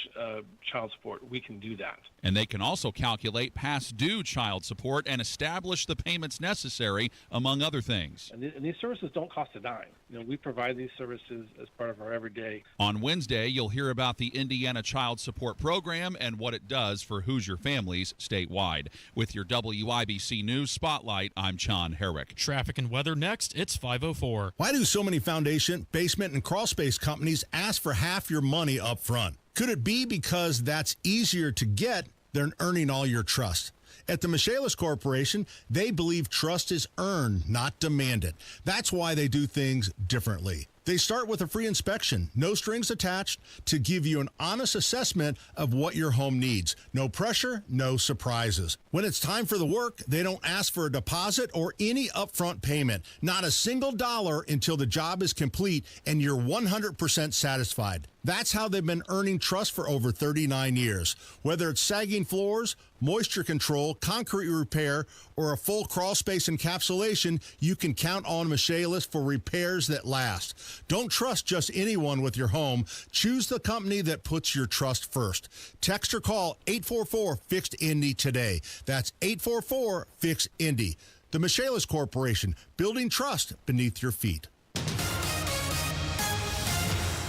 child support, we can do that. And they can also calculate past due child support and establish the payments necessary, among other things. And these services don't cost a dime. We provide these services as part of our everyday. On Wednesday, you'll hear about the Indiana Child Support Program and what it does for Hoosier families statewide. With your WIBC News Spotlight, I'm John Herrick. Traffic and weather next. It's 5:04. Why do so many foundation, basement, and crawl space companies ask for half your money up front? Could it be because that's easier to get than earning all your trust? At the Michaelis Corporation, they believe trust is earned, not demanded. That's why they do things differently. They start with a free inspection, no strings attached, to give you an honest assessment of what your home needs. No pressure, no surprises. When it's time for the work, they don't ask for a deposit or any upfront payment. Not a single dollar until the job is complete and you're 100% satisfied. That's how they've been earning trust for over 39 years. Whether it's sagging floors, moisture control, concrete repair, or a full crawl space encapsulation, you can count on Michaelis for repairs that last. Don't trust just anyone with your home. Choose the company that puts your trust first. Text or call 844-FIXED-INDY today. That's 844-FIXED-INDY. The Michaelis Corporation, building trust beneath your feet.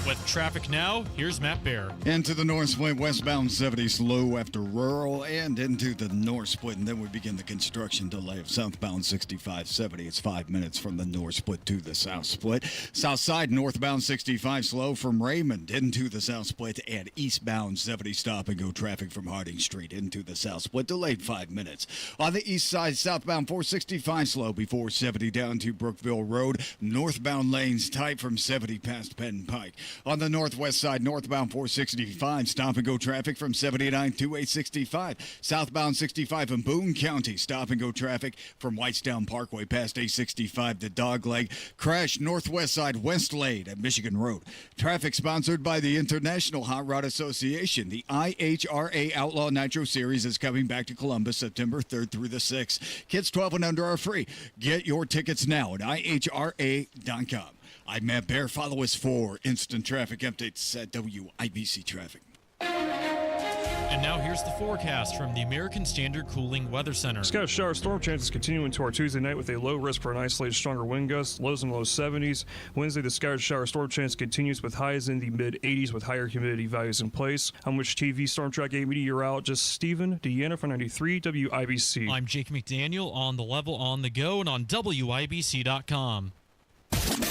With traffic now, here's Matt Bear. Into the North Split, westbound 70 slow after rural and into the North Split. And then we begin the construction delay of southbound 6570. It's 5 minutes from the North Split to the South Split. South side, northbound 65 slow from Raymond into the South Split. And eastbound 70 stop and go traffic from Harding Street into the South Split. Delayed 5 minutes. On the east side, southbound 465 slow before 70 down to Brookville Road. Northbound lanes tight from 70 past Penn Pike. On the northwest side, northbound 465, stop and go traffic from 79 to 865. Southbound 65 in Boone County, stop and go traffic from Whitestown Parkway past 865 to Dogleg. Crash northwest side, west lane at Michigan Road. Traffic sponsored by the International Hot Rod Association. The IHRA Outlaw Nitro Series is coming back to Columbus September 3rd through the 6th. Kids 12 and under are free. Get your tickets now at IHRA.com. I'm Matt Bear. Follow us for instant traffic updates at WIBC Traffic. And now here's the forecast from the American Standard Cooling Weather Center. Scattered shower storm chances continue into our Tuesday night with a low risk for an isolated stronger wind gust, lows in the low 70s. Wednesday, the scattered shower storm chance continues with highs in the mid 80s with higher humidity values in place. On which TV Storm Track 8 meteorologist Stephen Deanna for 93 WIBC. I'm Jake McDaniel on the level on the go and on WIBC.com.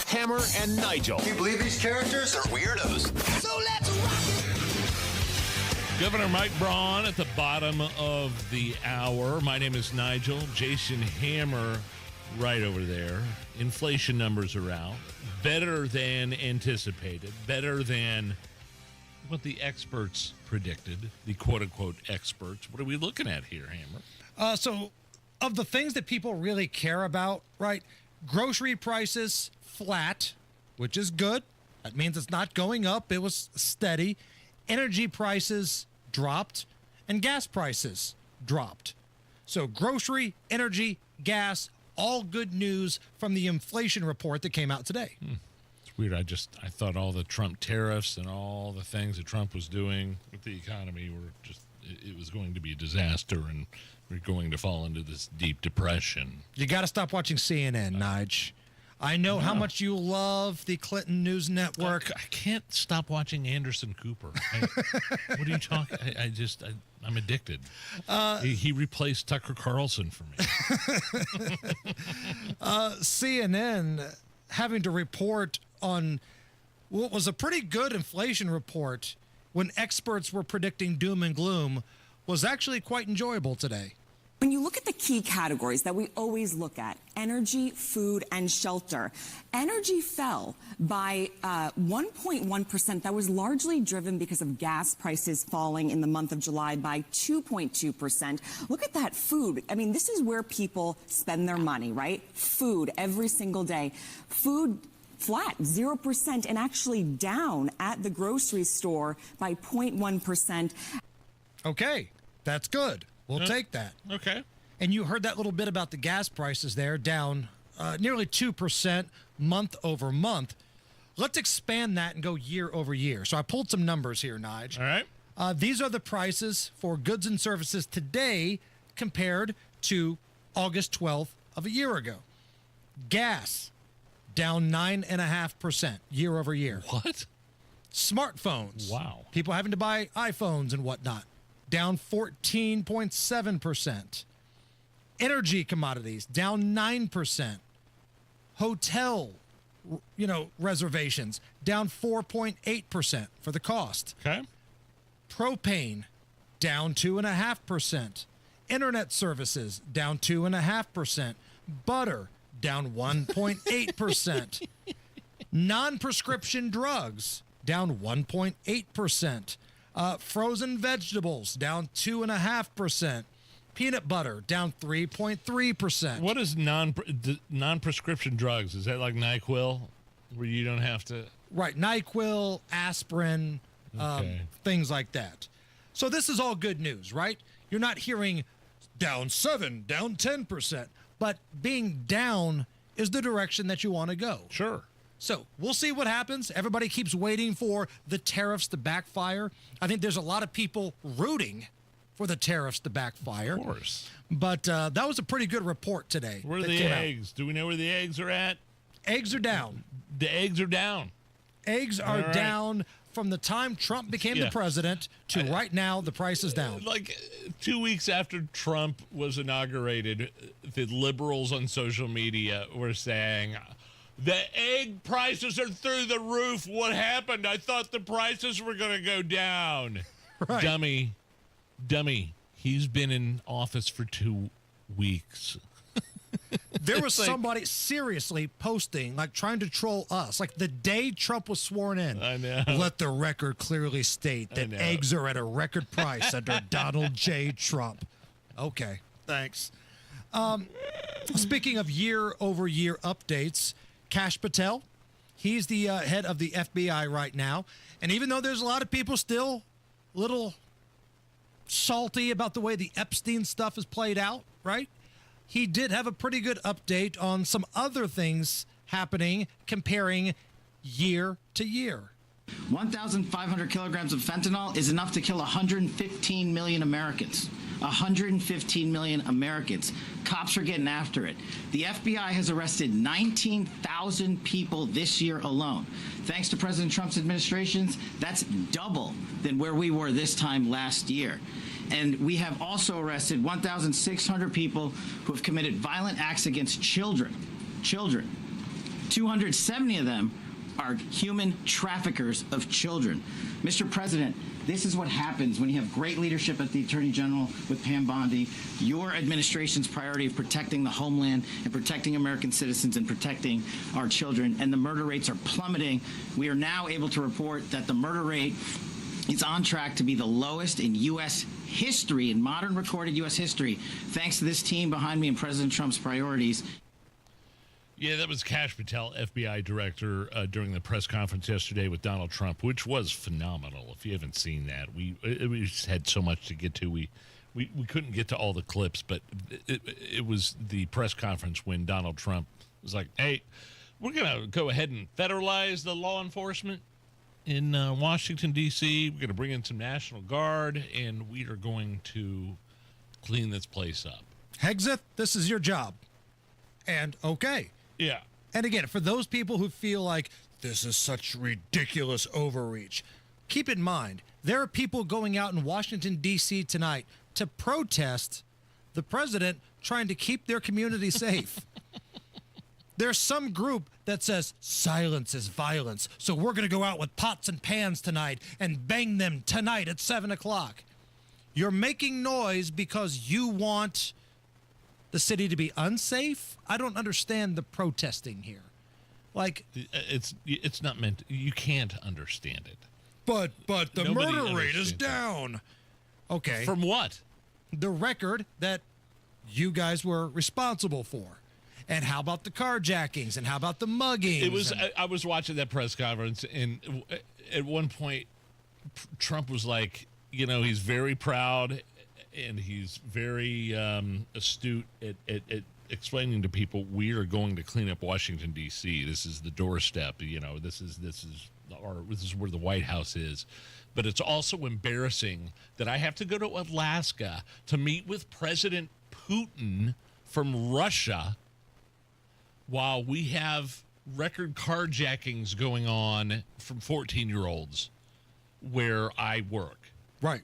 Hammer and Nigel. Can you believe these characters are weirdos? So let's rock it! Governor Mike Braun at the bottom of the hour. My name is Nigel. Jason Hammer right over there. Inflation numbers are out. Better than anticipated. Better than what the experts predicted. The quote-unquote experts. What are we looking at here, Hammer? So, of the things that people really care about, right? Grocery prices flat, which is good. That means it's not going up. It was steady. Energy prices dropped, and gas prices dropped. So grocery, energy, gas, all good news from the inflation report that came out today. It's weird. I thought all the Trump tariffs and all the things that Trump was doing with the economy were just, it was going to be a disaster, and we're going to fall into this deep depression. You got to stop watching CNN, Nige. I know how much you love the Clinton News Network. I can't stop watching Anderson Cooper. What are you talking? I'm addicted. He replaced Tucker Carlson for me. CNN having to report on what was a pretty good inflation report when experts were predicting doom and gloom was actually quite enjoyable today. When you look at the key categories that we always look at, energy, food, and shelter, energy fell by 1.1%. That was largely driven because of gas prices falling in the month of July by 2.2%. Look at that food. I mean, this is where people spend their money, right? Food every single day. Food flat, 0%, and actually down at the grocery store by 0.1%. Okay, that's good. We'll take that. Okay. And you heard that little bit about the gas prices there, down nearly 2% month over month. Let's expand that and go year over year. So I pulled some numbers here, Nige. All right. These are the prices for goods and services today compared to August 12th of a year ago. Gas, down 9.5% year over year. What? Smartphones. Wow. People having to buy iPhones and whatnot. Down 14.7%. Energy commodities down 9%. Hotel, reservations down 4.8% for the cost. Okay. Propane down 2.5%. Internet services down 2.5%. Butter down 1.8%. Non-prescription drugs down 1.8%. Frozen vegetables down 2.5%. Peanut butter down 3.3%. What is non-prescription drugs? Is that like NyQuil, where you don't have to? Right, NyQuil, aspirin, things like that. So this is all good news, right? You're not hearing down 7, down 10%, but being down is the direction that you want to go. Sure. So we'll see what happens. Everybody keeps waiting for the tariffs to backfire. I think there's a lot of people rooting for the tariffs to backfire. Of course. But that was a pretty good report today. Where are the eggs? Do we know where the eggs are at? Eggs are down. The eggs are down. Eggs are right. down from the time Trump became the president to right now. The price is down. Like 2 weeks after Trump was inaugurated, the liberals on social media were saying, the egg prices are through the roof. What happened? I thought the prices were going to go down. Right. Dummy. He's been in office for 2 weeks. There was somebody seriously posting, like trying to troll us, like the day Trump was sworn in. I know. Let the record clearly state that eggs are at a record price under Donald J. Trump. Okay, thanks. Speaking of year-over-year updates, Kash Patel, he's the head of the FBI right now. And even though there's a lot of people still a little salty about the way the Epstein stuff is played out, right? He did have a pretty good update on some other things happening, comparing year to year. 1,500 kilograms of fentanyl is enough to kill 115 million Americans. 115 million Americans. Cops are getting after it. The FBI has arrested 19,000 people this year alone. Thanks to President Trump's administrations, that's double than where we were this time last year. And we have also arrested 1,600 people who have committed violent acts against children. 270 of them are human traffickers of children. Mr. President, this is what happens when you have great leadership at the Attorney General with Pam Bondi. Your administration's priority of protecting the homeland and protecting American citizens and protecting our children, and the murder rates are plummeting. We are now able to report that the murder rate is on track to be the lowest in U.S. history, in modern recorded U.S. history, thanks to this team behind me and President Trump's priorities. Yeah, that was Kash Patel, FBI director, during the press conference yesterday with Donald Trump, which was phenomenal. If you haven't seen that, we just had so much to get to. We couldn't get to all the clips, but it was the press conference when Donald Trump was like, hey, we're going to go ahead and federalize the law enforcement in Washington, D.C. We're going to bring in some National Guard, and we are going to clean this place up. Hegseth, this is your job. And okay. Yeah. And again, for those people who feel like this is such ridiculous overreach, keep in mind, there are people going out in Washington, D.C. tonight to protest the president trying to keep their community safe. There's some group that says silence is violence, so we're going to go out with pots and pans tonight and bang them tonight at 7 o'clock. You're making noise because you want the city to be unsafe? I don't understand the protesting here. Like, it's not meant. You can't understand it. But the murder rate is down. Okay. From what? The record that you guys were responsible for. And how about the carjackings? And how about the muggings? It was. I was watching that press conference, and at one point, Trump was like, he's very proud, and he's very astute at explaining to people, we are going to clean up Washington, D.C. This is the doorstep. This is where the White House is. But it's also embarrassing that I have to go to Alaska to meet with President Putin from Russia while we have record carjackings going on from 14-year-olds where I work. Right.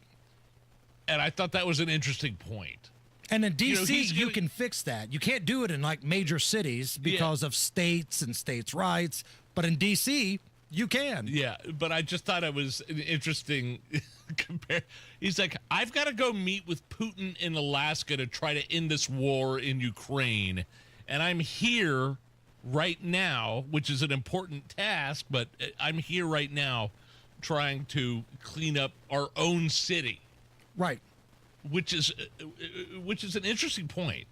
And I thought that was an interesting point. And in D.C., you can fix that. You can't do it in, like, major cities because of states and states' rights. But in D.C., you can. Yeah, but I just thought it was an interesting compare. He's like, I've got to go meet with Putin in Alaska to try to end this war in Ukraine. And I'm here right now, which is an important task, but I'm here right now trying to clean up our own city. Right. Which is an interesting point.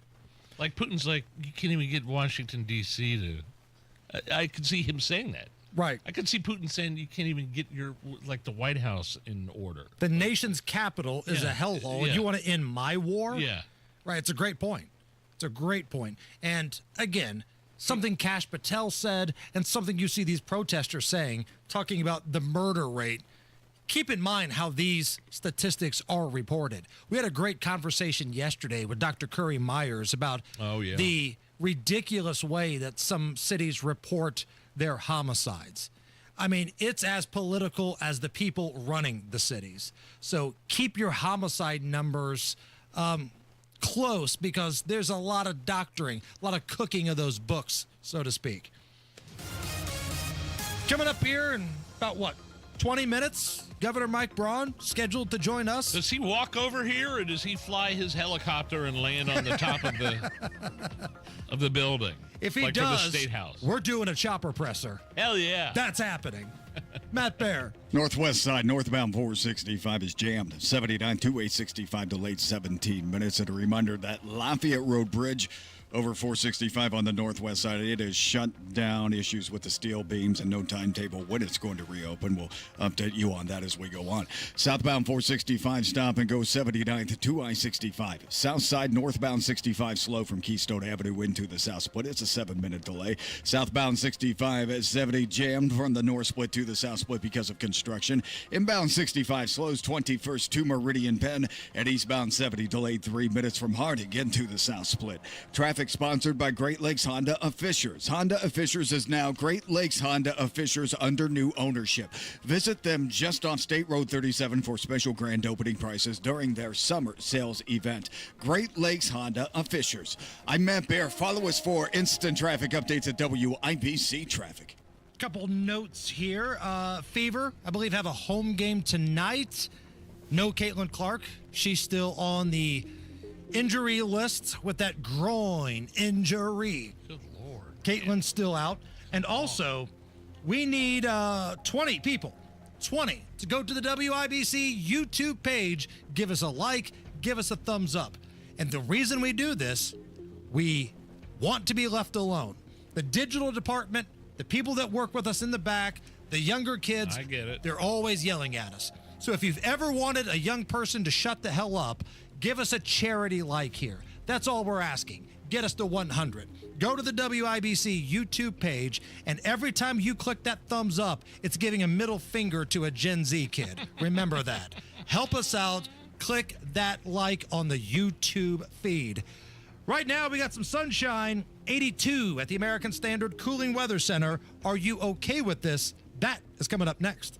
Like, Putin's like, you can't even get Washington, D.C. to... I could see him saying that. Right. I could see Putin saying you can't even get the White House in order. The nation's capital is a hellhole, and you want to end my war? Yeah. Right, it's a great point. It's a great point. And, again, something Kash Patel said, and something you see these protesters saying, talking about the murder rate. Keep in mind how these statistics are reported. We had a great conversation yesterday with Dr. Curry Myers about the ridiculous way that some cities report their homicides. I mean, it's as political as the people running the cities. So keep your homicide numbers close, because there's a lot of doctoring, a lot of cooking of those books, so to speak. Coming up here in about, 20 minutes, Governor Mike Braun scheduled to join us. Does he walk over here, or does he fly his helicopter and land on the top of the building? If he like does, from the State House. We're doing a chopper presser. Hell yeah. That's happening. Matt Bear. Northwest side, northbound 465 is jammed. 79 to 865 delayed 17 minutes. And a reminder that Lafayette Road Bridge over 465 on the northwest side, it is shut down. Issues with the steel beams and no timetable when it's going to reopen. We'll update you on that as we go on. Southbound 465 stop and go 79th to I-65. South side northbound 65 slow from Keystone Avenue into the south split. It's a 7-minute delay. Southbound 65 at 70 jammed from the north split to the south split because of construction. Inbound 65 slows 21st to Meridian Penn, and eastbound 70 delayed 3 minutes from Harding into the south split. Traffic sponsored by Great Lakes Honda of Fishers. Honda of Fishers is now Great Lakes Honda of Fishers under new ownership. Visit them just off State Road 37 for special grand opening prices during their summer sales event. Great Lakes Honda of Fishers. I'm Matt Bear. Follow us for instant traffic updates at WIBC Traffic. Couple notes here. Fever, I believe, have a home game tonight. No Caitlin Clark. She's still on the injury list with that groin injury. Good Lord. Caitlin's still out. And also, we need 20 people. 20 to go to the WIBC YouTube page. Give us a like. Give us a thumbs up. And the reason we do this, we want to be left alone. The digital department, the people that work with us in the back, the younger kids, I get it. They're always yelling at us. So if you've ever wanted a young person to shut the hell up, give us a charity like here. That's all we're asking. Get us to 100. Go to the WIBC YouTube page, and every time you click that thumbs up, it's giving a middle finger to a Gen Z kid. Remember that. Help us out. Click that like on the YouTube feed. Right now, we got some sunshine. 82 at the American Standard Cooling Weather Center. Are you okay with this? That is coming up next.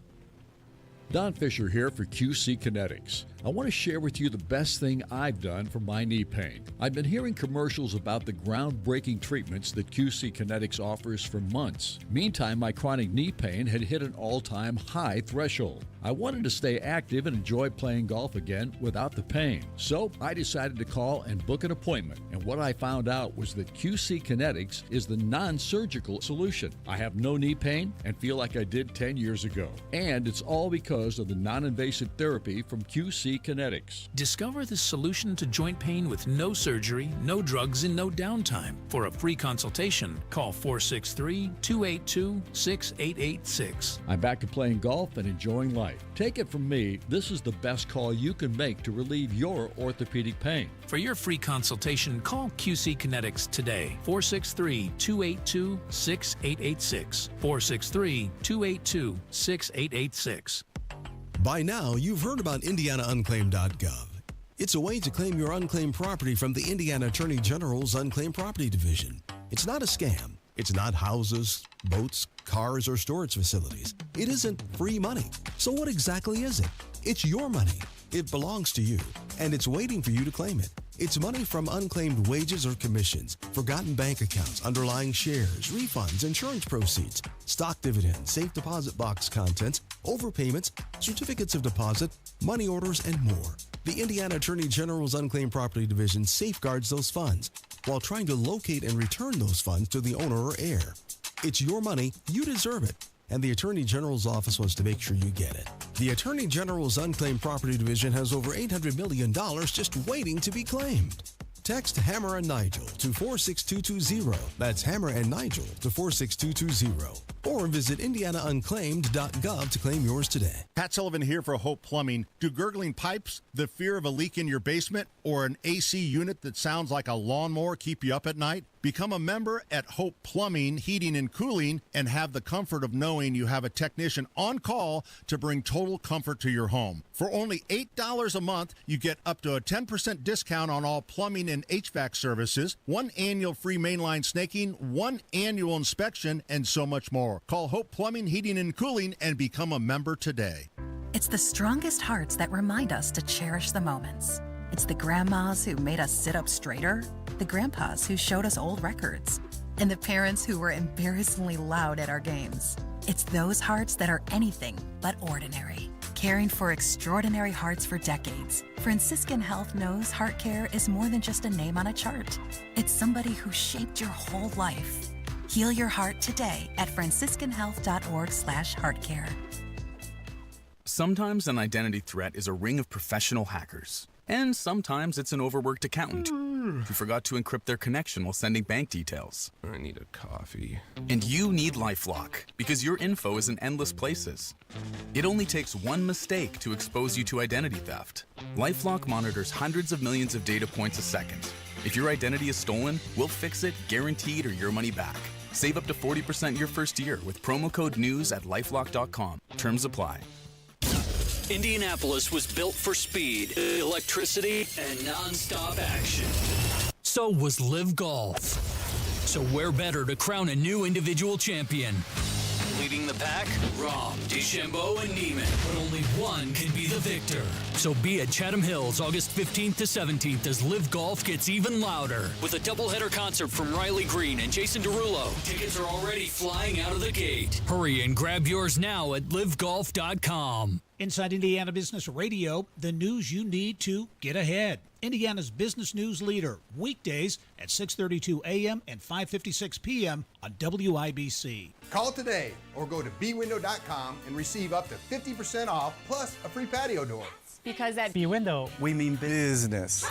Don Fisher here for QC Kinetics. I want to share with you the best thing I've done for my knee pain. I've been hearing commercials about the groundbreaking treatments that QC Kinetics offers for months. Meantime, my chronic knee pain had hit an all-time high threshold. I wanted to stay active and enjoy playing golf again without the pain. So I decided to call and book an appointment. And what I found out was that QC Kinetics is the non-surgical solution. I have no knee pain and feel like I did 10 years ago. And it's all because of the non-invasive therapy from QC Kinetics. Discover the solution to joint pain with no surgery, no drugs, and no downtime. For a free consultation, call 463-282-6886. I'm back to playing golf and enjoying life. Take it from me, this is the best call you can make to relieve your orthopedic pain. For your free consultation, call QC Kinetics today. 463-282-6886. 463-282-6886. By now, you've heard about IndianaUnclaimed.gov. It's a way to claim your unclaimed property from the Indiana Attorney General's Unclaimed Property Division. It's not a scam. It's not houses, boats, cars, or storage facilities. It isn't free money. So what exactly is it? It's your money. It belongs to you, and it's waiting for you to claim it. It's money from unclaimed wages or commissions, forgotten bank accounts, underlying shares, refunds, insurance proceeds, stock dividends, safe deposit box contents, overpayments, certificates of deposit, money orders, and more. The Indiana Attorney General's Unclaimed Property Division safeguards those funds while trying to locate and return those funds to the owner or heir. It's your money, you deserve it, and the Attorney General's office wants to make sure you get it. The Attorney General's Unclaimed Property Division has over $800 million just waiting to be claimed. Text Hammer and Nigel to 46220. That's Hammer and Nigel to 46220. Or visit IndianaUnclaimed.gov to claim yours today. Pat Sullivan here for Hope Plumbing. Do gurgling pipes, the fear of a leak in your basement, or an AC unit that sounds like a lawnmower keep you up at night? Become a member at Hope Plumbing, Heating, and Cooling and have the comfort of knowing you have a technician on call to bring total comfort to your home. For only $8 a month, you get up to a 10% discount on all plumbing and HVAC services, 1 annual free mainline snaking, 1 annual inspection, and so much more. Call Hope Plumbing, Heating, and Cooling and become a member today. It's the strongest hearts that remind us to cherish the moments. It's the grandmas who made us sit up straighter, the grandpas who showed us old records, and the parents who were embarrassingly loud at our games. It's those hearts that are anything but ordinary. Caring for extraordinary hearts for decades, Franciscan Health knows heart care is more than just a name on a chart. It's somebody who shaped your whole life. Heal your heart today at franciscanhealth.org/heartcare. Sometimes an identity threat is a ring of professional hackers. And sometimes it's an overworked accountant who forgot to encrypt their connection while sending bank details. I need a coffee. And you need LifeLock, because your info is in endless places. It only takes one mistake to expose you to identity theft. LifeLock monitors hundreds of millions of data points a second. If your identity is stolen, we'll fix it, guaranteed, or your money back. Save up to 40% your first year with promo code NEWS at LifeLock.com. Terms apply. Indianapolis was built for speed, electricity, and non-stop action. So was Live Golf. So where better to crown a new individual champion? Leading the pack, Rahm, DeChambeau, and Neiman. But only one can be the victor. So be at Chatham Hills August 15th to 17th as Live Golf gets even louder. With a doubleheader concert from Riley Green and Jason Derulo. Tickets are already flying out of the gate. Hurry and grab yours now at livegolf.com. Inside Indiana Business Radio, the news you need to get ahead. Indiana's business news leader, weekdays at 6:32 a.m. and 5:56 p.m. on WIBC. Call today or go to bwindow.com and receive up to 50% off plus a free patio door. Because at B-Window, we mean business.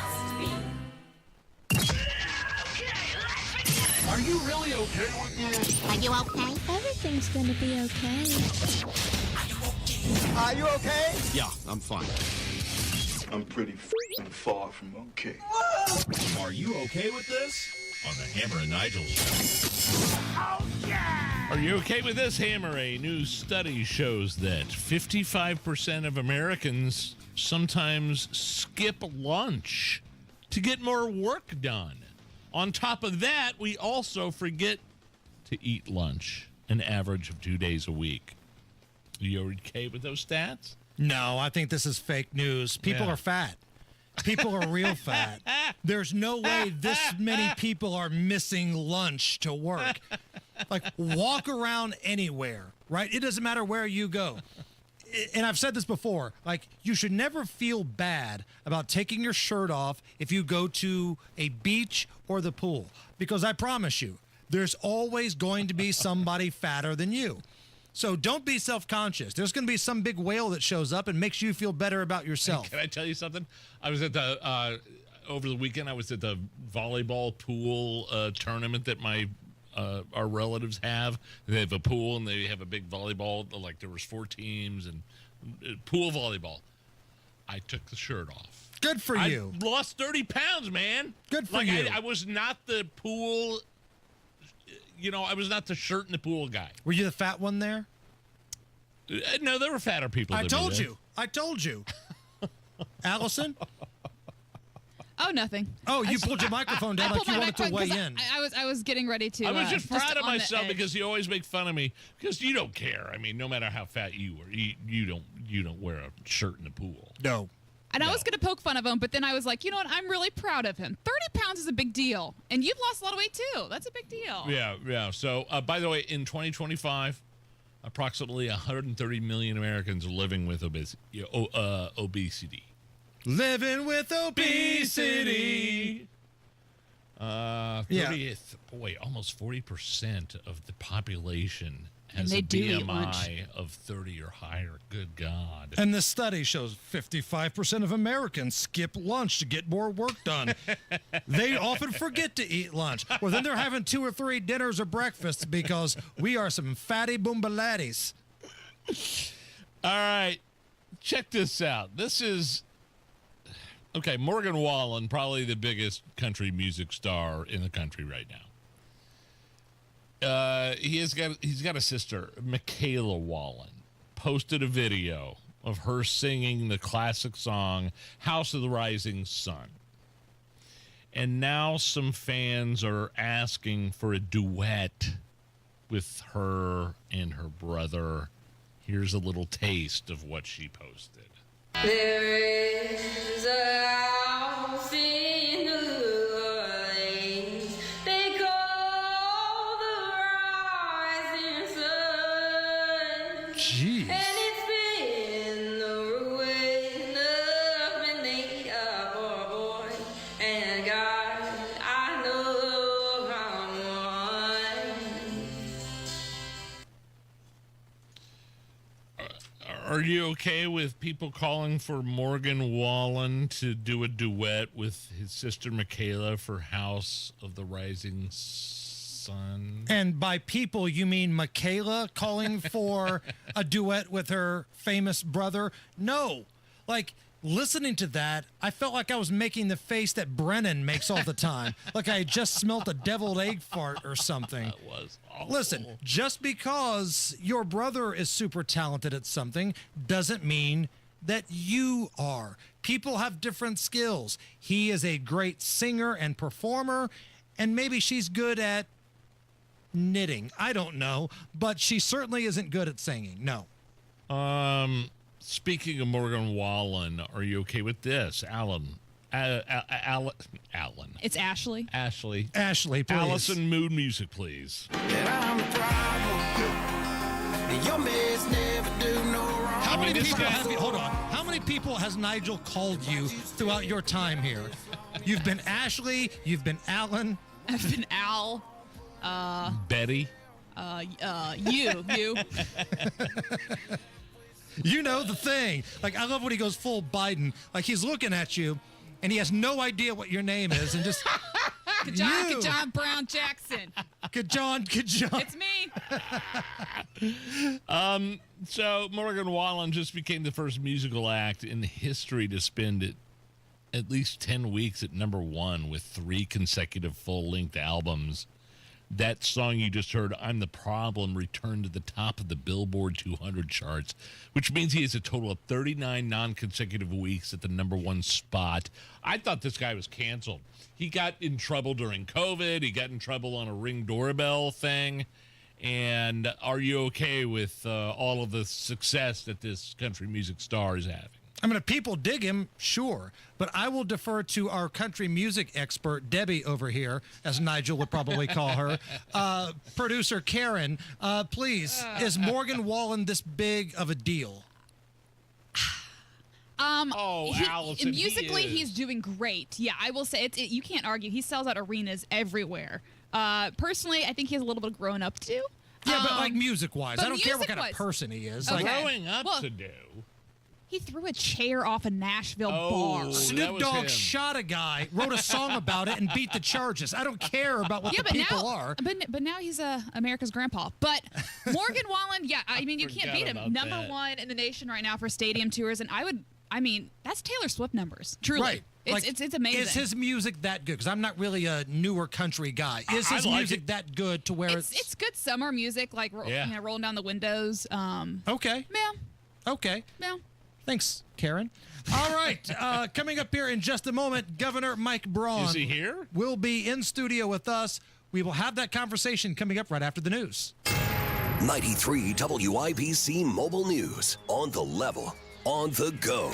Are you really okay with this? Are you okay? Everything's gonna be okay. Are you okay? Yeah, I'm fine. I'm pretty far from okay. Are you okay with this? On the Hammer and Nigel show. Oh, yeah! Are you okay with this, Hammer? A new study shows that 55% of Americans sometimes skip lunch to get more work done. On top of that, we also forget to eat lunch an average of 2 days a week. Are you okay with those stats? No, I think this is fake news. People are fat. People are real fat. There's no way this many people are missing lunch to work. Like, walk around anywhere, right? It doesn't matter where you go. And I've said this before, like, you should never feel bad about taking your shirt off if you go to a beach or the pool. Because I promise you, there's always going to be somebody fatter than you. So don't be self-conscious. There's going to be some big whale that shows up and makes you feel better about yourself. Can I tell you something? I was at the over the weekend. I was at the volleyball pool tournament that our relatives have. They have a pool and they have a big volleyball. Like, there was 4 teams and pool volleyball. I took the shirt off. Good for you. I lost 30 pounds, man. Good for you. I was not the pool. I was not the shirt in the pool guy. Were you the fat one there? No, there were fatter people. I told you. Allison? Oh, nothing. Oh, you pulled your microphone down like you wanted to weigh in. I was getting ready to. I was just proud of myself because because you always make fun of me because you don't care. I mean, no matter how fat you are, you don't wear a shirt in the pool. No. And I was going to poke fun of him, but then I was like, you know what? I'm really proud of him. 30 pounds is a big deal. And you've lost a lot of weight, too. That's a big deal. Yeah. So, by the way, in 2025, approximately 130 million Americans are living with obesity. Living with obesity. 30th, almost 40% of the population has a BMI of 30 or higher. Good God. And the study shows 55% of Americans skip lunch to get more work done. They often forget to eat lunch. Well, then they're having 2 or 3 dinners or breakfasts because we are some fatty boombaladdies. All right. Check this out. This is... Okay, Morgan Wallen, probably the biggest country music star in the country right now. He's got a sister, Michaela Wallen, posted a video of her singing the classic song House of the Rising Sun. And now some fans are asking for a duet with her and her brother. Here's a little taste of what she posted. There is a house in New Orleans they call the Rising Sun. Jeez. And it's been the ruin of an 8-hour boy. And God, I know I'm one. Are you okay with people calling for Morgan Wallen to do a duet with his sister Michaela for House of the Rising Sun? And by people, you mean Michaela calling for a duet with her famous brother? No. Like, listening to that, I felt like I was making the face that Brennan makes all the time. Like I had just smelt a deviled egg fart or something. That was awful. Listen, just because your brother is super talented at something doesn't mean that you are. People have different skills. He is a great singer and performer, and maybe she's good at knitting. I don't know, but she certainly isn't good at singing. No. Speaking of Morgan Wallen, are you okay with this? Alan. Alan. It's Ashley. Ashley, please. Allison, mood music, please. How many people hold on. How many people has Nigel called you throughout your time here? You've been Ashley, you've been Alan. I've been Al. Betty. You. You know the thing. Like, I love when he goes full Biden. Like, he's looking at you, and he has no idea what your name is, and just... John Brown Jackson. John. It's me. So Morgan Wallen just became the first musical act in history to spend at least 10 weeks at number one with 3 consecutive full-length albums. That song you just heard, I'm the Problem, returned to the top of the Billboard 200 charts, which means he has a total of 39 non-consecutive weeks at the number one spot. I thought this guy was canceled. He got in trouble during COVID. He got in trouble on a Ring doorbell thing. And are you okay with all of the success that this country music star is having? I mean, if people dig him, sure. But I will defer to our country music expert, Debbie, over here, as Nigel would probably call her. Producer Karen, please, is Morgan Wallen this big of a deal? Allison, musically, he's doing great. Yeah, I will say you can't argue. He sells out arenas everywhere. Personally, I think he has a little bit of growing up to do. Yeah, but like music-wise. I don't care what kind of person he is. Okay. Growing up to do. He threw a chair off a Nashville bar. Snoop Dogg shot a guy, wrote a song about it, and beat the charges. I don't care about what the people are. But now he's America's grandpa. But Morgan Wallen, yeah, I mean, you can't beat him. Number one in the nation right now for stadium tours. And that's Taylor Swift numbers. Truly. Right. It's amazing. Is his music that good? Because I'm not really a newer country guy. Is his music that good to where it's good summer music, like rolling down the windows. Okay. Ma'am. Okay. Ma'am. Thanks, Karen. All right. Coming up here in just a moment, Governor Mike Braun. Is he here? Will be in studio with us. We will have that conversation coming up right after the news. 93 WIBC Mobile News. On the level. On the go.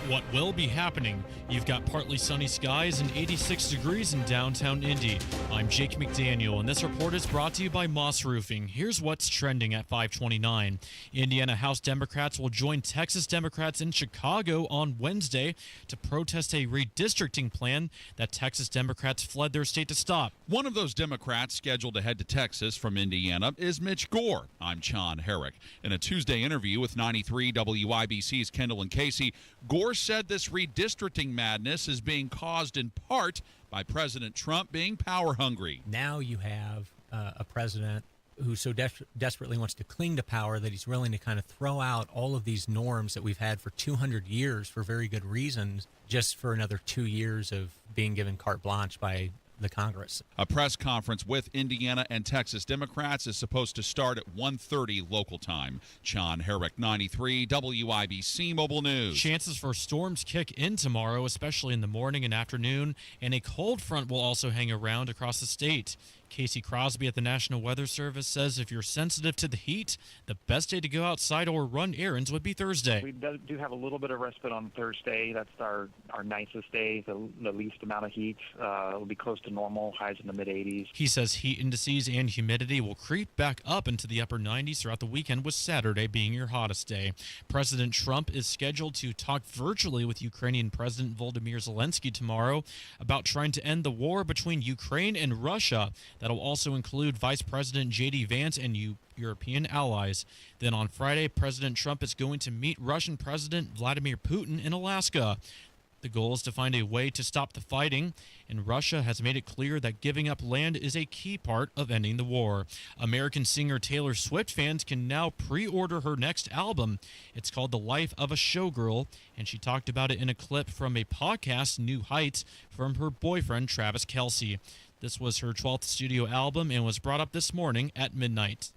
What will be happening? You've got partly sunny skies and 86 degrees in downtown Indy. I'm Jake McDaniel, and this report is brought to you by Moss Roofing. Here's what's trending at 529. Indiana House Democrats will join Texas Democrats in Chicago on Wednesday to protest a redistricting plan that Texas Democrats fled their state to stop. One of those Democrats scheduled to head to Texas from Indiana is Mitch Gore. I'm John Herrick. In a Tuesday interview with 93 WIBC's Kendall and Casey, Gore said this redistricting madness is being caused in part by President Trump being power hungry. Now you have a president who so desperately wants to cling to power that he's willing to kind of throw out all of these norms that we've had for 200 years for very good reasons, just for another 2 years of being given carte blanche by the Congress. A press conference with Indiana and Texas Democrats is supposed to start at 1:30 local time. John Herrick, 93 WIBC Mobile News. Chances for storms kick in tomorrow, especially in the morning and afternoon, and a cold front will also hang around across the state. Casey Crosby at the National Weather Service says if you're sensitive to the heat, the best day to go outside or run errands would be Thursday. We do have a little bit of respite on Thursday. That's our nicest day, the least amount of heat. It'll be close to normal, highs in the mid-80s. He says heat indices and humidity will creep back up into the upper 90s throughout the weekend, with Saturday being your hottest day. President Trump is scheduled to talk virtually with Ukrainian President Volodymyr Zelensky tomorrow about trying to end the war between Ukraine and Russia. That'll also include Vice President J.D. Vance and European allies. Then on Friday, President Trump is going to meet Russian President Vladimir Putin in Alaska. The goal is to find a way to stop the fighting, and Russia has made it clear that giving up land is a key part of ending the war. American singer Taylor Swift fans can now pre-order her next album. It's called The Life of a Showgirl, and she talked about it in a clip from a podcast, New Heights, from her boyfriend Travis Kelce. This was her 12th studio album and was brought up this morning at midnight.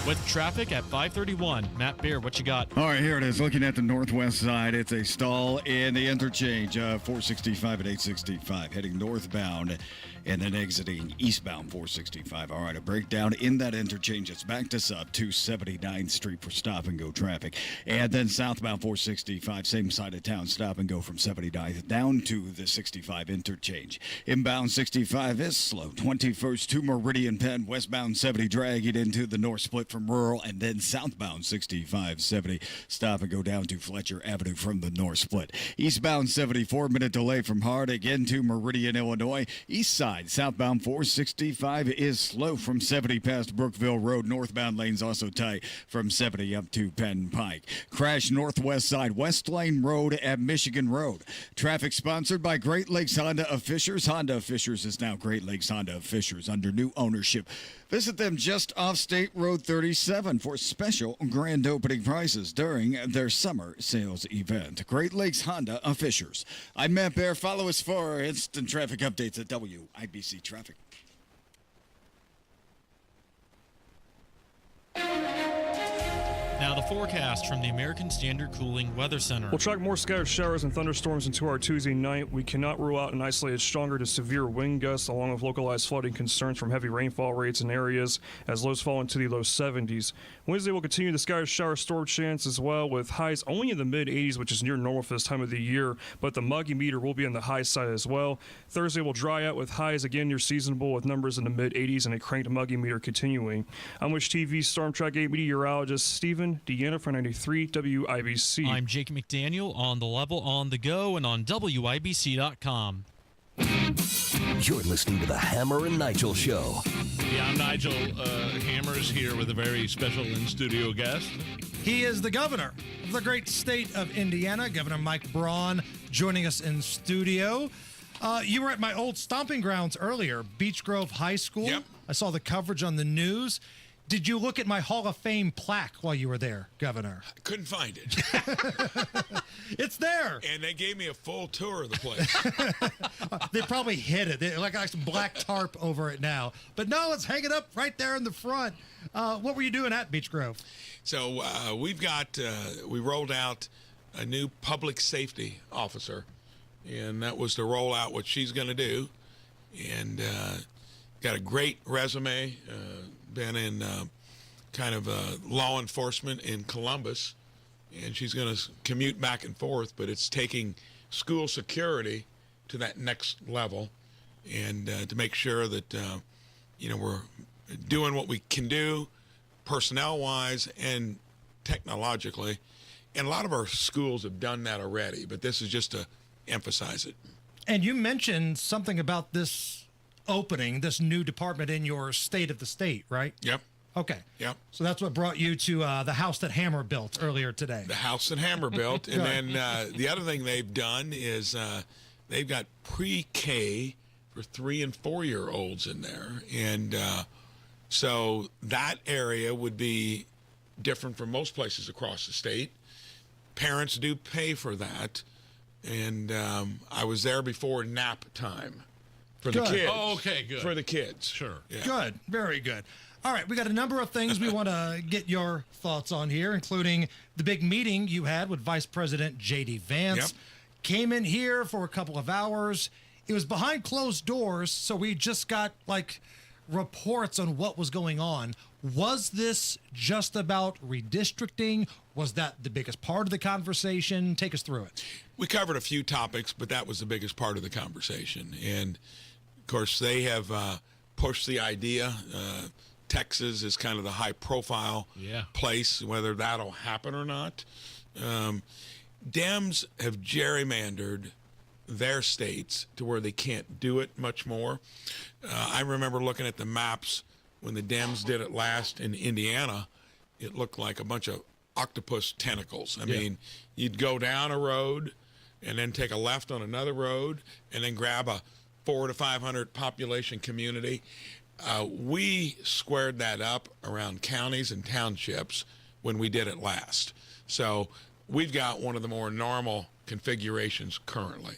With traffic at 531, Matt Beer, what you got? All right, here it is. Looking at the northwest side, it's a stall in the interchange, 465 and 865, heading northbound and then exiting eastbound 465. All right, a breakdown in that interchange. It's backed us up to 79th Street for stop-and-go traffic. And then southbound 465, same side of town, stop-and-go from 79th down to the 65 interchange. Inbound 65 is slow. 21st to Meridian Penn, westbound 70 dragging into the north split from rural, and then southbound 65-70 stop and go down to Fletcher Avenue from the north split. Eastbound 74-minute delay from Harding into Meridian, Illinois. East side southbound 465 is slow from 70 past Brookville Road. Northbound lanes also tight from 70 up to Penn Pike. Crash northwest side, West Lane Road at Michigan Road. Traffic sponsored by Great Lakes Honda of Fishers. Honda of Fishers is now Great Lakes Honda of Fishers under new ownership. Visit them just off State Road 37 for special grand opening prices during their summer sales event. Great Lakes Honda of Fishers. I'm Matt Bear. Follow us for instant traffic updates at WIBC Traffic. Now the forecast from the American Standard Cooling Weather Center. We'll track more scattered showers and thunderstorms into our Tuesday night. We cannot rule out an isolated stronger to severe wind gusts along with localized flooding concerns from heavy rainfall rates in areas as lows fall into the low 70s. Wednesday will continue the scattered shower storm chance as well, with highs only in the mid-80s, which is near normal for this time of the year, but the muggy meter will be on the high side as well. Thursday will dry out with highs again near seasonable with numbers in the mid-80s and a cranked muggy meter continuing. I'm Wish TV Storm Track 8 meteorologist Stephen Deanna for 93 WIBC. I'm Jake McDaniel on the level, on the go, and on WIBC.com. You're listening to the Hammer and Nigel Show. Yeah, I'm Nigel. Hammer's here with a very special in-studio guest. He is the governor of the great state of Indiana, Governor Mike Braun, joining us in studio. You were at my old stomping grounds earlier, Beech Grove High School. Yep. I saw the coverage on the news. Did you look at my Hall of Fame plaque while you were there, Governor? Couldn't find it. It's there. And they gave me a full tour of the place. They probably hid it. They like some black tarp over it now. But no, it's hanging up right there in the front. What were you doing at Beech Grove? So we rolled out a new public safety officer, and that was to roll out what she's going to do. And got a great resume. Been in kind of law enforcement in Columbus, and she's going to commute back and forth, but it's taking school security to that next level, and to make sure that we're doing what we can do personnel-wise and technologically. And a lot of our schools have done that already, but this is just to emphasize it. And you mentioned something about this opening, this new department in your state of the state, right? Yep. Okay. Yep. So that's what brought you to the house that Hammer built earlier today. The house that Hammer built. And then the other thing they've done is they've got pre-K for 3- and 4-year-olds in there. And so that area would be different from most places across the state. Parents do pay for that. and I was there before nap time for the Good. kids. Oh, okay, good. For the kids. Sure. Yeah. Good. Very good. All right, we got a number of things we want to get your thoughts on here, including the big meeting you had with Vice President J.D. Vance. Yep. Came in here for a couple of hours. It was behind closed doors, so we just got reports on what was going on. Was this just about redistricting? Was that the biggest part of the conversation? Take us through it. We covered a few topics, but that was the biggest part of the conversation. And, of course, they have pushed the idea. Texas is kind of the high-profile place, whether that'll happen or not. Dems have gerrymandered their states to where they can't do it much more. I remember looking at the maps when the Dems did it last in Indiana. It looked like a bunch of octopus tentacles. I mean, you'd go down a road and then take a left on another road and then grab a 400 to 500 population community. We squared that up around counties and townships when we did it last. So we've got one of the more normal configurations currently.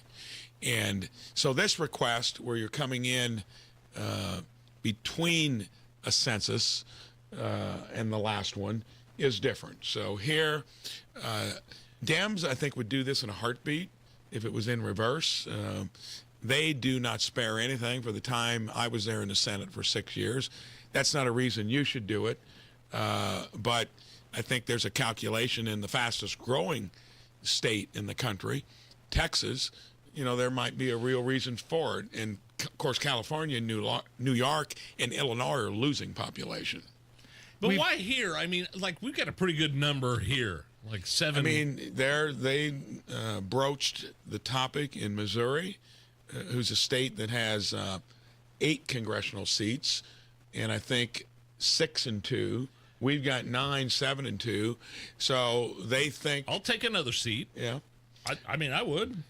And so this request where you're coming in between a census and the last one is different. So here, Dems, I think, would do this in a heartbeat if it was in reverse. They do not spare anything. For the time I was there in the Senate for 6 years, that's not a reason you should do it. But I think there's a calculation in the fastest growing state in the country, Texas, there might be a real reason for it. And, of course, California, New York, and Illinois are losing population. But why here? I mean, we've got a pretty good number here, 7. I mean, they broached the topic in Missouri, who's a state that has 8 congressional seats, and I think 6 and 2. We've got 9, 7 and 2. So they think I'll take another seat. Yeah, I mean, I would.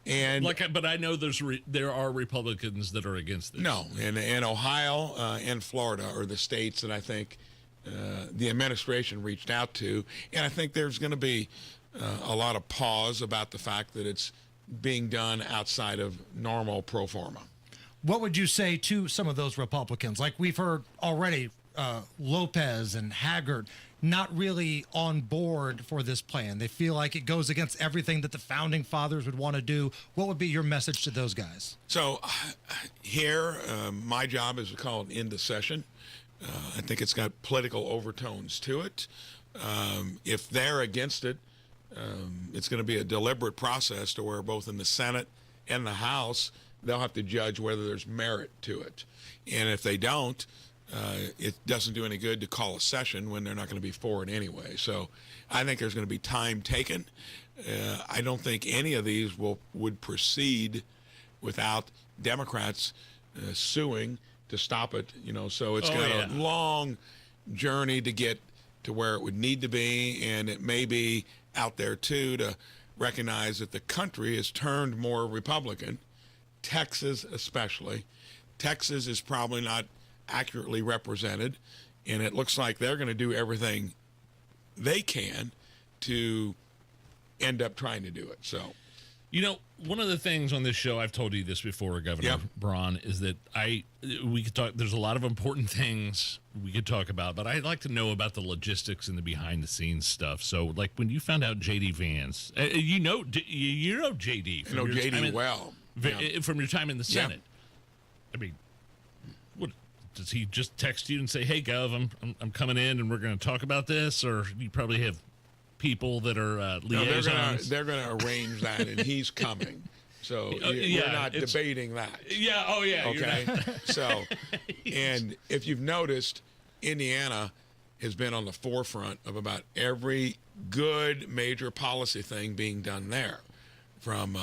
And but I know there are Republicans that are against this. No, and Ohio and Florida are the states that I think the administration reached out to, and I think there's going to be a lot of pause about the fact that it's being done outside of normal pro forma. What would you say to some of those Republicans? Like we've heard already, Lopez and Haggard not really on board for this plan. They feel like it goes against everything that the founding fathers would want to do. What would be your message to those guys? So here, my job is to call it into session. I think it's got political overtones to it. If they're against it, it's going to be a deliberate process to where both in the Senate and the House, they'll have to judge whether there's merit to it. And if they don't, it doesn't do any good to call a session when they're not going to be for it anyway. So I think there's going to be time taken. I don't think any of these would proceed without Democrats suing to stop it. So it's got a long journey to get to where it would need to be, and it may be out there too to recognize that the country has turned more Republican, Texas especially. Texas is probably not accurately represented, and it looks like they're going to do everything they can to end up trying to do it. So, one of the things on this show, I've told you this before, Governor Braun, is that we could talk. There's a lot of important things we could talk about, but I'd like to know about the logistics and the behind the scenes stuff. So, when you found out J.D. Vance, you know J.D. I know J.D. well from your time in the Senate. I mean, what does he just text you and say, "Hey, Gov, I'm coming in, and we're going to talk about this," or you probably have people that are liaisons? They're going to arrange that, and he's coming. So you're not debating that. Yeah. Oh, yeah. Okay. So, and if you've noticed, Indiana has been on the forefront of about every good major policy thing being done there, from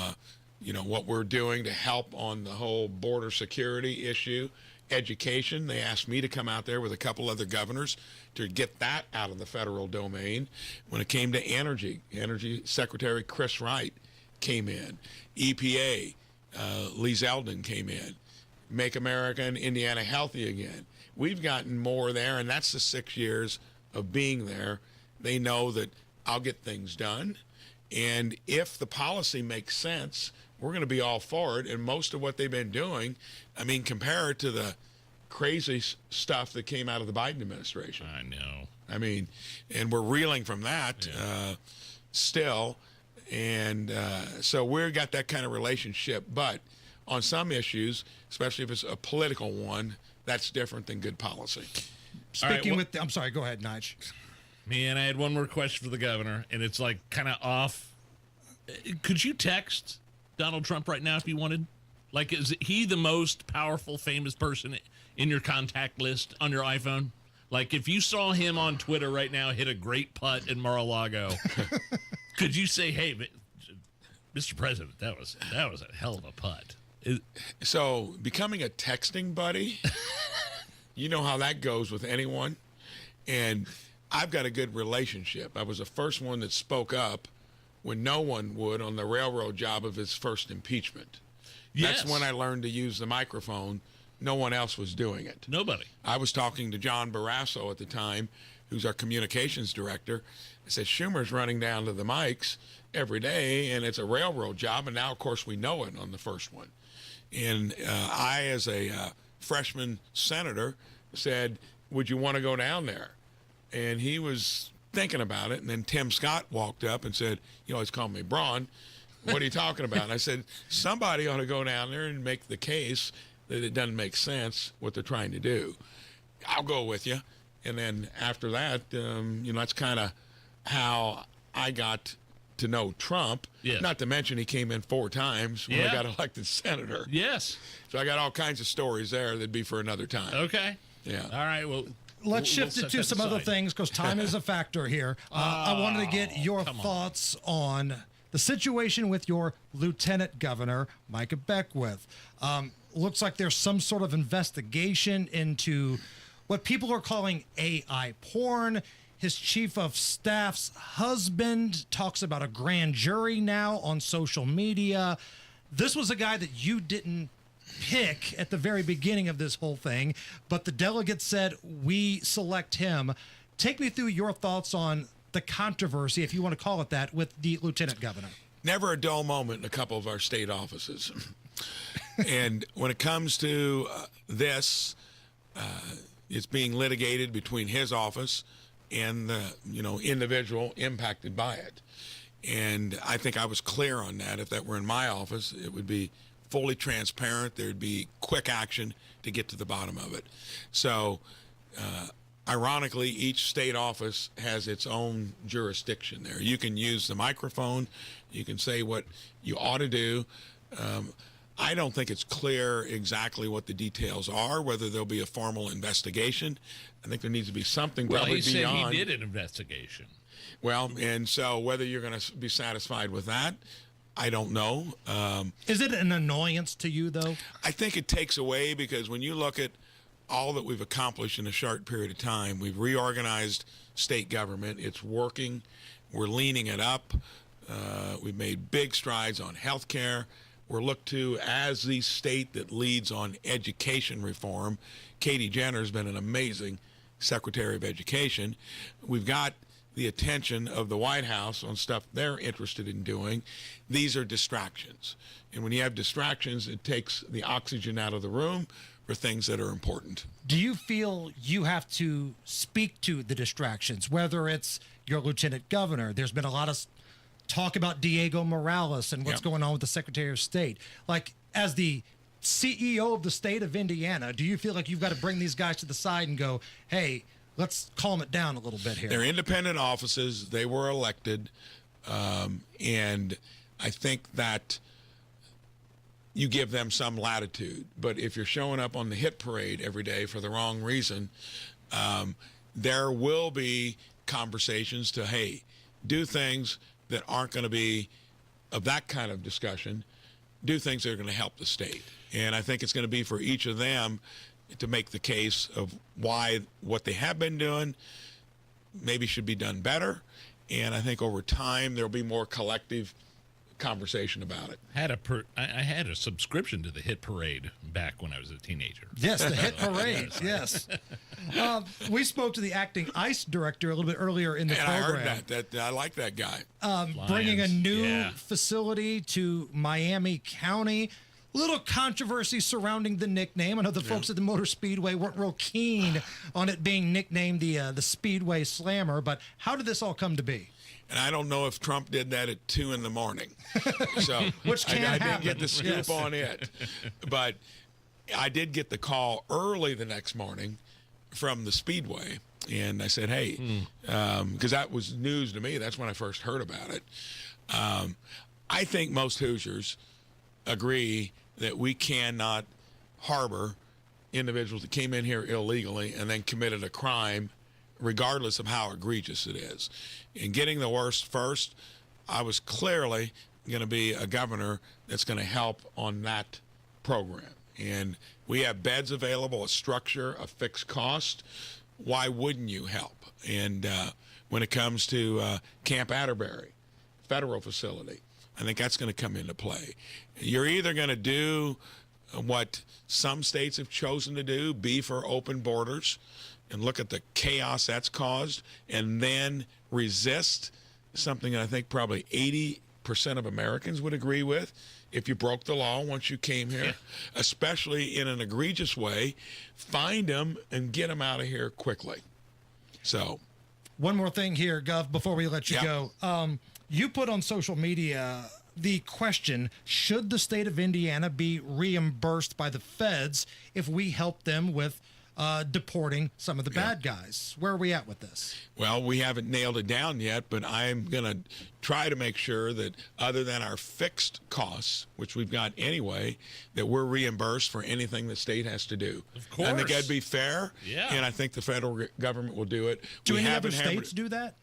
what we're doing to help on the whole border security issue, education. They asked me to come out there with a couple other governors to get that out of the federal domain. When it came to Energy Secretary Chris Wright came in. EPA, Lee Zeldin came in. Make America and Indiana healthy again. We've gotten more there, and that's the 6 years of being there. They know that I'll get things done, And if the policy makes sense, we're going to be all for it. And most of what they've been doing, I mean, compare it to the crazy stuff that came out of the Biden administration. I know. I mean, and we're reeling from that still. And so we've got that kind of relationship. But on some issues, especially if it's a political one, that's different than good policy. Speaking I'm sorry, go ahead, Nige. Man, I had one more question for the governor, and it's like kind of off. Could you text Donald Trump right now if you wanted? Like, is he the most powerful, famous person in your contact list on your iPhone? Like, if you saw him on Twitter right now hit a great putt in Mar-a-Lago, could you say, "Hey, Mr. President, that was a hell of a putt"? So becoming a texting buddy, you know how that goes with anyone. And I've got a good relationship. I was the first one that spoke up when no one would on the railroad job of his first impeachment. Yes. That's when I learned to use the microphone. No one else was doing it. Nobody. I was talking to John Barrasso at the time, who's our communications director. I said, Schumer's running down to the mics every day, and it's a railroad job. And now, of course, we know it on the first one. And I, as a freshman senator, said, would you want to go down there? And he was thinking about it. And then Tim Scott walked up and said, you always call me Braun. What are you talking about? And I said, somebody ought to go down there and make the case that it doesn't make sense what they're trying to do. I'll go with you. And then after that, that's kind of how I got to know Trump. Yes. Not to mention he came in 4 times when I got elected senator. Yes. So I got all kinds of stories there that'd be for another time. Okay. Yeah. All right. Well, let's shift it to some other things because time is a factor here. I wanted to get your thoughts on the situation with your lieutenant governor, Micah Beckwith. Looks like there's some sort of investigation into what people are calling AI porn. His chief of staff's husband talks about a grand jury now on social media. This was a guy that you didn't pick at the very beginning of this whole thing, but the delegates said, we select him. Take me through your thoughts on the controversy, if you want to call it that, with the lieutenant governor. Never a dull moment in a couple of our state offices. And when it comes to this, it's being litigated between his office and the individual impacted by it. And I think I was clear on that. If that were in my office, it would be fully transparent. There'd be quick action to get to the bottom of it. So ironically, each state office has its own jurisdiction there. You can use the microphone. You can say what you ought to do. I don't think it's clear exactly what the details are, whether there'll be a formal investigation. I think there needs to be something probably he beyond. said he did an investigation. Well, and so whether you're going to be satisfied with that, I don't know. Is it an annoyance to you, though? I think it takes away because when you look at all that we've accomplished in a short period of time, we've reorganized state government. It's working. We're leaning it up. We've made big strides on health care. We're looked to as the state that leads on education reform. Katie Jenner's been an amazing Secretary of Education. We've got the attention of the White House on stuff they're interested in doing. These are distractions. And when you have distractions, it takes the oxygen out of the room for things that are important. Do you feel you have to speak to the distractions, whether it's your lieutenant governor? There's been a lot of talk about Diego Morales and what's going on with the Secretary of State. Like, as the CEO of the state of Indiana, do you feel like you've got to bring these guys to the side and go, hey, let's calm it down a little bit here? They're independent offices. They were elected. And I think that you give them some latitude. But if you're showing up on the hit parade every day for the wrong reason, there will be conversations to, hey, do things that aren't going to be of that kind of discussion, do things that are going to help the state. And I think it's going to be for each of them to make the case of why what they have been doing maybe should be done better. And I think over time there'll be more collective conversation about it. I had a subscription to the Hit Parade back when I was a teenager. Yes, the Hit Parade. Yes. We spoke to the acting ICE director a little bit earlier in the program. I heard that I like that guy. Bringing a new facility to Miami County. Little controversy surrounding the nickname. I know the folks at the Motor Speedway weren't real keen on it being nicknamed the Speedway Slammer, but how did this all come to be? And I don't know if Trump did that at 2 a.m. So Which can I happen. didn't get the scoop Yes. on it. But I did get the call early the next morning from the Speedway. And I said, hey, because that was news to me. That's when I first heard about it. I think most Hoosiers agree that we cannot harbor individuals that came in here illegally and then committed a crime, regardless of how egregious it is. In getting the worst first, I was clearly going to be a governor that's going to help on that program. And we have beds available, a structure, a fixed cost. Why wouldn't you help? And when it comes to Camp Atterbury, federal facility, I think that's going to come into play. You're either going to do what some states have chosen to do, be for open borders, and look at the chaos that's caused, and then resist something that I think probably 80% of Americans would agree with. If you broke the law once you came here, especially in an egregious way, find them and get them out of here quickly. So, one more thing here, Gov, before we let you go. You put on social media the question, should the state of Indiana be reimbursed by the feds if we help them with deporting some of the bad guys? Where are we at with this? Well, we haven't nailed it down yet, but I'm going to try to make sure that other than our fixed costs, which we've got anyway, that we're reimbursed for anything the state has to do. Of course. I think that'd be fair, Yeah. and I think the federal government will do it. Do We any other haven't hammered- states do that?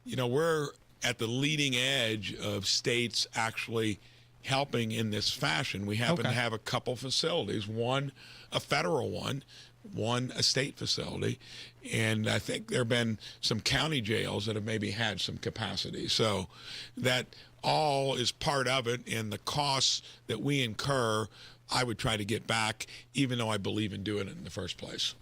You know, we're at the leading edge of states actually helping in this fashion. We happen to have a couple facilities, one a federal one a state facility, and I think there have been some county jails that have maybe had some capacity. So that all is part of it, and the costs that we incur, I would try to get back, even though I believe in doing it in the first place.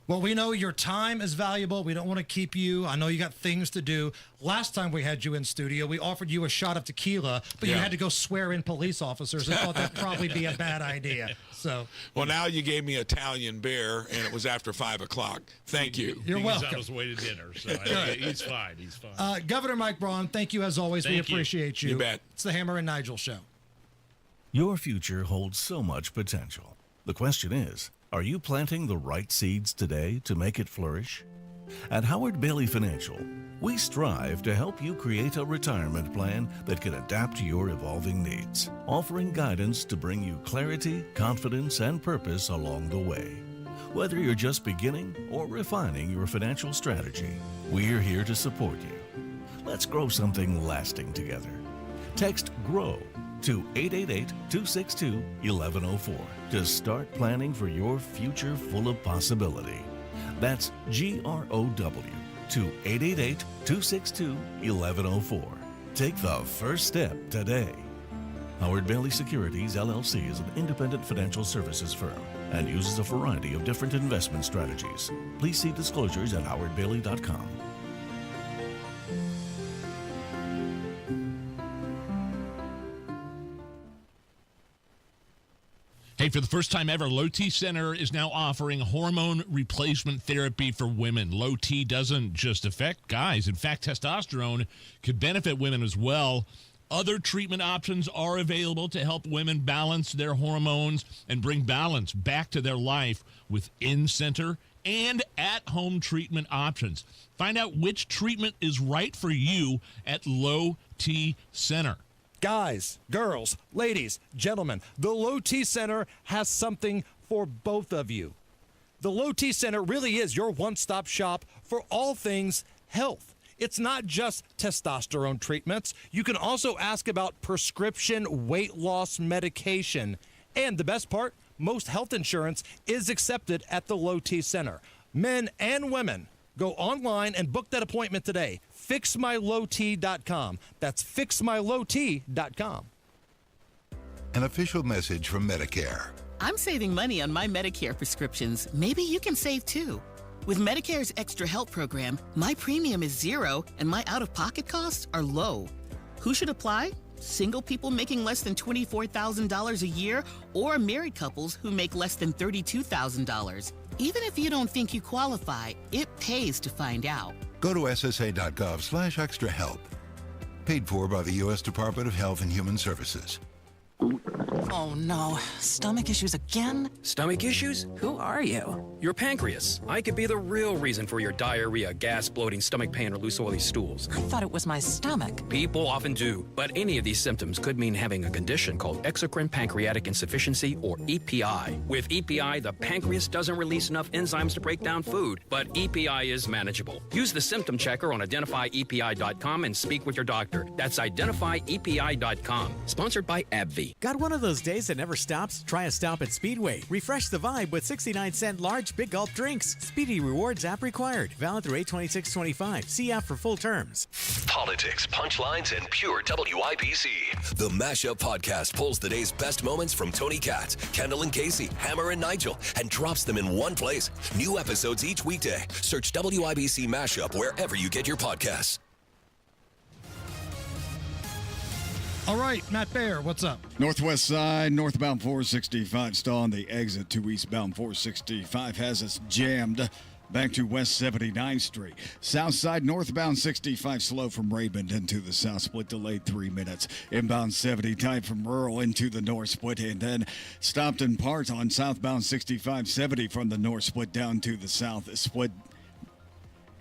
Well, we know your time is valuable. We don't want to keep you. I know you got things to do. Last time we had you in studio, we offered you a shot of tequila, but you had to go swear in police officers. I thought that'd probably be a bad idea. So, well, now you gave me Italian beer, and it was after 5 o'clock. Thank you. You're welcome. He's on his way to dinner, so he's fine. He's fine. Governor Mike Braun, thank you as always. Thank we you. appreciate you. You bet. It's the Hammer and Nigel Show. Your future holds so much potential. The question is, are you planting the right seeds today to make it flourish? At Howard Bailey Financial, we strive to help you create a retirement plan that can adapt to your evolving needs, offering guidance to bring you clarity, confidence, and purpose along the way. Whether you're just beginning or refining your financial strategy, we're here to support you. Let's grow something lasting together. Text GROW to 888-262-1104 to start planning for your future full of possibility. That's GROW to 888-262-1104. Take the first step today. Howard Bailey Securities, LLC is an independent financial services firm and uses a variety of different investment strategies. Please see disclosures at howardbailey.com. Hey, for the first time ever, Low T Center is now offering hormone replacement therapy for women. Low T doesn't just affect guys. In fact, testosterone could benefit women as well. Other treatment options are available to help women balance their hormones and bring balance back to their life with in-center and at-home treatment options. Find out which treatment is right for you at Low T Center. Guys, girls, ladies, gentlemen, the Low T Center has something for both of you. The Low T Center really is your one-stop shop for all things health. It's not just testosterone treatments. You can also ask about prescription weight loss medication. And the best part, most health insurance is accepted at the Low T Center. Men and women Go online and book that appointment today. FixMyLowT.com. That's FixMyLowT.com. An official message from Medicare. I'm saving money on my Medicare prescriptions. Maybe you can save too. With Medicare's Extra Help program, my premium is zero and my out-of-pocket costs are low. Who should apply? Single people making less than $24,000 a year or married couples who make less than $32,000. Even if you don't think you qualify, it pays to find out. Go to ssa.gov/extrahelp. Paid for by the U.S. Department of Health and Human Services. Oh no, stomach issues again? Stomach issues? Who are you? Your pancreas. I could be the real reason for your diarrhea, gas, bloating, stomach pain, or loose oily stools. I thought it was my stomach. People often do, but any of these symptoms could mean having a condition called exocrine pancreatic insufficiency, or EPI. With EPI, the pancreas doesn't release enough enzymes to break down food, but EPI is manageable. Use the symptom checker on identifyepi.com and speak with your doctor. That's identifyepi.com. Sponsored by AbbVie. Got one of those days that never stops? Try a stop at Speedway. Refresh the vibe with 69-cent large Big Gulp drinks. Speedy Rewards app required. Valid through 8/26/25. See app for full terms. Politics, punchlines, and pure WIBC. The Mashup Podcast pulls the day's best moments from Tony Katz, Kendall and Casey, Hammer and Nigel, and drops them in one place. New episodes each weekday. Search WIBC Mashup wherever you get your podcasts. All right, Matt Baer, what's up? Northwest side, northbound 465, stall on the exit to eastbound 465 has us jammed back to West 79th Street. South side, northbound 65 slow from Raymond into the south split, delayed 3 minutes. Inbound 70 tight from rural into the north split, and then stopped in parts on southbound 65 70 from the north split down to the south split.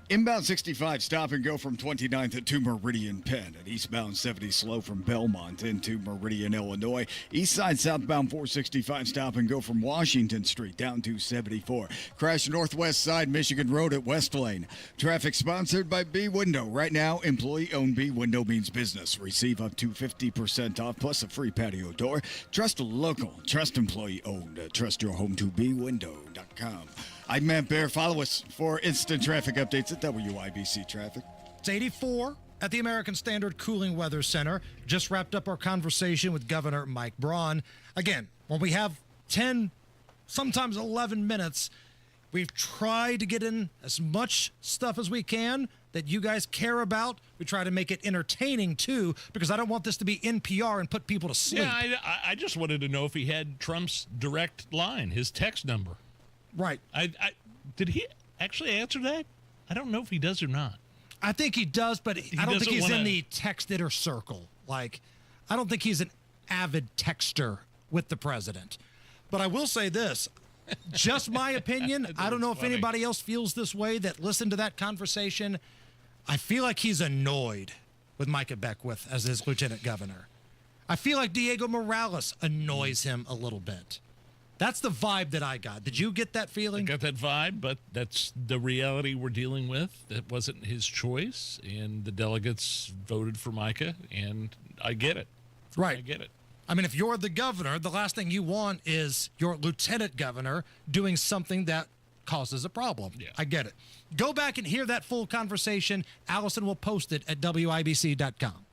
Inbound 65, stop and go from 29th to Meridian Penn. And eastbound 70, slow from Belmont into Meridian, Illinois. East side, southbound 465, stop and go from Washington Street down to 74. Crash northwest side, Michigan Road at West Lane. Traffic sponsored by B Window. Right now, employee-owned B Window means business. Receive up to 50% off plus a free patio door. Trust local, trust employee-owned. Trust your home to bwindow.com. I'm Matt Baer. Follow us for instant traffic updates at WIBC Traffic. It's 84 at the American Standard Cooling Weather Center. Just wrapped up our conversation with Governor Mike Braun. Again, when we have 10, sometimes 11 minutes, we've tried to get in as much stuff as we can that you guys care about. We try to make it entertaining, too, because I don't want this to be NPR and put people to sleep. Yeah, I just wanted to know if he had Trump's direct line, his text number. Right. Did he actually answer that? I don't know if he does or not. I think he does, but I don't think he's in the texted circle. Like, I don't think he's an avid texter with the president. But I will say this, just my opinion. I don't know if anybody else feels this way that listened to that conversation. I feel like he's annoyed with Micah Beckwith as his lieutenant governor. I feel like Diego Morales annoys him a little bit. That's the vibe that I got. Did you get that feeling? I got that vibe, but that's the reality we're dealing with. That wasn't his choice, and the delegates voted for Micah, and I get it. Right. I get it. I mean, if you're the governor, the last thing you want is your lieutenant governor doing something that causes a problem. Yeah. I get it. Go back and hear that full conversation. Allison will post it at WIBC.com.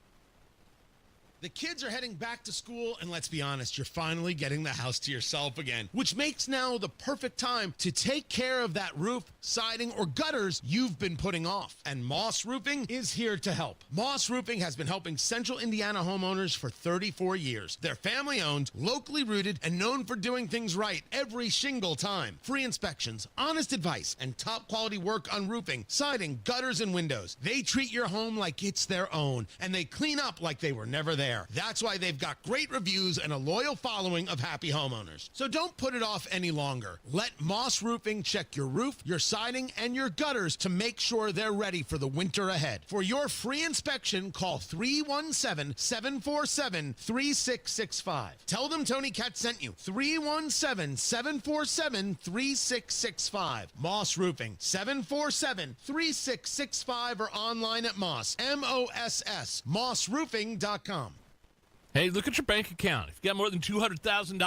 The kids are heading back to school, and let's be honest, you're finally getting the house to yourself again, which makes now the perfect time to take care of that roof, siding, or gutters you've been putting off. And Moss Roofing is here to help. Moss Roofing has been helping Central Indiana homeowners for 34 years. They're family-owned, locally rooted, and known for doing things right every shingle time. Free inspections, honest advice, and top-quality work on roofing, siding, gutters, and windows. They treat your home like it's their own, and they clean up like they were never there. That's why they've got great reviews and a loyal following of happy homeowners. So don't put it off any longer. Let Moss Roofing check your roof, your siding, and your gutters to make sure they're ready for the winter ahead. For your free inspection, call 317-747-3665. Tell them Tony Katz sent you. 317-747-3665. Moss Roofing, 747-3665, or online at Moss, MOSS, mossroofing.com. Hey, look at your bank account. If you got more than $200,000